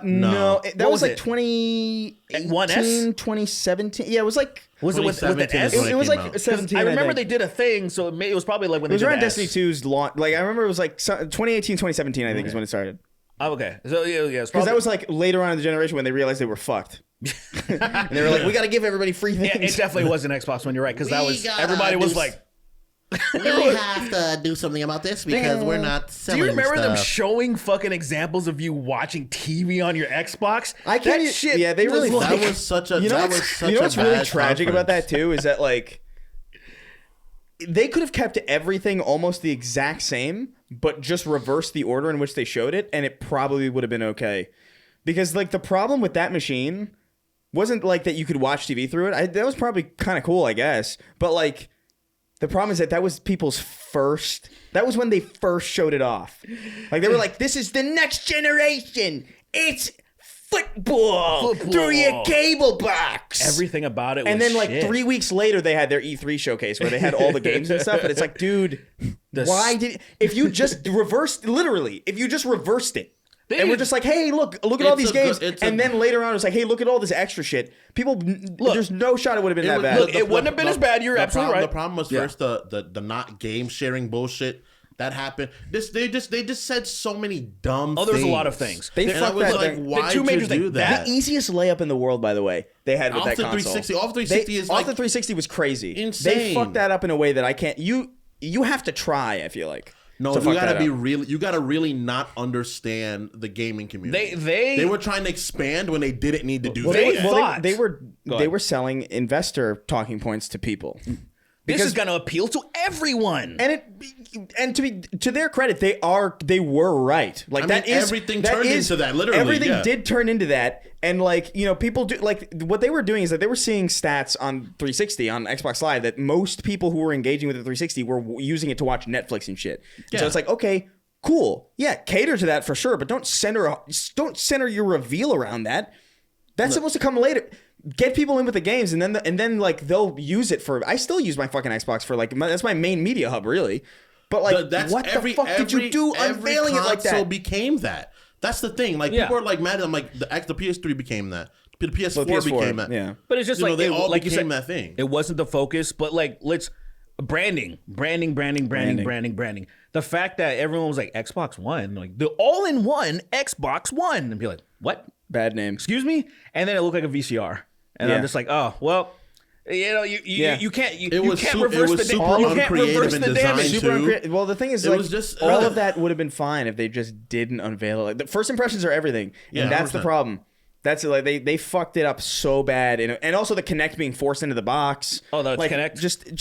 No, that was like 1S? 2017. Yeah, it was like. Was it with an S? It was like 17. I remember they did a thing, so it was probably like when it was they did around the Destiny S. 2's launch. Like I remember it was like 2018, 2017. I think is when it started. Oh, okay, so yeah, because that was like later on in the generation when they realized they were fucked. And they were like, we got to give everybody free things. Yeah, it definitely was an Xbox One. You're right, because that was everybody was like. We have to do something about this because we're not selling. Do you remember them stuff. showing fucking examples of you watching TV on your Xbox? I can't. That shit. Yeah, they really. That was such a. You know that what's, was such you know a what's really bad tragic about conference. that too is that like they could have kept everything almost the exact same, but just reversed the order in which they showed it, and it probably would have been okay. Because like the problem with that machine wasn't like that you could watch TV through it. That was probably kind of cool, I guess. But like the problem is that was people's first. That was when they first showed it off. Like they were like, "This is the next generation. It's football through your cable box." Everything about it was and then like shit. 3 weeks later they had their E3 showcase where they had all the games and stuff, and it's like, dude, if you just reversed it and we're just like, hey, look at all these games, and then later on it's like, hey, look at all this extra shit. There's no shot it would have been that bad. Look, it wouldn't have been as bad. You're absolutely right. The problem was first the not game sharing bullshit that happened. They just said so many dumb things. Oh, there's a lot of things. They and fucked I was that. like, why did you do that? The easiest layup in the world, by the way, they had with Off that the console. 360. Off the 360 is off like the 360 was crazy. insane. They fucked that up in a way that I can't. You have to try. I feel like. No, to you fuck gotta that be up. really. You gotta really not understand the gaming community. They were trying to expand when they didn't need to do that. They were selling investor talking points to people. This is going to appeal to everyone. And to their credit, they were right. Like everything turned into that. Literally, everything did turn into that. And like people do like what they were doing is that they were seeing stats on 360 on Xbox Live that most people who were engaging with the 360 were using it to watch Netflix and shit. Yeah. So it's like, okay, cool, yeah, cater to that for sure, but don't center your reveal around that. That's supposed to come later. Get people in with the games, and then like they'll use it for. I still use my fucking Xbox for like that's my main media hub, really. But like, what the fuck did you do unveiling it like that? Console became that. That's the thing. Like people are like mad. I'm like the PS3 became that. The PS4 became that. Yeah, but it's just they all like became that thing. It wasn't the focus, but like branding. The fact that everyone was like Xbox One, like the all-in-one Xbox One, and be like, what? Bad name. Excuse me? And then it looked like a VCR. And I'm just like, oh, well, you can't reverse the damage. Well, the thing is, like, all of that would have been fine if they just didn't unveil it. The first impressions are everything, and that's 100%. The problem. That's like they fucked it up so bad, and also the Kinect being forced into the box. Oh, the like, Kinect, just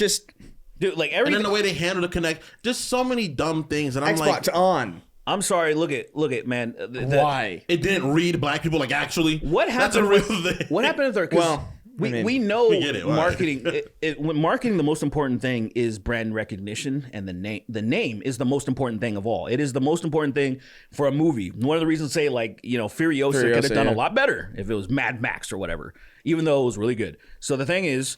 dude, like everything. And then the way they handle the Kinect, just so many dumb things, and I'm Xbox like, on. I'm sorry. Look at man. Why it didn't read black people like actually? What happened? That's a real thing. What happened if they're well? we know we get it. Why? Marketing. When marketing, the most important thing is brand recognition, and the name. The name is the most important thing of all. It is the most important thing for a movie. One of the reasons, say, like, Furiosa could have done a lot better if it was Mad Max or whatever, even though it was really good. So the thing is,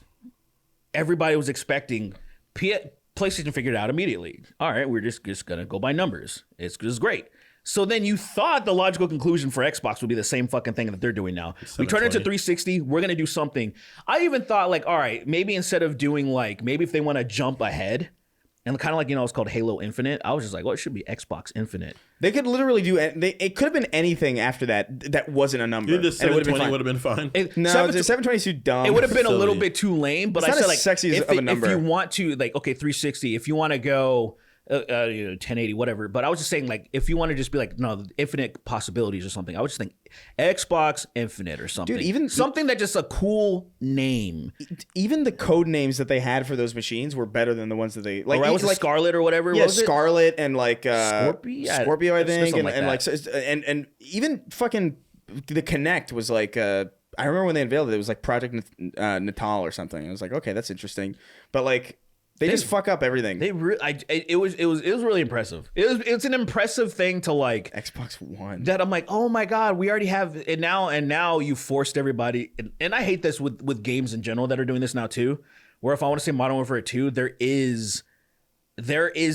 everybody was expecting. PlayStation figured it out immediately. All right, we're just gonna go by numbers. It's great. So then you thought the logical conclusion for Xbox would be the same fucking thing that they're doing now. We turn it to 360. We're going to do something. I even thought, like, all right, maybe instead of doing, like, maybe if they want to jump ahead and kind of like, it's called Halo Infinite. I was just like, well, it should be Xbox Infinite. They could literally do it could have been anything after that wasn't a number. The 720 would have been fine. The 720 is too dumb. It would have been a little bit too lame, but it's I said, not like, as sexy of a number. If you want to, like, okay, 360, if you want to go 1080, whatever. But I was just saying, like, if you want to just be like, no, infinite possibilities or something, I would just think Xbox Infinite or something. Dude, even something that just a cool name. Even the code names that they had for those machines were better than the ones that they like. Right, was it like Scarlet or whatever? Yeah, was it? Scarlet and like Scorpio, I think, and even fucking the Kinect was like. I remember when they unveiled it, it was like Project Natal or something. I was like, okay, that's interesting, but like. They just fuck up everything. It was really impressive. It's an impressive thing to like Xbox One. That I'm like, oh my god, we already have it now, and now you forced everybody. And I hate this with games in general that are doing this now too. Where if I want to say Modern Warfare 2, there is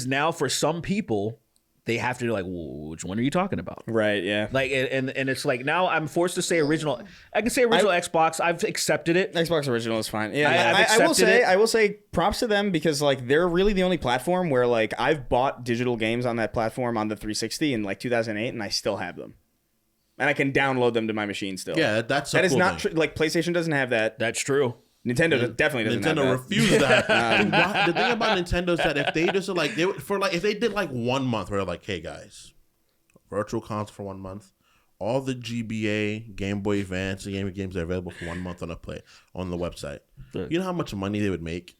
now for some people. They have to do like, well, which one are you talking about? Right, yeah. Like, and it's like now I'm forced to say original. I can say original Xbox. I've accepted it. Xbox original is fine. Yeah, I will say props to them because like they're really the only platform where like I've bought digital games on that platform on the 360 in like 2008 and I still have them, and I can download them to my machine still. Yeah, that cool is not true. Like PlayStation doesn't have that. That's true. Nintendo definitely doesn't have that. Nintendo refused that. The thing about Nintendo is that if they just like if they did like 1 month where they're like, hey guys, virtual console for 1 month, all the GBA, Game Boy Advance, and games are available for 1 month on the website. You know how much money they would make?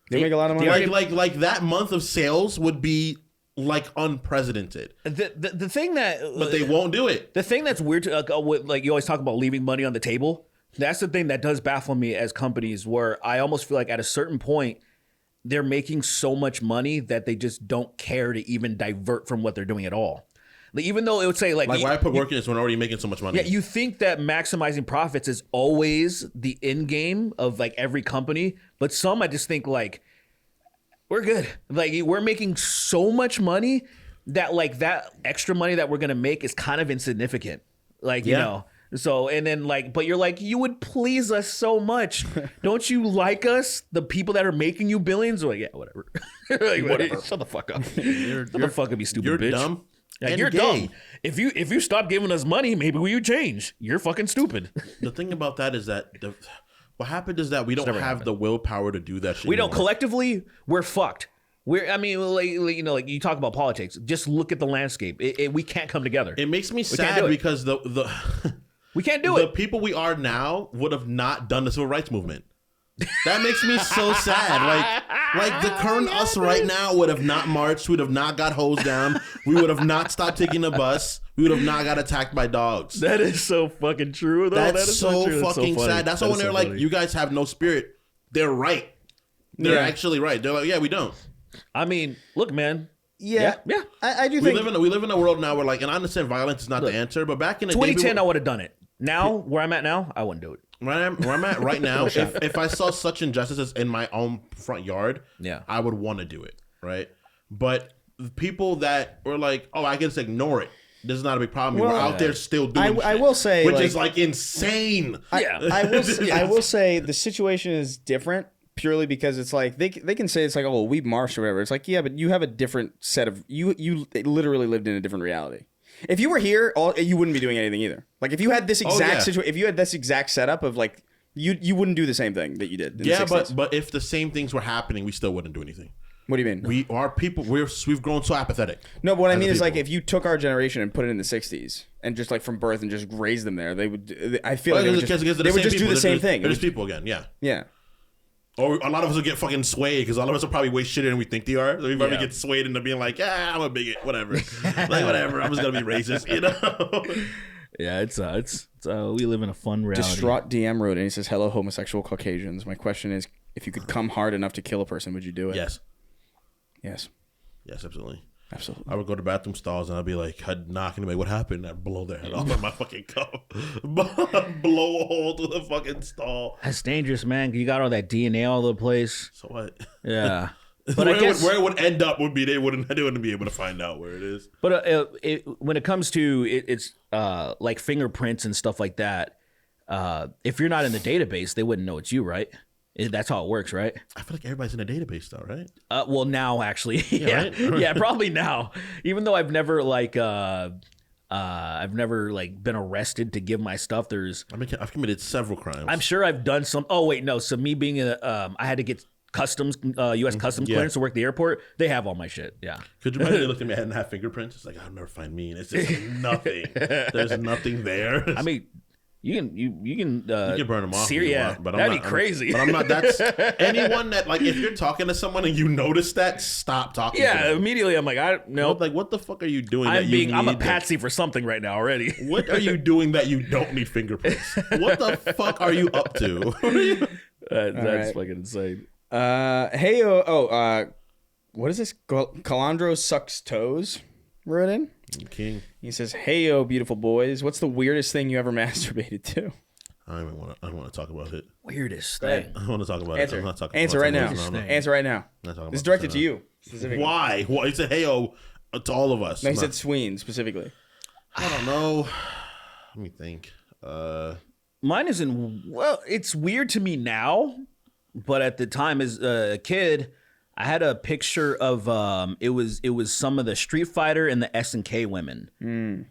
They make a lot of money. Like that month of sales would be like unprecedented. The thing that, but they won't do it. The thing that's weird, like you always talk about leaving money on the table. That's the thing that does baffle me as companies, where I almost feel like at a certain point they're making so much money that they just don't care to even divert from what they're doing at all. Like, even though it would say like why I put work in this when I'm already making so much money. Yeah, you think that maximizing profits is always the end game of like every company, but some I just think like we're good. Like we're making so much money that like that extra money that we're gonna make is kind of insignificant. Like you know. So, and then like, but you're like, you would please us so much. Don't you like us? The people that are making you billions? Like, yeah, whatever. Like, whatever. Shut the fuck up. Shut the fuck up, you stupid you're bitch. Dumb yeah, you're dumb. If you stop giving us money, maybe we would change. You're fucking stupid. The thing about that is that what happened is that we don't have the willpower to do that shit. We don't. Collectively, we're fucked. I mean, like you talk about politics. Just look at the landscape. We can't come together. It makes me sad because we can't do it. The people we are now would have not done the civil rights movement. That makes me so sad. Like the current us right now would have not marched. We'd have not got hosed down. We would have not stopped taking the bus. We would have not got attacked by dogs. That is so fucking true, though. That's so fucking sad. That's why when they're like, you guys have no spirit, they're right. They're actually right. They're like, yeah, we don't. I mean, look, man. Yeah. I do think we live in a world now where like, and I understand violence is not the answer, but back in the 2010, I would have done it. Now, where I'm at now, I wouldn't do it. Where I'm at right now, if I saw such injustices in my own front yard, I would want to do it, right? But people that were like, oh, I can just ignore it. This is not a big problem. We're out there still doing shit, I will say, which is like insane. I will say the situation is different purely because it's like they can say it's like, oh, we marched or whatever. It's like, yeah, but you have a different set of you literally lived in a different reality. If you were here, you wouldn't be doing anything either. Like if you had this exact situation, if you had this exact setup of like you wouldn't do the same thing that you did. In the 60s. but if the same things were happening, we still wouldn't do anything. What do you mean? We've grown so apathetic. No, but what I mean is like if you took our generation and put it in the 60s and just like from birth and just raised them there, they would. I feel like they would just do the same thing. They're just people again. Yeah. Yeah. Or a lot of us will get fucking swayed because all of us are probably way shittier than we think they are. So we probably get swayed into being like, I'm a bigot, whatever. Like, whatever, I'm just going to be racist, you know? Yeah, it's So we live in a fun reality. Distraught DM wrote and he says, "Hello, homosexual Caucasians. My question is, if you could come hard enough to kill a person, would you do it?" Yes. Yes. Yes, absolutely. Absolutely. I would go to bathroom stalls and I'd be like, I'd knock and be like, what happened? I'd blow their head off with my fucking cup. Blow a hole through the fucking stall. That's dangerous, man. You got all that DNA all over the place. So what? Yeah. But where, I guess where it would end up would be they wouldn't be able to find out where it is. But when it comes to it's like fingerprints and stuff like that, if you're not in the database, they wouldn't know it's you, right? That's how it works, right? I feel like everybody's in a database though, right? Well, now actually, yeah, right? Yeah, probably now. Even though I've never been arrested to give my stuff. I've committed several crimes. I'm sure I've done some. Oh wait, no. So me being I had to get customs, U.S. customs clearance to work the airport. They have all my shit. Yeah. Could you imagine they looked at me and have fingerprints? It's like I'll never find me, and it's just nothing. There's nothing there. I mean. You can burn them off. Syria, but that'd be crazy. But I'm not. That's anyone that like if you're talking to someone and you notice that, stop talking. to them. Immediately I'm like, What the fuck are you doing? I'm a patsy for something right now already. What are you doing that you don't need fingerprints? What the fuck are you up to? That's fucking insane. What is this? Calandro sucks toes. Wrote in. King. He says, "Hey, beautiful boys. What's the weirdest thing you ever masturbated to?" I don't want to talk about it. Weirdest thing. I want to talk about Answer. it. I'm not talking Answer about right now. No. Answer right now. Not talking This is about directed to you specifically. Why? Well, he said, "Hey, to all of us." No, he said Sween specifically. I don't know. Let me think. Mine isn't. Well, it's weird to me now, but at the time as a kid, I had a picture of it was some of the Street Fighter and the SNK women.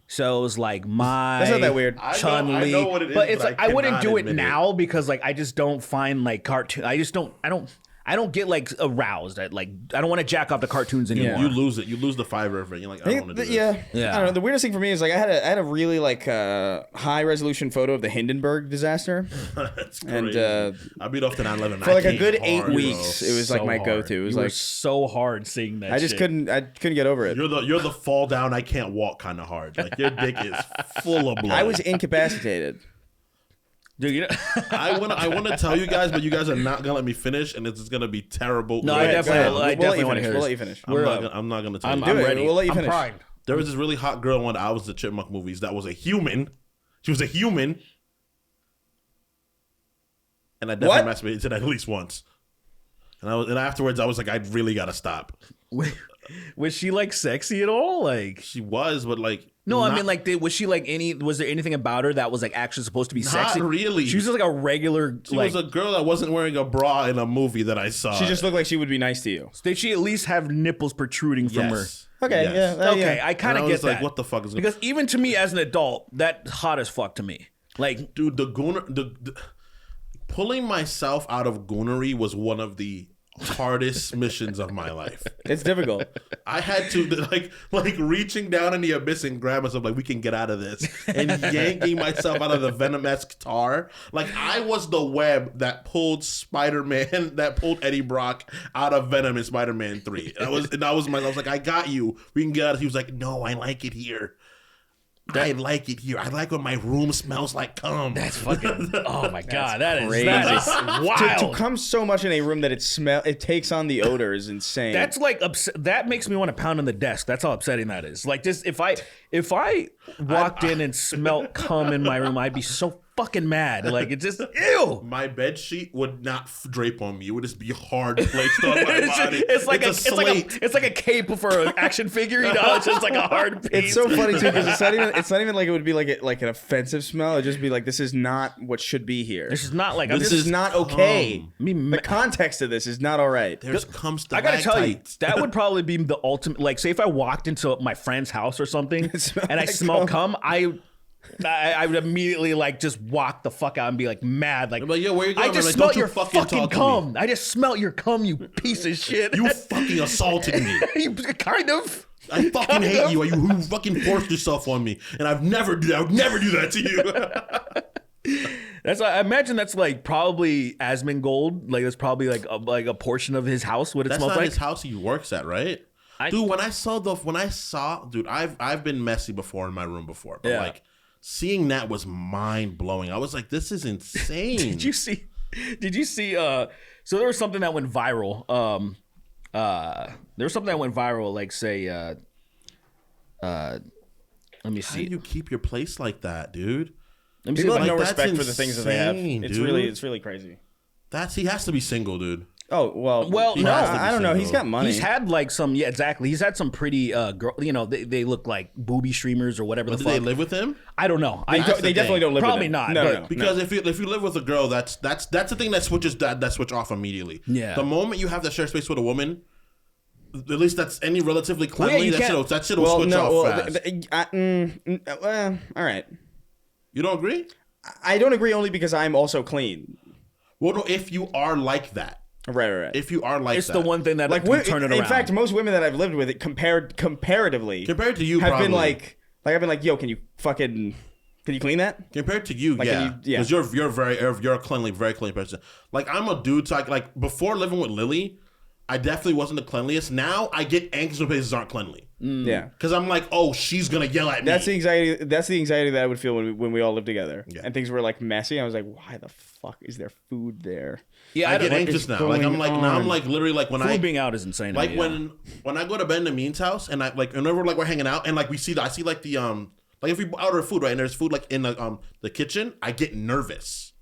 So it was like That's not that weird. Chun-Li. I know what it is, but it's like I wouldn't cannot do it admit now because like I just don't find like cartoon. I don't get like aroused. I don't want to jack off the cartoons anymore. You lose it. You lose the fiber of it. You're like, I don't want to do this. Yeah. I don't know. The weirdest thing for me is like I had a really like high resolution photo of the Hindenburg disaster. That's crazy. And I beat off the 9/11 for like a good 8 weeks. It was So like my hard. go-to. It was You were like so hard seeing that. I just couldn't get over it. You're the fall down. I can't walk kind of hard. Like your dick is full of blood. I was incapacitated. Dude, you know, I want to tell you guys, but you guys are not gonna let me finish, and it's gonna be terrible. No, Go I ahead. definitely want to hear We'll this. let you finish. I'm not gonna tell I'm you. Do it. ready. We'll let you I'm finish. primed. There was this really hot girl in one of the Hours of the Chipmunk movies that was a human. She was a human, and I definitely masturbated to that at least once. And afterwards, I was like, I really gotta stop. Was she like sexy at all? Like She was, but like. no, I not- mean like was she like was there anything about her that was like actually supposed to be Not sexy? really. She was just like a regular She like was a girl that wasn't wearing a bra in a movie that I saw. She just looked like she would be nice to you. did she at least have nipples protruding from her? Yes. Okay, Yes. yeah. Okay, I kind And of I get was like, that. what the fuck is going Because even to me as an adult, that's hot as fuck to me. Like Dude, the gooner, the pulling myself out of goonery was one of the hardest missions of my life. It's difficult. I had to like reaching down in the abyss and grab myself like we can get out of this and yanking myself out of the Venom-esque tar. Like I was the web that pulled Spider-Man, that pulled Eddie Brock out of Venom in Spider-Man 3. I was like, I got you. We can get out. He was like, no, I like it here. I like it here. I like when my room smells like cum. that's fucking oh my god, that crazy. is wild. To come so much in a room that it takes on the odor is insane. That's like that makes me want to pound on the desk. That's how upsetting that is. Like just if I walked in and smelt cum in my room, I'd be so fucking mad. Like it just ew. My bed sheet would not drape on me. It would just be hard placed on my body. It's like a slate. it's like a cape for an action figure. You know, it's just like a hard piece. It's so funny too because it's not even like it would be like an offensive smell. It'd just be like this is not what should be here. This is not like This is not okay. Me- The context of this is not all right. There's cum I gotta tell you, stalactites. that would probably be the ultimate. Like, say if I walked into my friend's house or something and I like smell cum, I would immediately like just walk the fuck out and be like mad. Like, I'm like, yo, where you going? I just I'm like, smelt don't you your fucking fucking talk to cum. I just smelt your cum, you piece of shit. You fucking assaulted me. You kind of. I fucking hate you. You fucking forced yourself on me, and I would never do that to you. That's I imagine that's like probably Asmongold. Like that's probably like a portion of his house. What it That's smells not like. his house he works at, right? Dude, when I saw, dude, I've been messy before in my room before, but Yeah. like seeing that was mind blowing. I was like, this is insane. Did you see? So there was something that went viral. There was something that went viral. Like say, let me How see. do you keep your place like that, dude? Let me see. People If have I, no that's respect for the things that they have. insane, It's dude. really crazy. He has to be single, dude. Oh well, Well, He no, has to be I don't know. He's single. got money. he's had like some. Yeah, exactly. He's had some pretty. Girl, they look like booby streamers or whatever But the did fuck. they live with him? I don't know. They, I That's the they definitely thing. don't live Probably with not, them. No, but- no. Because if you live with a girl, that's the thing that switch off immediately. Yeah. The moment you have that share space with a woman, at least that's any relatively cleanly, you that can't- shit'll switch off fast. All right. You don't agree? I don't agree only because I'm also clean. Well, no, if you are like that. Right. If you are like it's that. the one thing that Like can turn it around. in fact, most women that I've lived with, comparatively, Compared to you, have probably. been like I've been like, yo, can you clean that? Compared to you, Like, yeah, yeah. because you're a very clean person. Like I'm a dude, so like before living with Lily, I definitely wasn't the cleanliest. Now I get anxious when places aren't cleanly Yeah. because I'm like, oh, she's gonna yell at me. That's the anxiety. That's the anxiety that I would feel when we all lived together, Yeah. and things were like messy. I was like, why the fuck is there food there? yeah, I I get don't, anxious is now. Like I'm going like now I'm on? like literally like when food I being out is insane. to like me, yeah. when I go to Ben and Mean's house and I like whenever like we're hanging out and like I see like the like if we order food right and there's food like in the kitchen, I get nervous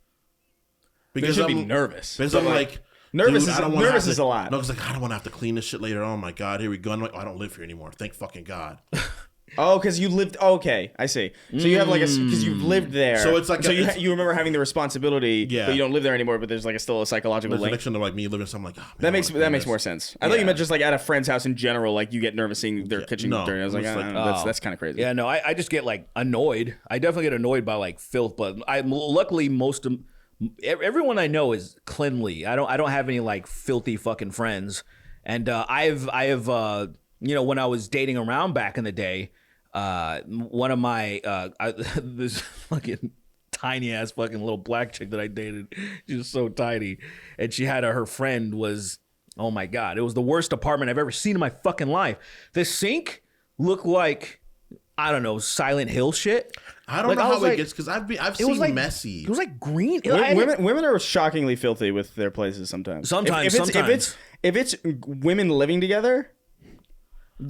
because should be I'm nervous. Because I'm like. Nervous Dude, is- I don't wanna nervous have is a lot. No, because like I don't want to have to clean this shit later. Oh my god, here we go. I'm like, oh, I don't live here anymore. Thank fucking god. Oh, because you lived. Okay, I see. So you have like because you've lived there. So it's like so it's- you remember having the responsibility. Yeah. But you don't live there anymore. But there's like still a psychological There's a link. connection to like me living. So I'm like, oh, man, That I makes wanna clean more this. sense. I thought you meant just like at a friend's house in general, like you get nervous seeing their kitchen no, dirty. I was like, it's like, that's kind of crazy. Yeah, no, I just get like annoyed. I definitely get annoyed by like filth, but luckily most of everyone I know is cleanly. I don't have any like filthy fucking friends. And I've when I was dating around back in the day, one of my this fucking tiny ass fucking little black chick that I dated, she was so tiny, and she had her friend was, oh my god, it was the worst apartment I've ever seen in my fucking life. The sink looked like, I don't know, Silent Hill shit. I don't Like, know I how was it like- gets because I've It seen was like messy. It was like green. Women are shockingly filthy with their places sometimes. Sometimes, if it's women living together,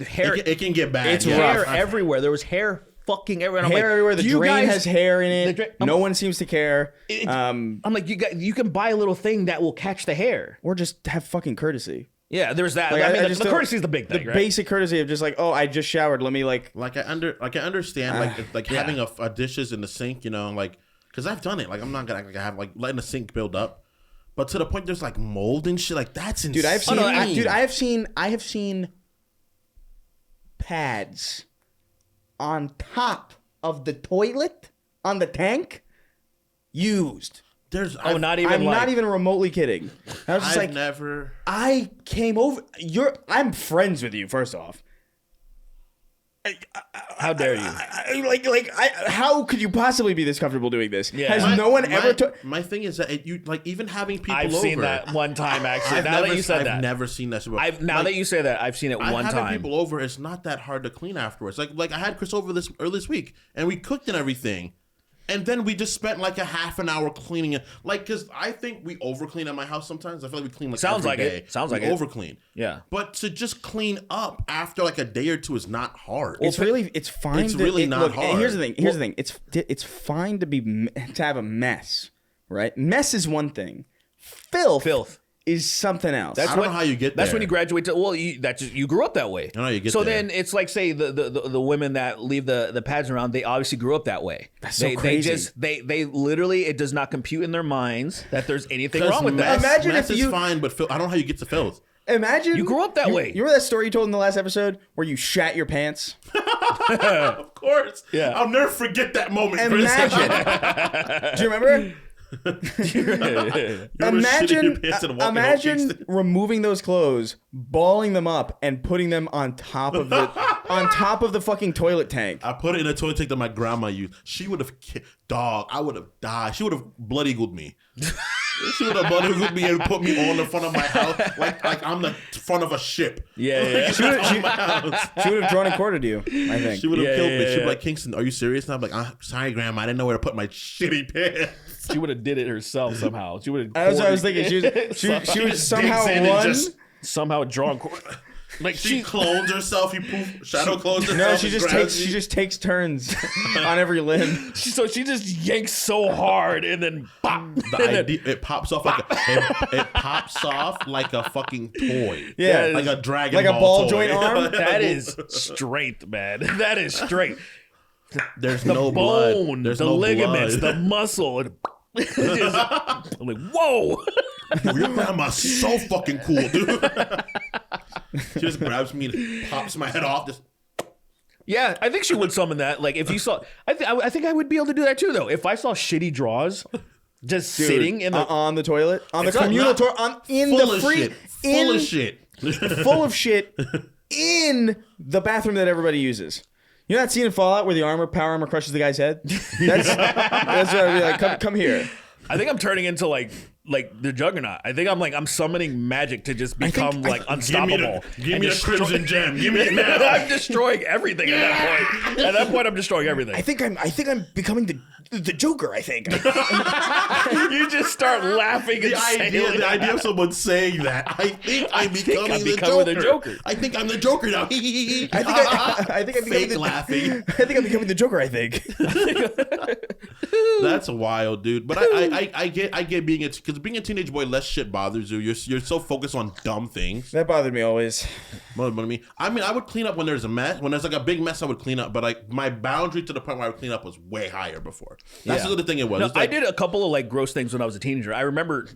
hair, it can get bad. It's yeah. rough. hair everywhere. There was hair fucking everywhere. And I'm hair like, everywhere. The do you drain guys- has hair in the it. dra- No one seems to care. I'm like, you can buy a little thing that will catch the hair. Or just have fucking courtessy. Yeah, there's that. Like, I mean, just the don't- courtesy is the big thing, The right? basic courtesy of just like, oh, I just showered. Let me like. Like I understand like having a dishes in the sink, you know, like because I've done it. Like I'm not gonna like, have like letting the sink build up, but to the point there's like mold and shit. Like that's insane. Dude, I've seen. no, I have seen pads on top of the toilet on the tank used. There's Oh, not even I'm like, not even remotely kidding. I was just I've like, never. I came over. I'm friends with you. First off, How dare you? how could you possibly be this comfortable doing this? Yeah. Has no one ever? My thing is that you like even having people I've over. seen that one time actually. I've now never, that you said I've that, never seen that. Before. now that you say that, I've seen it one having time. people over, it's not that hard to clean afterwards. Like I had Chris over earlier this week, and we cooked and everything, and then we just spent like a half an hour cleaning it. Like, because I think we over clean at my house sometimes. I feel like we clean like Sounds every like day. it. Sounds like we it. over clean. Yeah. But to just clean up after like a day or two is not hard. It's fine. It's really not hard. Here's the thing. It's fine to have a mess, right? Mess is one thing. Filth is something else. I don't know how you get That's there. when you graduate to. Well, you grew up that way. I know you get so there. then it's like, say the women that leave the pads around, they obviously grew up that way. That's so they crazy. they literally, it does not compute in their minds that there's anything wrong with mess, that. Imagine mess if is you- fine, but I don't know how you get to filth. Imagine You grew up that way. You remember that story you told in the last episode where you shat your pants? Of course. Yeah. I'll never forget that moment. Chris. Imagine. Do you remember? You remember shitting your pants and walking home Imagine Kingston? removing those clothes, balling them up, and putting them on top of the fucking toilet tank. I put it in a toilet tank that my grandma used. She would have I would have died. She would have blood eagled me. She would have butterhooked me and put me on the front of my house, like I'm the front of a ship. Yeah. She would have drawn and quartered you, I think. She would have killed me. She'd be yeah. like, Kingston, are you serious? And I'm like, sorry, Grandma, I didn't know where to put my shitty pants. She would have did it herself somehow. She would have. That's what I was thinking. She would somehow run. Somehow drawn. Like She clones herself. Shadow clones herself. No, she just takes turns on every limb. So she just yanks so hard and then pop. It pops off it pops off like a fucking toy. Yeah, like a Dragon like a Ball ball toy. joint arm. That is strength, man. That is strength. There's The no bone, blood. There's the no ligaments, blood. the muscle. It's just, I'm like, whoa. Your grandma's so fucking cool, dude. She just grabs me and pops my head off. Just Yeah, I think she would summon that. Like if you saw, I think I would be able to do that too, though. If I saw shitty draws, just sitting in the on the toilet, on the It's not- communal toilet, in full the of free, shit. Full of shit. full of shit in the bathroom that everybody uses. You know that scene in Fallout where the power armor crushes the guy's head? That's what I'd be like. Come here. I think I'm turning into like the Juggernaut. I think I'm summoning magic to just become like unstoppable. Give me the crimson gem. Give me it now. I'm destroying everything at that point. At that point, I'm destroying everything. I think I'm becoming the Joker. I think. You just start laughing and The idea of someone saying that, I think I'm becoming the Joker. I think I'm the Joker now. I think I'm becoming Fake laughing. I think I'm becoming the Joker. I think. That's wild, dude. But I get being because being a teenage boy, less shit bothers you. You're so focused on dumb things. That bothered me always. But I would clean up when there's a mess. When there's like a big mess, I would clean up. But like my boundary to the point where I would clean up was way higher before. That's the other thing it was. No, It's like, I did a couple of like gross things when I was a teenager. I remember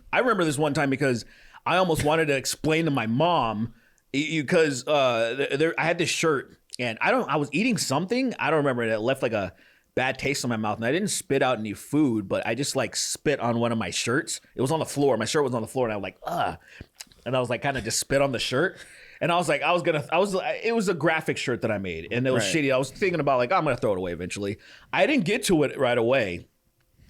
this one time because I almost wanted to explain to my mom because I had this shirt and I was eating something. I don't remember. It left like a bad taste in my mouth, and I didn't spit out any food, but I just like spit on one of my shirts. It was on the floor. My shirt was on the floor, and I was like, ugh. And I was like, kind of just spit on the shirt. And I was like, it was a graphic shirt that I made, and it was shitty. I was thinking about like, I'm gonna throw it away eventually. I didn't get to it right away.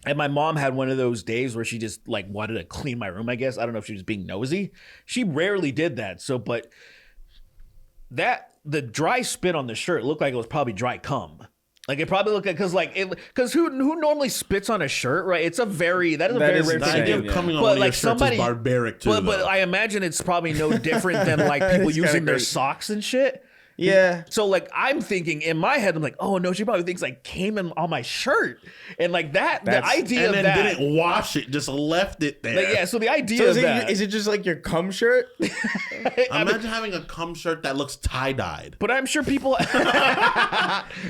And my mom had one of those days where she just like wanted to clean my room, I guess. I don't know if she was being nosy. She rarely did that. So, but the dry spit on the shirt looked like it was probably dry cum. Like it probably looked like because who normally spits on a shirt, right? That is a very rare thing the to idea do. of coming on But one of like your shirts somebody, is barbaric too. but I imagine it's probably no different than like people It's using kinda their great. socks and shit. Yeah. So like I'm thinking in my head, I'm like, oh no, she probably thinks like came in on my shirt, and like that. The idea and of then that. didn't wash it, just left it there. Like, yeah. So the idea So of that. is it just like your cum shirt? Imagine having a cum shirt that looks tie-dyed. But I'm sure people.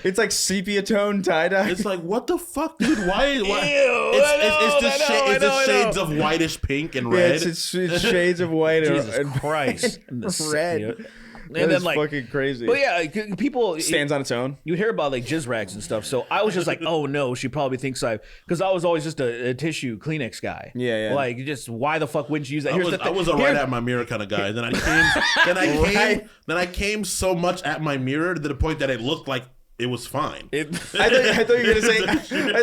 It's like sepia tone tie dye. It's like, what the fuck, dude? Why? Ew, It's just shades of whitish pink and red. It's shades of white Jesus and Christ. And red. And That then is like fucking crazy. But yeah, people Stands on its own. You hear about like jizz rags and stuff. So I was just like, oh no, she probably thinks because I was always just a tissue Kleenex guy. Yeah, yeah. Like just why the fuck wouldn't you use that? I was a right at my mirror kind of guy. Then I came so much at my mirror to the point that it looked like it was fine. I thought you were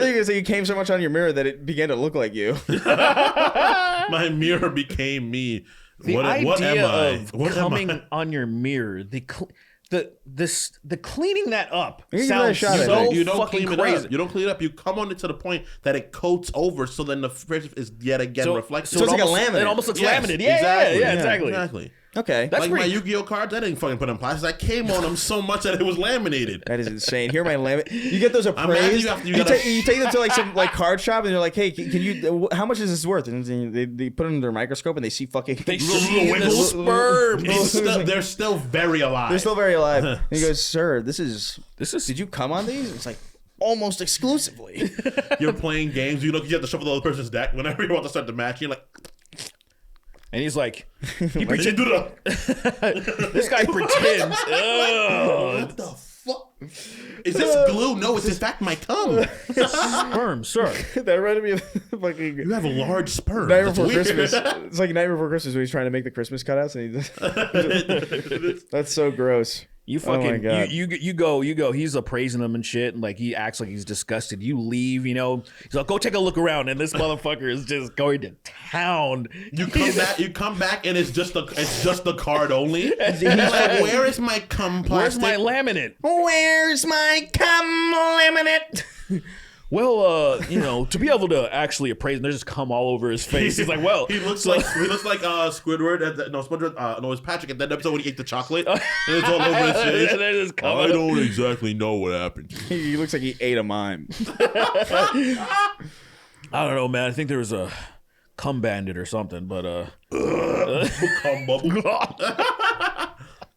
gonna say you came so much on your mirror that it began to look like you. My mirror became me. The What idea am I? of What am coming I? on your mirror, the cleaning that up You give that a sounds shot, I so think. You don't fucking clean crazy. it up. You don't clean it up. You come on it to the point that it coats over, so then the fridge is yet again reflective. So it's like a almost- laminate. It almost looks Yes, laminated. Yeah, exactly. yeah, exactly. Exactly. Okay. That's Like my pretty- Yu-Gi-Oh cards, I didn't fucking put in plastic. I came on them so much that it was laminated. That is insane. Here, my limit. You get those Imagine appraised. you have to- You take them to like some like card shop, and they're like, "Hey, can you? How much is this worth?" And they put it under their microscope, and they see fucking. They Little see the wiggles. sperm. They're still very alive. They're still very alive. And he goes, "Sir, this is. Did you come on these?" It's like almost exclusively. You're playing games. You have to shuffle the other person's deck. Whenever you want to start the match, you're like, And he's like, he "Why'd you do that?" this guy pretends. Oh, What the fuck? Is this glue? No, it's in fact my cum. sperm, sir. That reminded me of fucking. You have a large sperm. Night That's Before weird. Christmas. It's like Night Before Christmas when he's trying to make the Christmas cutouts, and he just, that's so gross. You Oh my fucking God. you go. He's appraising him and shit, and like he acts like he's disgusted. You leave, you know. He's like, go take a look around, and this motherfucker is just going to town. You come back, and it's just the card only. He's like, where is my cum Where's plastic? my laminate? Where's my cum laminate? Well, you know, to be able to actually appraise him, there's just cum all over his face. He's like, well, he looks like Squidward. Squidward. It's Patrick at that episode when he ate the chocolate, and it's all over his face. And there's just cum I don't exactly know what happened. He looks like he ate a mime. I don't know, man. I think there was a cum bandit or something, but Cum bubble.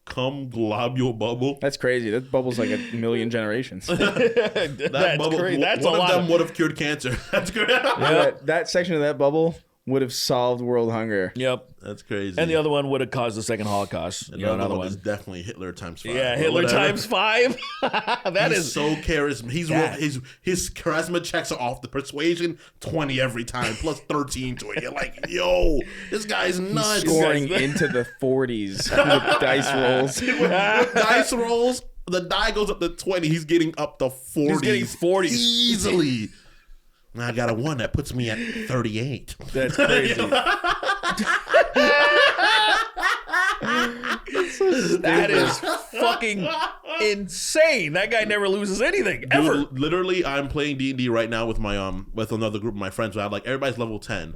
Cum globule bubble. That's crazy. That bubble's like a million generations. That bubble. crazy. That's one a of lot. them would have cured cancer. That's great. That section of that bubble would have solved world hunger. Yep. That's crazy. And the other one would have caused the second Holocaust. And You know, the other another one is one. definitely Hitler times 5. Yeah, But Hitler whatever. times 5. That He's is so charismatic. His charisma checks are off. The persuasion 20 every time, plus 13 to it. You're like, yo, this guy's nuts. Scoring into the 40s with dice rolls. With dice rolls, the die goes up to 20. He's getting up to 40. He's getting 40s. easily. Now I got a 1 that puts me at 38. That's crazy. That is fucking insane. That guy never loses anything ever. Dude, literally, I'm playing D&D right now with my with another group of my friends. I have like everybody's level 10.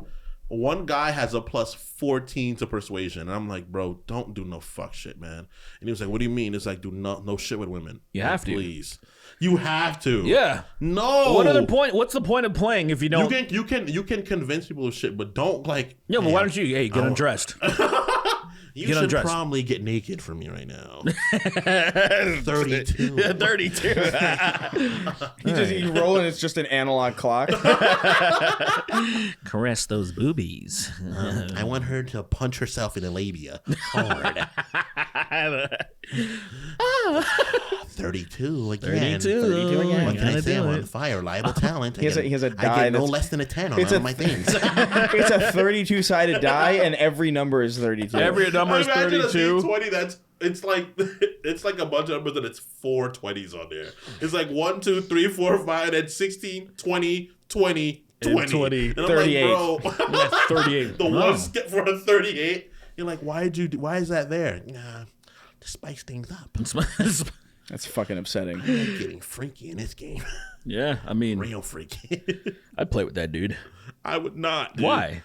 One guy has a plus 14 to persuasion, and I'm like, bro, don't do no fuck shit, man. And he was like, what do you mean? It's like, do no shit with women. You Like, have to. please. You have to. Yeah. No. What other point? What's the point of playing if you don't? You can convince people of shit, but don't like. Yeah, but why don't you? Hey, get undressed. You get should undressed. probably get naked for me right now. 32. 32. You roll and it's just an analog clock. Caress those boobies. I want her to punch herself in the labia hard. 32 again. 32 again. What can I Gotta say? do I'm on it. fire. Reliable talent. He has a I die get no that's- less than a 10 on it's all a- my things. It's a 32-sided die, and every number is 32. Every number is Imagine a 32. D20 it's like a bunch of numbers and it's 4 20s on there. It's like 1, 2, 3, 4, 5, and 16, 20, 20, 20. 20. And I'm 38. like, bro, That's 38. the one skip for a 38. You're like, why is that there? Nah, to spice things up. That's fucking upsetting. I'm getting freaky in this game. Yeah, I mean, Real freaky. I'd play with that dude. I would not. Dude. Why?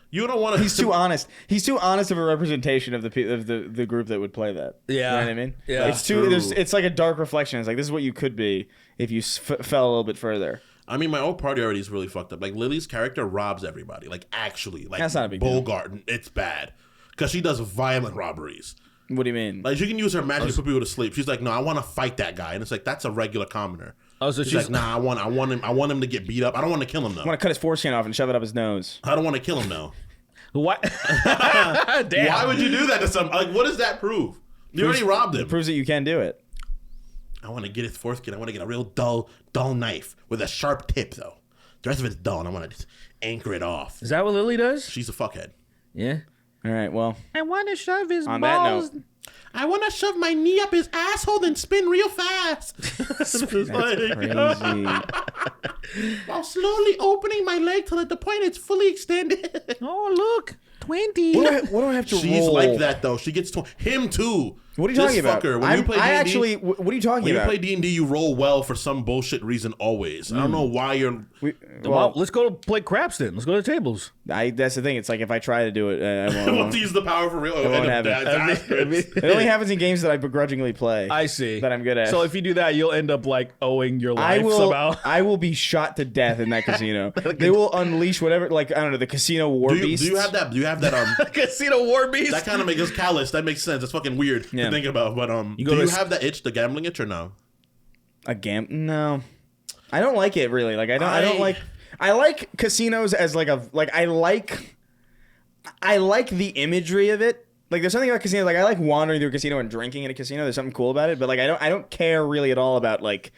You don't want to. He's too honest. He's too honest of a representation of the group that would play that. Yeah. You know what I mean? Yeah. It's too. It's like a dark reflection. It's like, this is what you could be if you fell a little bit further. I mean, my old party already is really fucked up. Like Lily's character robs everybody. Like actually, like That's not a big deal. Bogart. It's bad because she does violent robberies. What do you mean? Like she can use her magic to put people to sleep. She's like, no, I want to fight that guy, and it's like that's a regular commoner. Oh, so She's like, nah, I want him to get beat up. I don't want to kill him though. I want to cut his foreskin off and shove it up his nose. I don't want to kill him though. What? Damn. Why would you do that to some? Like, what does that prove? You already robbed him. It proves that you can do it. I want to get his foreskin. I want to get a real dull knife with a sharp tip though. The rest of it's dull, and I want to just anchor it off. Is that what Lily does? She's a fuckhead. Yeah. All right. Well, I want to shove his on that balls. note, I want to shove my knee up his asshole and spin real fast. that's crazy. While slowly opening my leg till at the point it's fully extended. Oh, look. 20. What do I have to She's roll? like that though. She gets him too. What are you talking about? Fucker, when you play D&D, what are you talking when you about? play D&D, you roll well for some bullshit reason always. I don't know why you're. Well, let's go play craps then. Let's go to the tables. That's the thing. It's like if I try to do it, I I won't. want to use the power for real. won't End have up it. bastards. It only happens in games that I begrudgingly play. I see. That I'm good at. So if you do that, you'll end up like owing your I life will. somehow. I will be shot to death in that casino. They will unleash whatever. Like, I don't know, the casino war beasts. Do you have that? Do you have that? Casino War Beast. That kind of makes us callous. That makes sense. That's fucking weird Yeah. to think about. But do go to you s- have that itch, the gambling itch, or no? A No, I don't like it really. Like, I don't like. I like casinos as like a like. I like the imagery of it. Like, there's something about casinos. Like, I like wandering through a casino and drinking in a casino. There's something cool about it. But like, I don't care really at all about like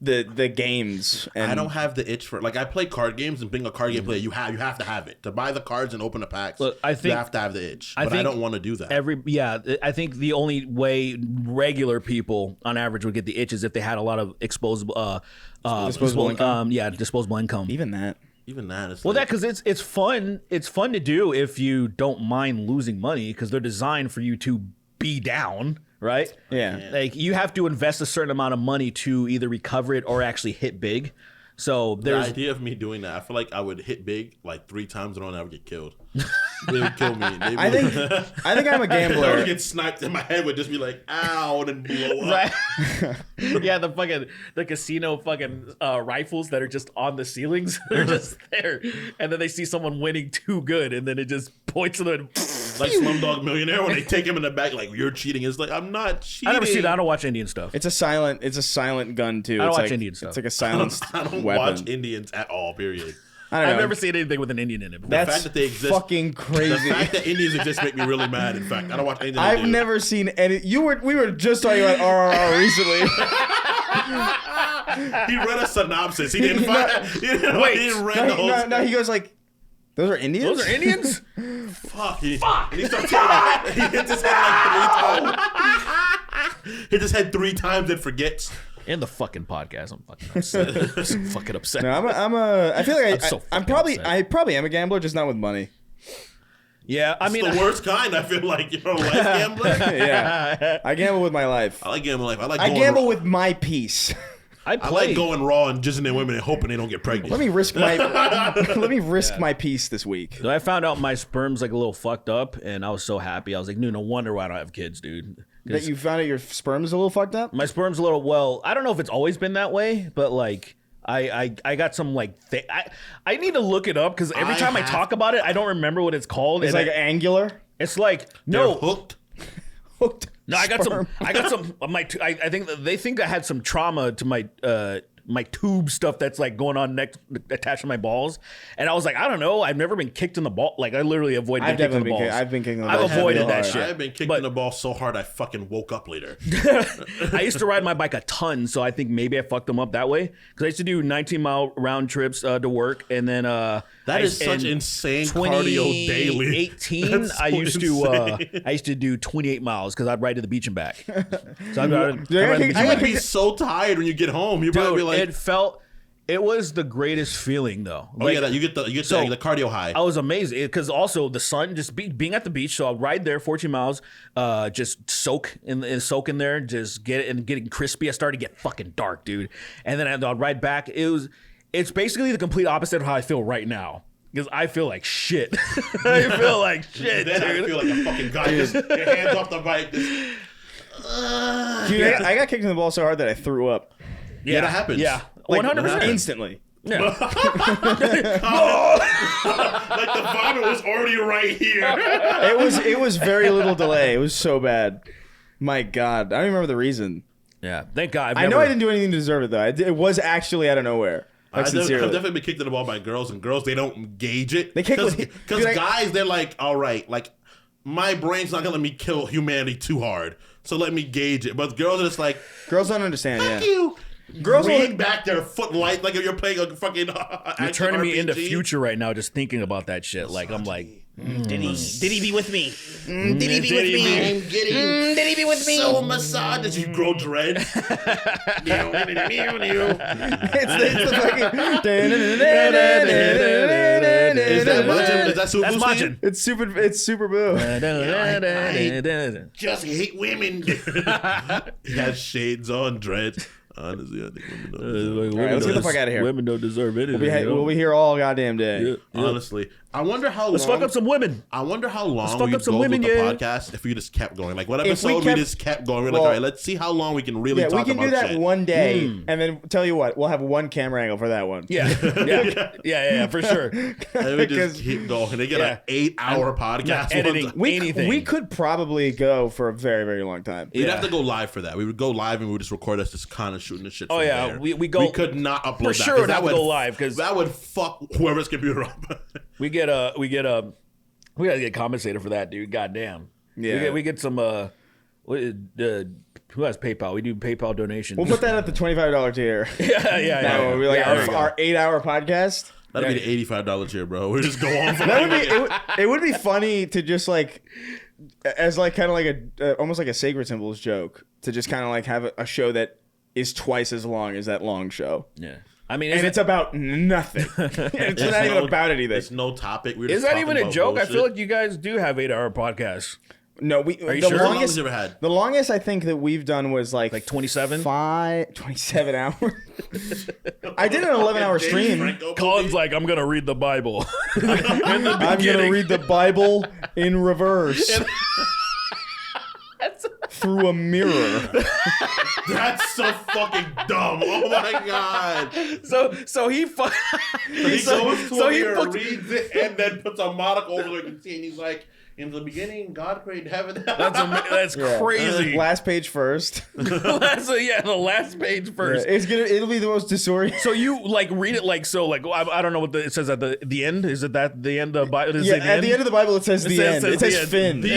the games. And I don't have the itch for I play card games, and being a card game player, you have to have it to buy the cards and open the packs. Look, I think you have to have the itch, I but I think don't want to do that. I think the only way regular people on average would get the itch is if they had a lot of disposable income. Disposable income. Even that. Even that is Because it's fun. It's fun to do if you don't mind losing money because they're designed for you to be down, right? Yeah. Like you have to invest a certain amount of money to either recover it or actually hit big. So the there's idea of me doing that. I feel like I would hit big 3 times and I'll never get killed. They would kill me. I think I'm a I gambler. would get sniped and my head would just be like, ow, and then blow up. right. Yeah, the casino rifles that are just on the ceilings. They're just there, and then they see someone winning too good, and then it just points to them. Like Slumdog Millionaire when they take him in the back, you're cheating. It's like, I'm not cheating. I never see that. I don't watch Indian stuff. It's a silent gun too. I don't It's watch Indian stuff. It's like a silenced I don't weapon. watch Indians at all, period. I don't know. I've never seen anything with an Indian in it. Before. That's fact that they exist- fucking crazy. The fact that Indians exist make me really mad. In fact, I don't watch anything. I've never seen any. We were just talking about RRR recently. He read a synopsis. He didn't find. He didn't read the whole. No, he goes like, "Those are Indians." Those are Indians. Fuck. And he starts he hits his head 3 times. Hits his head 3 times and forgets. In the fucking podcast, I'm fucking upset. I'm so fucking upset. No, I feel like I'm fucking upset. probably am a gambler, just not with money. Yeah, I mean, It's the worst kind. I feel like you're a life gambler. Yeah, I gamble with my life. I like gambling life. I gamble with my peace. I I like going raw and jizzing in women and hoping they don't get pregnant. Let me risk my peace this week. So I found out my sperm's a little fucked up, and I was so happy. I was like, no wonder why I don't have kids, dude. That you found out your sperm is a little fucked up? My sperm's a little, I don't know if it's always been that way, but I got some I need to look it up because every time I talk about it, I don't remember what it's called. It's angular. It's like They're no hooked. Hooked. No, I got sperm. some. I think they think I had some trauma to my tube stuff that's going on attached to my balls, and I was like, I don't know. I've never been kicked in the ball. I literally avoided I've getting kicked in the definitely balls. I've been kicked in the balls. I've avoided that hard. shit. I've been kicked But- in the ball so hard I fucking woke up later. I used to ride my bike a ton, so I think maybe I fucked them up that way. Because I used to do 19-mile round trips to work, and then That is such insane cardio daily. 2018, That's so I used to do 28 miles because I'd ride to the beach and back. So I'd ride to the beach You and back. would be so tired when you get home. You'd probably be Dude, like, it was the greatest feeling though. oh yeah, you get the cardio high. I was amazed because also the sun, just being at the beach. So I'll ride there 14 miles, just soak in there, just getting crispy. I started to get fucking dark, dude. And then I'll ride back. It's basically the complete opposite of how I feel right now. Because I feel like shit. I feel like shit, Then dude. I feel like a fucking guy. Just your hands off the bike. Just, Dude, I got kicked in the ball so hard that I threw up. Yeah, that happens. Yeah, Like, 100%. instantly. Yeah. like the vomit was already right here. It was very little delay. It was so bad. My God, I don't even remember the reason. Yeah, thank God. I know I didn't do anything to deserve it though. It was actually out of nowhere. Like, I've sincerely. definitely been kicked in the ball by girls, and girls, they don't gauge it. They kick with- because dude, guys, they're like, all right, my brain's not gonna let me kill humanity too hard, so let me gauge it. But girls are just like, Girls don't understand. fuck Yeah. you. Girls Lean will- back their foot light like if you're playing a fucking. You're turning me into future right now just thinking about that shit. I'm like, Did he be with me? Did he be with me? I'm getting Did he be with me? so massaged as you grow dread. It's the fucking. Is that Majin? Is that Super that's Boo? Majin. It's super boo. Just hate women. He has shades on, dread. Honestly, I think women don't deserve All right, let's get the fuck out of here. Women don't deserve anything. We'll be here all goddamn day. Yeah. Honestly, I wonder how Let's long. fuck up some women. I wonder how long fuck we up some go women, with the yeah. podcast if we just kept going. Like what If we episode we kept- just kept going. We're Well, like, all right, let's see how long we can really Yeah, talk we can about do that shit. one day, and then tell you what, we'll have one camera angle for that one. Yeah, for sure. And we because- just keep going. They get Yeah. an 8-hour podcast. editing. one time. We could probably go for a very, very long time. We'd Yeah. have to go live for that. We would go live and we would just record us just kind of shooting the shit. Oh, from yeah, there. we go- We could not upload For that. sure 'cause we'd have to go live, 'cause- that would fuck whoever's computer up. We gotta get compensated for that, dude. Goddamn. Yeah. We get some Who has PayPal? We do PayPal donations. We'll put that at the $25 tier. yeah. Now we'll be like Yeah, our 8-hour podcast. That'd be the $85 tier, bro. We just go on for That would be. It would be funny to just like, as like kind of like almost like a Sacred Symbols joke, to just kind of like have a show that is twice as long as that long show. Yeah. I mean, And it's about nothing. It's not even about anything. It's no topic. We're is just that even a talking joke? about I feel bullshit. like you guys do have 8-hour podcasts. No, you the sure? How long longest has you ever had? the longest I think that we've done was like 27? 27 hours. I did an 11-hour stream. Franco Colin's movie? like, I'm gonna read the Bible. I'm gonna read the Bible in reverse through a mirror. That's so fucking dumb. Oh my god. So he fu- He goes to so a he mirror, fucked- reads it, and then puts a monocle over so you can see, and he's like, in the beginning, God created heaven. That's Yeah. crazy. Last page first. The last page first. It'll be the most disorienting. So you like read it like so like I don't know what it says at the end. Is it that the end of Bible? Yeah, at the end of the Bible it says the end. It says Finn. The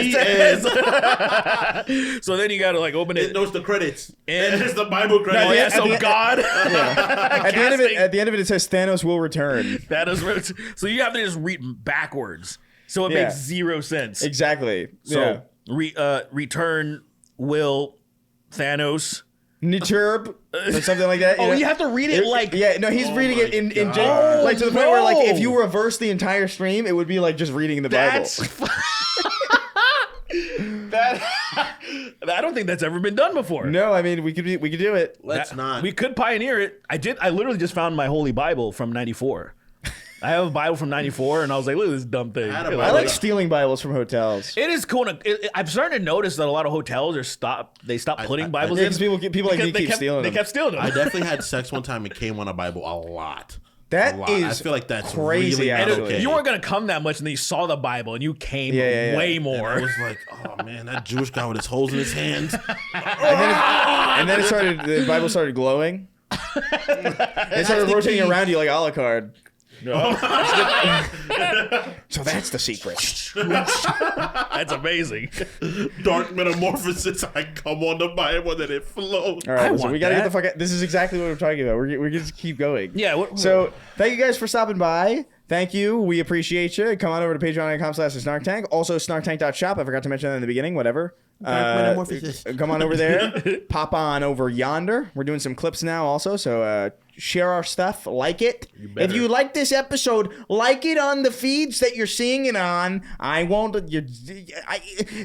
end. So then you gotta like open It it. knows the credits. And- And it's the Bible credits. Oh yeah, at so the- God. At the end of it says Thanos will return. That is where so you have to just read backwards. So it Yeah. makes zero sense. Exactly. So return will Thanos. Nichurb or something like that. Oh, you have to read it like Yeah, no, he's Oh reading my it in God. like to the point where like if no. you reverse the entire stream, it would be like just reading the that's Bible. that. I don't think that's ever been done before. No, I mean we could do it. Let's not. We could pioneer it. I literally just found my Holy Bible from '94. I have a Bible from '94, and I was like, look at this dumb thing. I had a It Bible. I was like stealing Bibles from hotels. It is cool. I'm starting to notice that a lot of hotels are stopped putting Bibles Yeah, in. because people like me Because keep stealing They them. kept stealing them. I definitely had sex one time and came on a Bible a lot. That A lot. is I feel like that's crazy, really not actually. okay. You weren't gonna come that much, and then you saw the Bible, and you came Yeah. way And more. I was like, oh man, that Jewish guy with his holes in his hands. And then the Bible started glowing. It started the rotating key. around you like a la carte. So that's the secret. That's amazing. Dark metamorphosis. I come on the Bible and it flows. All right, so want we gotta get that. the fuck out. This is exactly what we're talking about. We're gonna just keep going. Yeah. So thank you guys for stopping by. Thank you. We appreciate you. Come on over to patreon.com/snarktank. Also snarktank.shop. I forgot to mention that in the beginning. Whatever. metamorphosis. Come on over there. Pop on over yonder. We're doing some clips now also. So share our stuff. Like it. If you like this episode, like it on the feeds that you're seeing it on. I won't. Do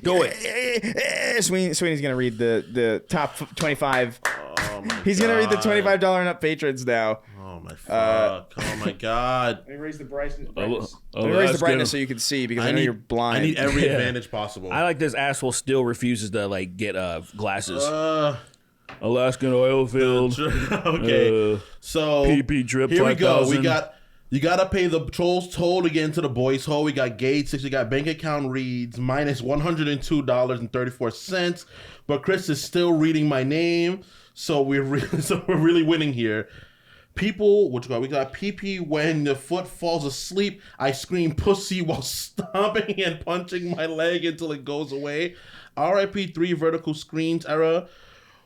it. Sweeney's going to read the top 25. Oh my He's going to read the God. $25 and up patrons now. Oh my fuck. Oh my God. Let me raise the brightness. Oh, Let me raise the that's brightness good. so you can see because I know you're blind. I need every Yeah. advantage possible. I like this asshole still refuses to like get glasses. Uh, Alaskan oil field. okay. So PP drip here we go. 5,000. You gotta pay the troll's toll to get into the boys' hole. We got gate 6. We got bank account reads minus $102.34. But Chris is still reading my name, so we're really winning here. People, we got PP when the foot falls asleep. I scream pussy while stomping and punching my leg until it goes away. RIP 3 vertical screens era.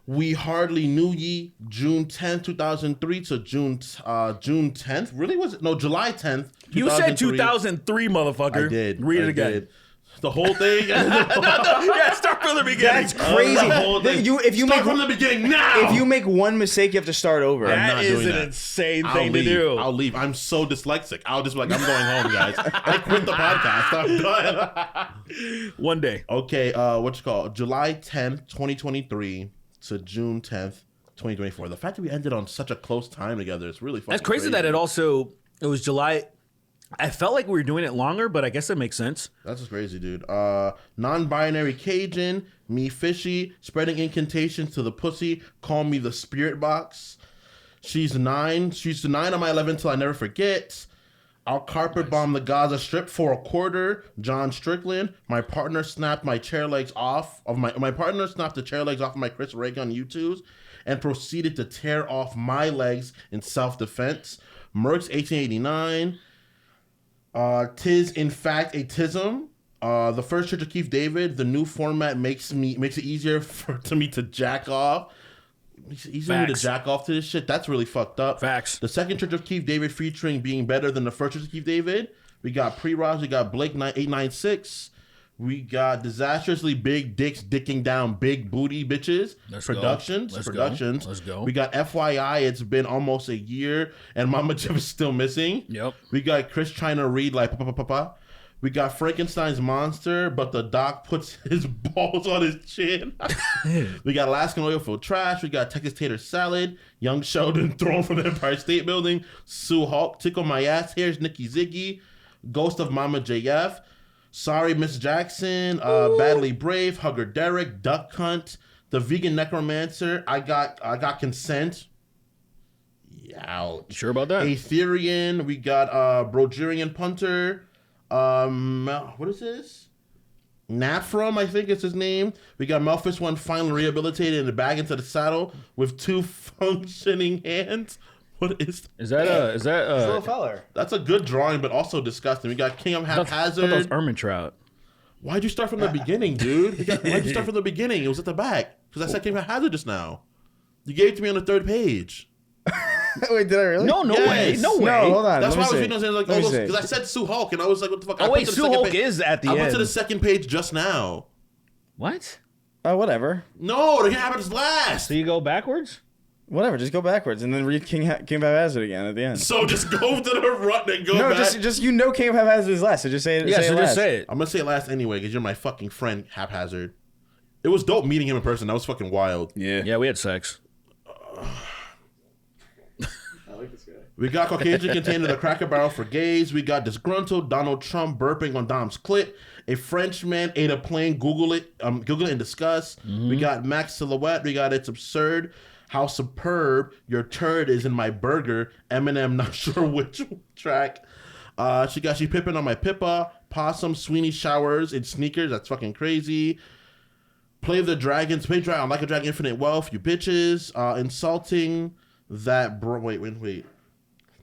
We hardly knew ye. June 10th, 2003 to June 10th. Really was it? No, July 10th. You said 2003, motherfucker. I did. Read I it again. did. The whole thing. Yeah, start from the beginning. That's crazy. The whole thing. If you Start make from the beginning now. if you make one mistake, you have to start over. I'm That not is doing an that. insane I'll thing leave. to do. I'll leave. I'm so dyslexic. I'll just be like, I'm going home, guys. I quit the podcast. I'm done. One day. Okay, July 10th, 2023 to June 10th, 2024. The fact that we ended on such a close time together is really fucking That's crazy that it was July. I felt like we were doing it longer, but I guess it makes sense. That's just crazy, dude. Non-binary Cajun, me fishy, spreading incantations to the pussy, call me the spirit box. She's 9. She's the 9 on my 11 till I never forget. I'll carpet bomb the Gaza Strip for a quarter. John Strickland. My partner snapped my chair legs off of my partner snapped the chair legs off of my Chris Reagan U2s and proceeded to tear off my legs in self-defense. Mercs 1889. Tis in fact a tism. The first Church of Keith David. The new format makes it easier to me to jack off. Makes it easier for me to jack off to this shit. That's really fucked up. Facts. The second Church of Keith David featuring being better than the first Church of Keith David. We got Pre-Roz. We got Blake 896. We got disastrously big dicks dicking down big booty bitches. Productions. Let's go. We got FYI. It's been almost a year and Mama Jeff is still missing. Yep. We got Chris trying to read like pa. We got Frankenstein's monster, but the doc puts his balls on his chin. We got Alaskan oil for trash. We got Texas tater salad. Young Sheldon thrown from the Empire State Building. Sue Hulk, tickle my ass hairs. Nikki Ziggy, Ghost of Mama JF. Sorry Miss Jackson. Badly Brave. Hugger Derek. Duck Hunt. The Vegan Necromancer. I got consent. Ouch. Sure about that? Aetherian. We got Brogerian Punter. What is this? Nafrum, I think is his name. We got Melphis One finally rehabilitated and back into the saddle with 2 functioning hands. What is that? Is that Little feller. That's a good drawing, but also disgusting. We got King of I thought Haphazard. that was Ermintrout. Why'd you start from the beginning, dude? Why'd you start from the beginning? It was at the back. Because I said King of Haphazard just now. You gave it to me on the 3rd page. Wait, did I really? No Yes. way. No way. No, hold on. That's why I was see. reading those like, Let me see. because I said Sue Hulk, and I was like, what the fuck? I Oh, went wait, to the Sue second Hulk page. is at the I end. went to the 2nd page just now. What? Oh, whatever. No, the Haphazard's last. So you go backwards? Whatever. Just go backwards and then read King of Haphazard again at the end. So just go to the front and go No, back. just you know King of Haphazard is last, so just say it. Yeah, say so it just last. say it. I'm gonna say it last anyway because you're my fucking friend, Haphazard. It was dope meeting him in person. That was fucking wild. Yeah. Yeah, we had sex. We got Caucasian container the Cracker Barrel for gays. We got disgruntled Donald Trump burping on Dom's clit. A Frenchman ate a plane. Google it and discuss. We got Max Silhouette. We got It's Absurd. How superb your turd is in my burger. Eminem, not sure which track. She pipping on my pippa. Possum, Sweeney showers in sneakers. That's fucking crazy. Play of the Dragons. Play Dragon like a Dragon Infinite Wealth. You bitches. Insulting that wait.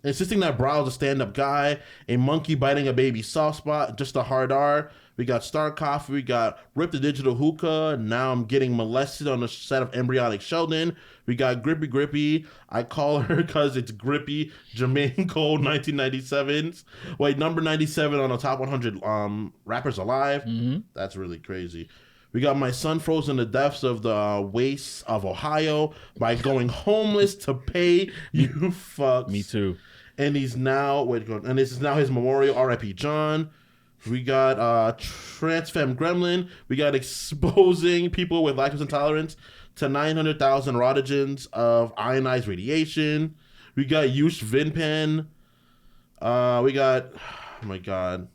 Insisting that Brow is a stand-up guy. A monkey biting a baby soft spot. Just a hard R. We got Star Coffee. We got Rip the Digital Hookah. Now I'm getting molested on the set of Embryonic Sheldon. We got Grippy. I call her because it's Grippy. Jermaine Cole, 1997s. Wait, number 97 on the top 100 rappers alive. That's really crazy. We got my son frozen to the depths of the wastes of Ohio by going homeless to pay you fucks. Me too. And he's now and this is now his memorial. R.I.P. John. We got Transfem Gremlin. We got exposing people with lactose intolerance to 900,000 rotogens of ionized radiation. We got Yush Vinpen. We got oh my god.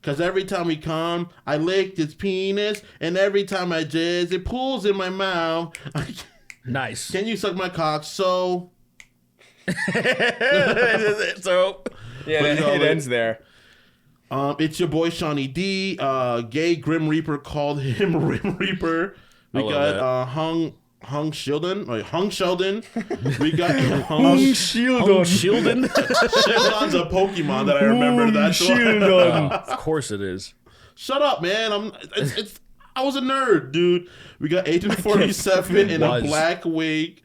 Because every time we come, I licked its penis, and every time I jizz, it pulls in my mouth. Nice. Can you suck my cock? So... So... Yeah, it ends there. It's your boy Shawnee D. Gay Grim Reaper called him Rim Reaper. We got Hung Sheldon. We got Hung Sheldon. Sheldon's a Pokemon that I remember. That's why. Of course it is. Shut up, man. I was a nerd, dude. We got Agent 47 in a black wig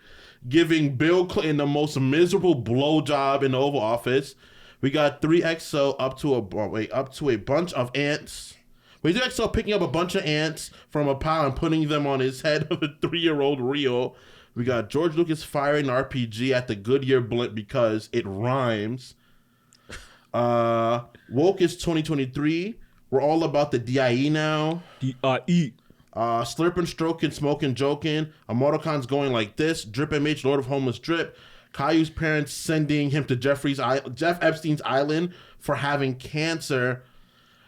giving Bill Clinton the most miserable blowjob in the Oval Office. We got 3XO up to a bunch of ants. We 3XO picking up a bunch of ants from a pile and putting them on his head of a 3-year-old Rio. We got George Lucas firing RPG at the Goodyear blimp because it rhymes. Woke is 2023. We're all about the DIE now. DIE. Slurping, stroking, smoking, joking. Emoticon's going like this. Drip MH, Lord of Homeless Drip. Caillou's parents sending him to Jeff Epstein's island for having cancer.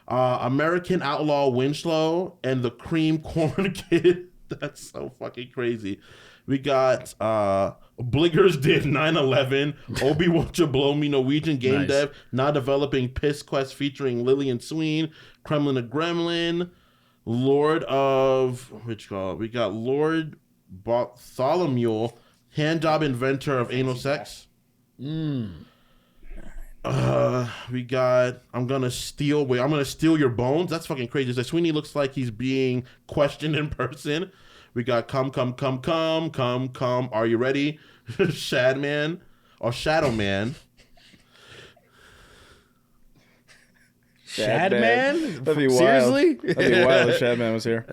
American Outlaw Winslow and the Cream Corn Kid. That's so fucking crazy. We got Bliggers did 9/11. Obi Won't You Blow Me, Norwegian game dev now developing Piss Quest featuring Lillian Sween, Kremlin the Gremlin, Lord of we got Lord Bartholomew, handjob inventor of anal sex. We got I'm gonna steal your bones. That's fucking crazy. So Sweeney looks like he's being questioned in person. We got come. Are you ready? Shadman or Shadow Man. Shadman? That'd be wild. Seriously? That'd be wild if Shadman was here.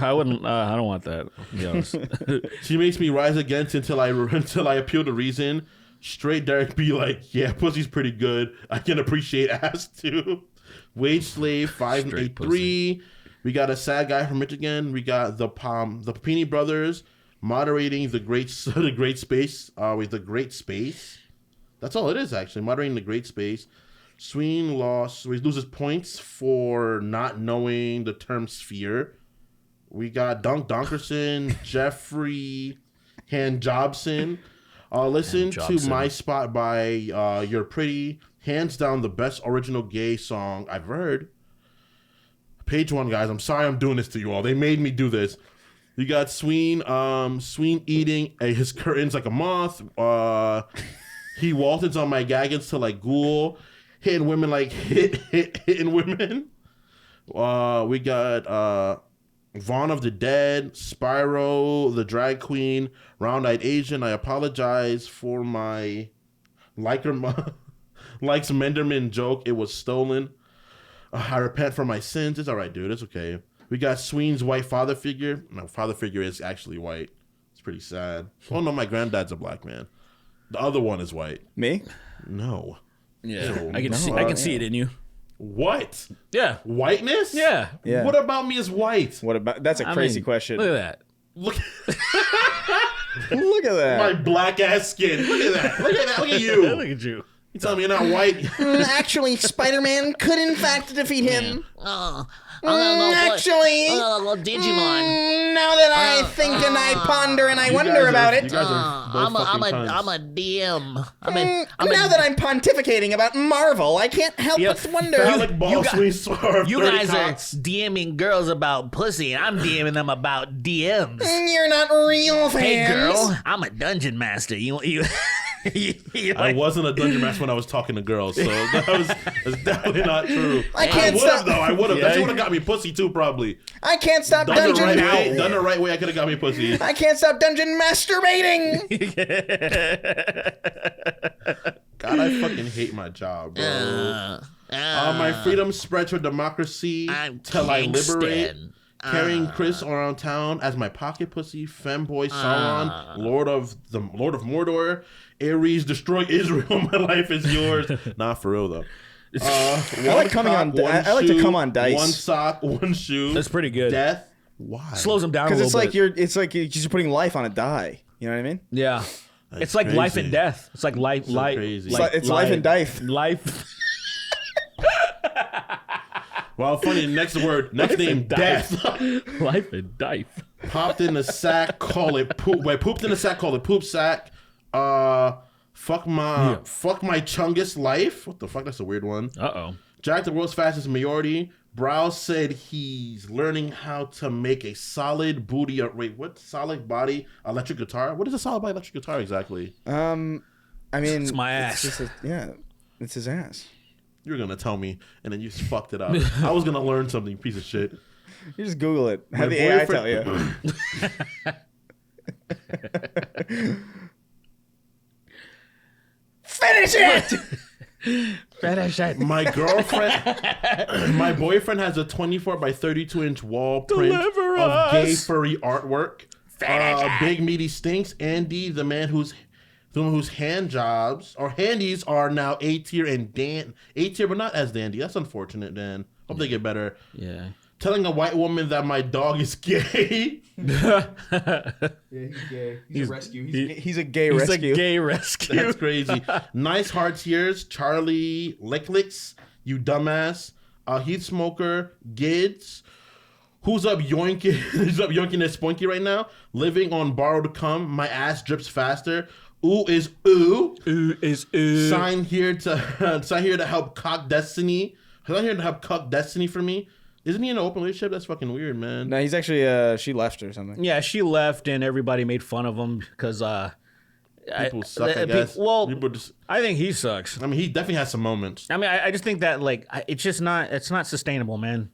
I wouldn't. I don't want that. To be honest. She makes me rise against until I appeal to reason. Straight Derek be like, yeah, pussy's pretty good. I can appreciate ass too. Wage slave 583. We got a sad guy from Michigan. We got the Papini brothers moderating the great space. With the great space. That's all it is actually. Moderating the great space. Sween lost. So he loses points for not knowing the term sphere. We got Donkerson, Jeffrey, Han Jobson. Listen to My Spot by You're Pretty. Hands down the best original gay song I've heard. Page 1, guys. I'm sorry I'm doing this to you all. They made me do this. You got Sween eating his curtains like a moth. He waltzes on my gaggins to like ghoul. Hitting women like hitting women. We got Vaughn of the Dead, Spyro, the Drag Queen, Round-Eyed Asian. I apologize for my likes Menderman joke. It was stolen. I repent for my sins. It's all right, dude. It's okay. We got Sween's white father figure. My father figure is actually white. It's pretty sad. Oh no, my granddad's a black man. The other one is white. Me? No. Yeah, I can see it in you. What? Yeah. Whiteness? Yeah. What about me is white? What about? That's a crazy question. Look at that. Look, Look at that. my black ass skin. Look at that. Look at that. Look at you. Look at you. You tell me you're not white? Actually, Spider-Man could in fact defeat him. Oh, I'm gonna go Actually, I'm gonna go Digimon. now that I think and I ponder and I wonder about it, You guys are both fucking cunts. I'm a DM. now that I'm pontificating about Marvel, I can't help but wonder. Phallic ball swing swerve. You 30 guys cocks. are DMing girls about pussy, and I'm DMing them about DMs. You're not real fans. Hey, girl, I'm a dungeon master. You I wasn't a dungeon master when I was talking to girls, so that's definitely not true. I can't would have stop- though. I would have. Yeah. That would have got me pussy too, probably. I can't stop Done the dungeon. right way. Done the right way. I could have got me pussy. I can't stop dungeon masturbating. God, I fucking hate my job, bro. My freedom spreads for democracy I'm till I liberate. Kingston. Carrying Chris around town as my pocket pussy, femboy Sauron, Lord of Mordor, Ares, destroy Israel. My life is yours. Not for real though. I like coming on. I like to come on dice. One sock, one shoe. That's pretty good. Death. Why? Slows them down a Because little it's like bit. you're just putting life on a die. You know what I mean? Yeah. It's like crazy. life and death. It's like life. crazy. It's life and death. Life. Well, funny. Next word. Next name. and Death. Life and death. Popped in a sack. Call it poop. Wait, pooped in a sack. Call it poop sack. Fuck my chungus life. What the fuck? That's a weird one. Uh-oh. Jack the world's fastest mayority. Brow said he's learning how to make a solid booty. Wait, what? Solid body electric guitar? What is a solid body electric guitar exactly? I mean, It's my ass. It's his ass. You were gonna tell me, and then you just fucked it up. I was gonna learn something, you piece of shit. You just Google it. Have My the AI boyfriend- tell you. Finish it. Finish it. My girlfriend, my boyfriend has a 24 by 32 inch wall print Deliver of gay us. furry artwork. Big meaty stinks. Andy, the man whose hand jobs or handies are now A tier and A tier, but not as dandy. That's unfortunate. Dan, hope they get better. Yeah. Telling a white woman that my dog is gay. Yeah, he's gay. He's a rescue. He's a gay He's rescue. a gay rescue. That's crazy. Nice hard tears. Charlie Licklicks, you dumbass. Heath Smoker, Gids. Who's up yoinking? Who's up yoinking this spunky right now? Living on borrowed cum. My ass drips faster. Ooh is ooh. Ooh is ooh. Sign here to help cock destiny. Sign here to help cock destiny for me. Isn't he in an open relationship? That's fucking weird, man. No, he's actually she left or something. Yeah, she left and everybody made fun of him because People suck, I guess. Well, People just, I think he sucks. I mean, he definitely has some moments. I mean, I just think that like it's just not. It's not sustainable, man.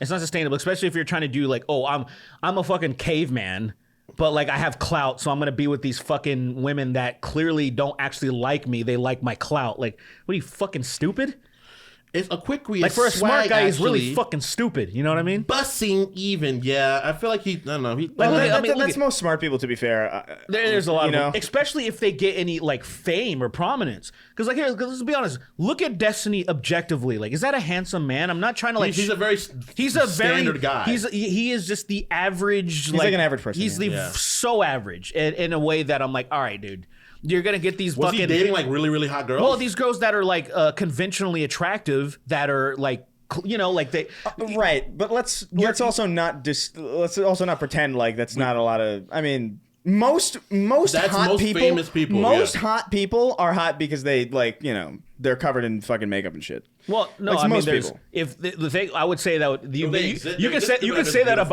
It's not sustainable, especially if you're trying to do like, oh, I'm a fucking caveman, but like I have clout, so I'm gonna be with these fucking women that clearly don't actually like me. They like my clout. Like, what are you, fucking stupid? It's a quick read. Like, for a smart guy, he's really actually. fucking stupid. You know what I mean? Bussing even, yeah. I feel like I don't know. That's most smart people, to be fair. There's a lot you of know? them, especially if they get any like fame or prominence. Because like, let's be honest. Look at Destiny objectively. Like, is that a handsome man? I'm not trying to like. He's a very standard guy. He is just the average. He's like an average person. He's Yeah. so average in a way that I'm like, all right, dude. You're gonna get these Was fucking. he dating like really, really hot girls? Well, these girls that are like conventionally attractive, that are like, you know, like they. Right, but let's also not pretend like that's not a lot of. I mean, most That's hot most people, famous people, most yeah. hot people are hot because they like, you know, they're covered in fucking makeup and shit. Well, no, Like I mean, most there's people. if the thing I would say that you they you exist- can they say exist you to can be say that beautiful.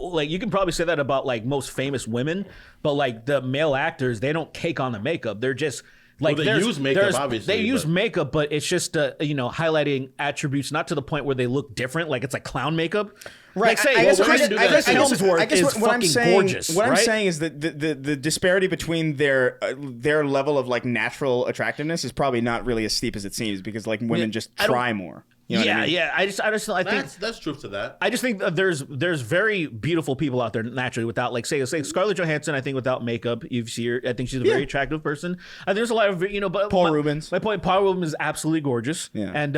about like you can probably say that about like most famous women, but like the male actors, they don't cake on the makeup. They're just. Like Well, they use makeup, obviously, They use but- makeup, but it's just you know, highlighting attributes, not to the point where they look different, like it's like clown makeup. Right. Like say, I guess well, Chris Hemsworth is what I'm fucking saying, gorgeous. What I'm right? saying is that the disparity between their level of like natural attractiveness is probably not really as steep as it seems, because like women just I don't- try more. You know what I mean? yeah. I think that's truth to that. I just think that there's very beautiful people out there naturally without like say Scarlett Johansson. I think without makeup, you see her. I think she's a very attractive person. And there's a lot of but Paul Rubens. My point, Paul Rubens is absolutely gorgeous. Yeah. And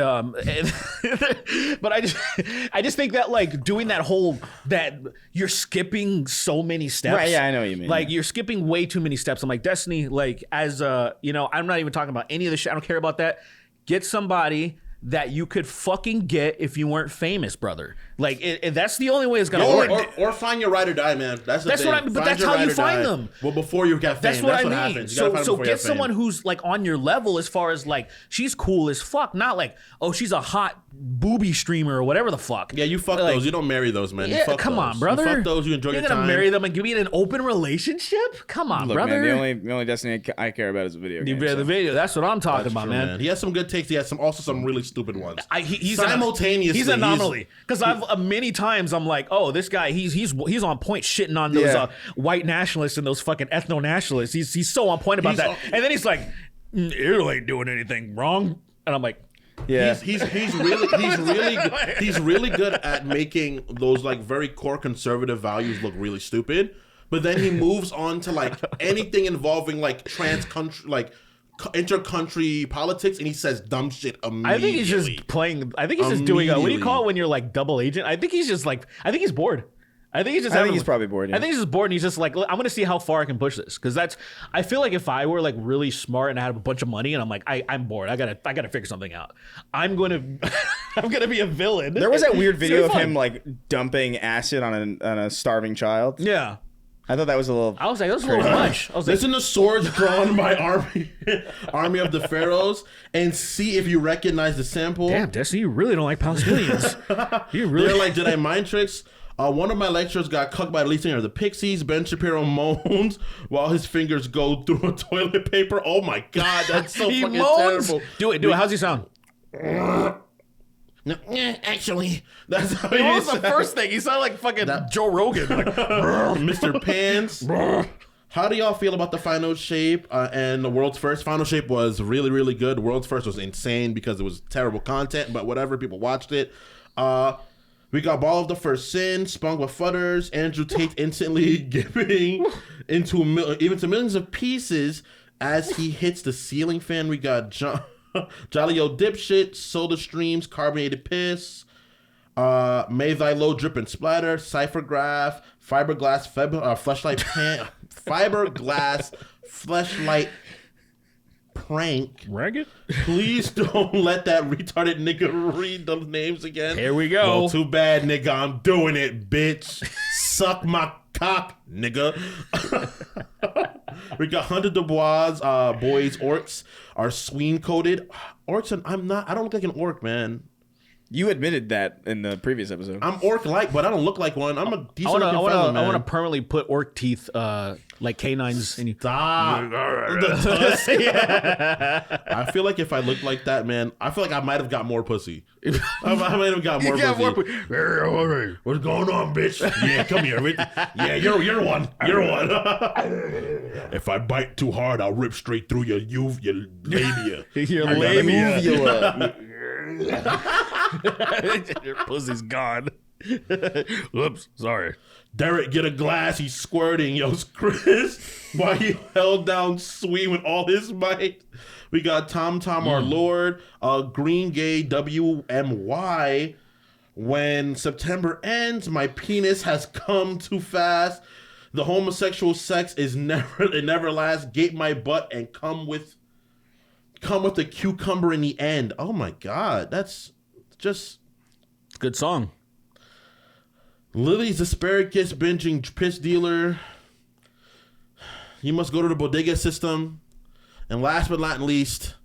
but I just think that like doing that whole that you're skipping so many steps. Right, yeah, I know what you mean, Like yeah. you're skipping way too many steps. I'm like Destiny. Like as you know, I'm not even talking about any of the shit. I don't care about that. Get somebody that you could fucking get if you weren't famous, brother. Like that's the only way it's gonna work. Or find your ride or die, man. That's That's thing. what I mean, but Find that's your how ride you or find die. them. Well, before you get fame, That's what I mean. happens. You gotta find So them before you get have fame. someone who's like on your level as far as like she's cool as fuck, not like oh she's a hot booby streamer or whatever the fuck. Yeah, you fuck Like, those. You don't marry those, man. You Yeah, fuck come those. on, brother. You fuck those. You enjoy You're your gonna time. marry them and give me an open relationship? Come on, Look, brother. man, the only Destiny I care about is a video game. The video. That's what I'm talking about, True, man. He has some good takes. He has some really stupid ones. He's Simultaneously, he's an anomaly because I've many times I'm like, oh, this guy he's on point shitting on those Yeah. white nationalists and those fucking ethno nationalists. He's so on point about He's that, all- and then he's like, Israel ain't doing anything wrong, and I'm like, Yeah. He's really good at making those like very core conservative values look really stupid. But then he moves on to like anything involving like inter-country politics, and he says dumb shit immediately. I think he's just playing. I think he's just doing. What do you call it when you're like double agent? I think he's just like. I think he's bored. I think he's just. I think having- he's probably bored, yeah. I think he's just bored, and he's just like, I'm gonna see how far I can push this, because that's. I feel like if I were like really smart and I had a bunch of money, and I'm like, I'm bored. I gotta figure something out. I'm gonna be a villain. There was that weird It's video gonna of be fun. him like dumping acid on a starving child. Yeah. I thought that was a little. I was like, that was a little much. I was like, Listen to swords drawn by army of the pharaohs, and see if you recognize the sample. damn, Destiny, you really don't like Palestinians. You really They're like, did I mind tricks? One of my lecturers got cucked by the lead singer of the Pixies. Ben Shapiro moans while his fingers go through a toilet paper. Oh my god, that's so he fucking moans. terrible. Do it. How's he sound? No, actually, that's how What he was the first thing? He sounded like fucking Joe Rogan. Like, Mr. Pants. How do y'all feel about the final shape and the world's first? Final shape was really, really good. World's first was insane because it was terrible content, but whatever, people watched it. We got Ball of the First Sin, Spunk with Fudders, Andrew Tate instantly giving into millions of pieces as he hits the ceiling fan. We got Jolly O Dipshit, Soda Streams, Carbonated Piss, May Thy Low Drip and Splatter, Cyphergraph, Fiberglass Fleshlight Pan, Fiberglass Fleshlight Prank. Ragged? Please don't let that retarded nigga read the names again. Here we go. Well, too bad, nigga. I'm doing it, bitch. Suck my cock, nigga. We got Hunter Dubois, boys, orcs are sween coated. Orcs, and I don't look like an orc, man. You admitted that in the previous episode. I'm orc-like, but I don't look like one. I'm a I decent looking fella, want man. to permanently put orc teeth like canines in you. Stop. The tusk. I feel like if I looked like that, man, I feel like I might have got more pussy. I might have got more pussy. What's going on, bitch? Yeah, come here. Yeah, you're one. You're one. If I bite too hard, I'll rip straight through your labia. Your Labia. Your pussy's gone. Whoops, sorry. Derek, get a glass. He's squirting, yells Chris, while he held down Sweet with all his might. We got Tom, our Lord, Green Gay WMY. When September ends, my penis has come too fast. The homosexual sex is never lasts. Gape my butt and come with a cucumber in the end. Oh my God, that's just Good song. Lily's asparagus binging piss dealer. You must go to the bodega system. And last but not least,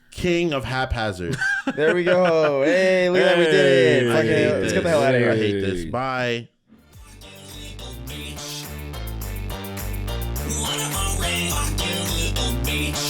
king of haphazard. There we go. Hey, look at that. We did it. I Fuck hate it. Let's this. get the hell out of I here. hate this. Bye. What about rain? Fuck you, little bitch.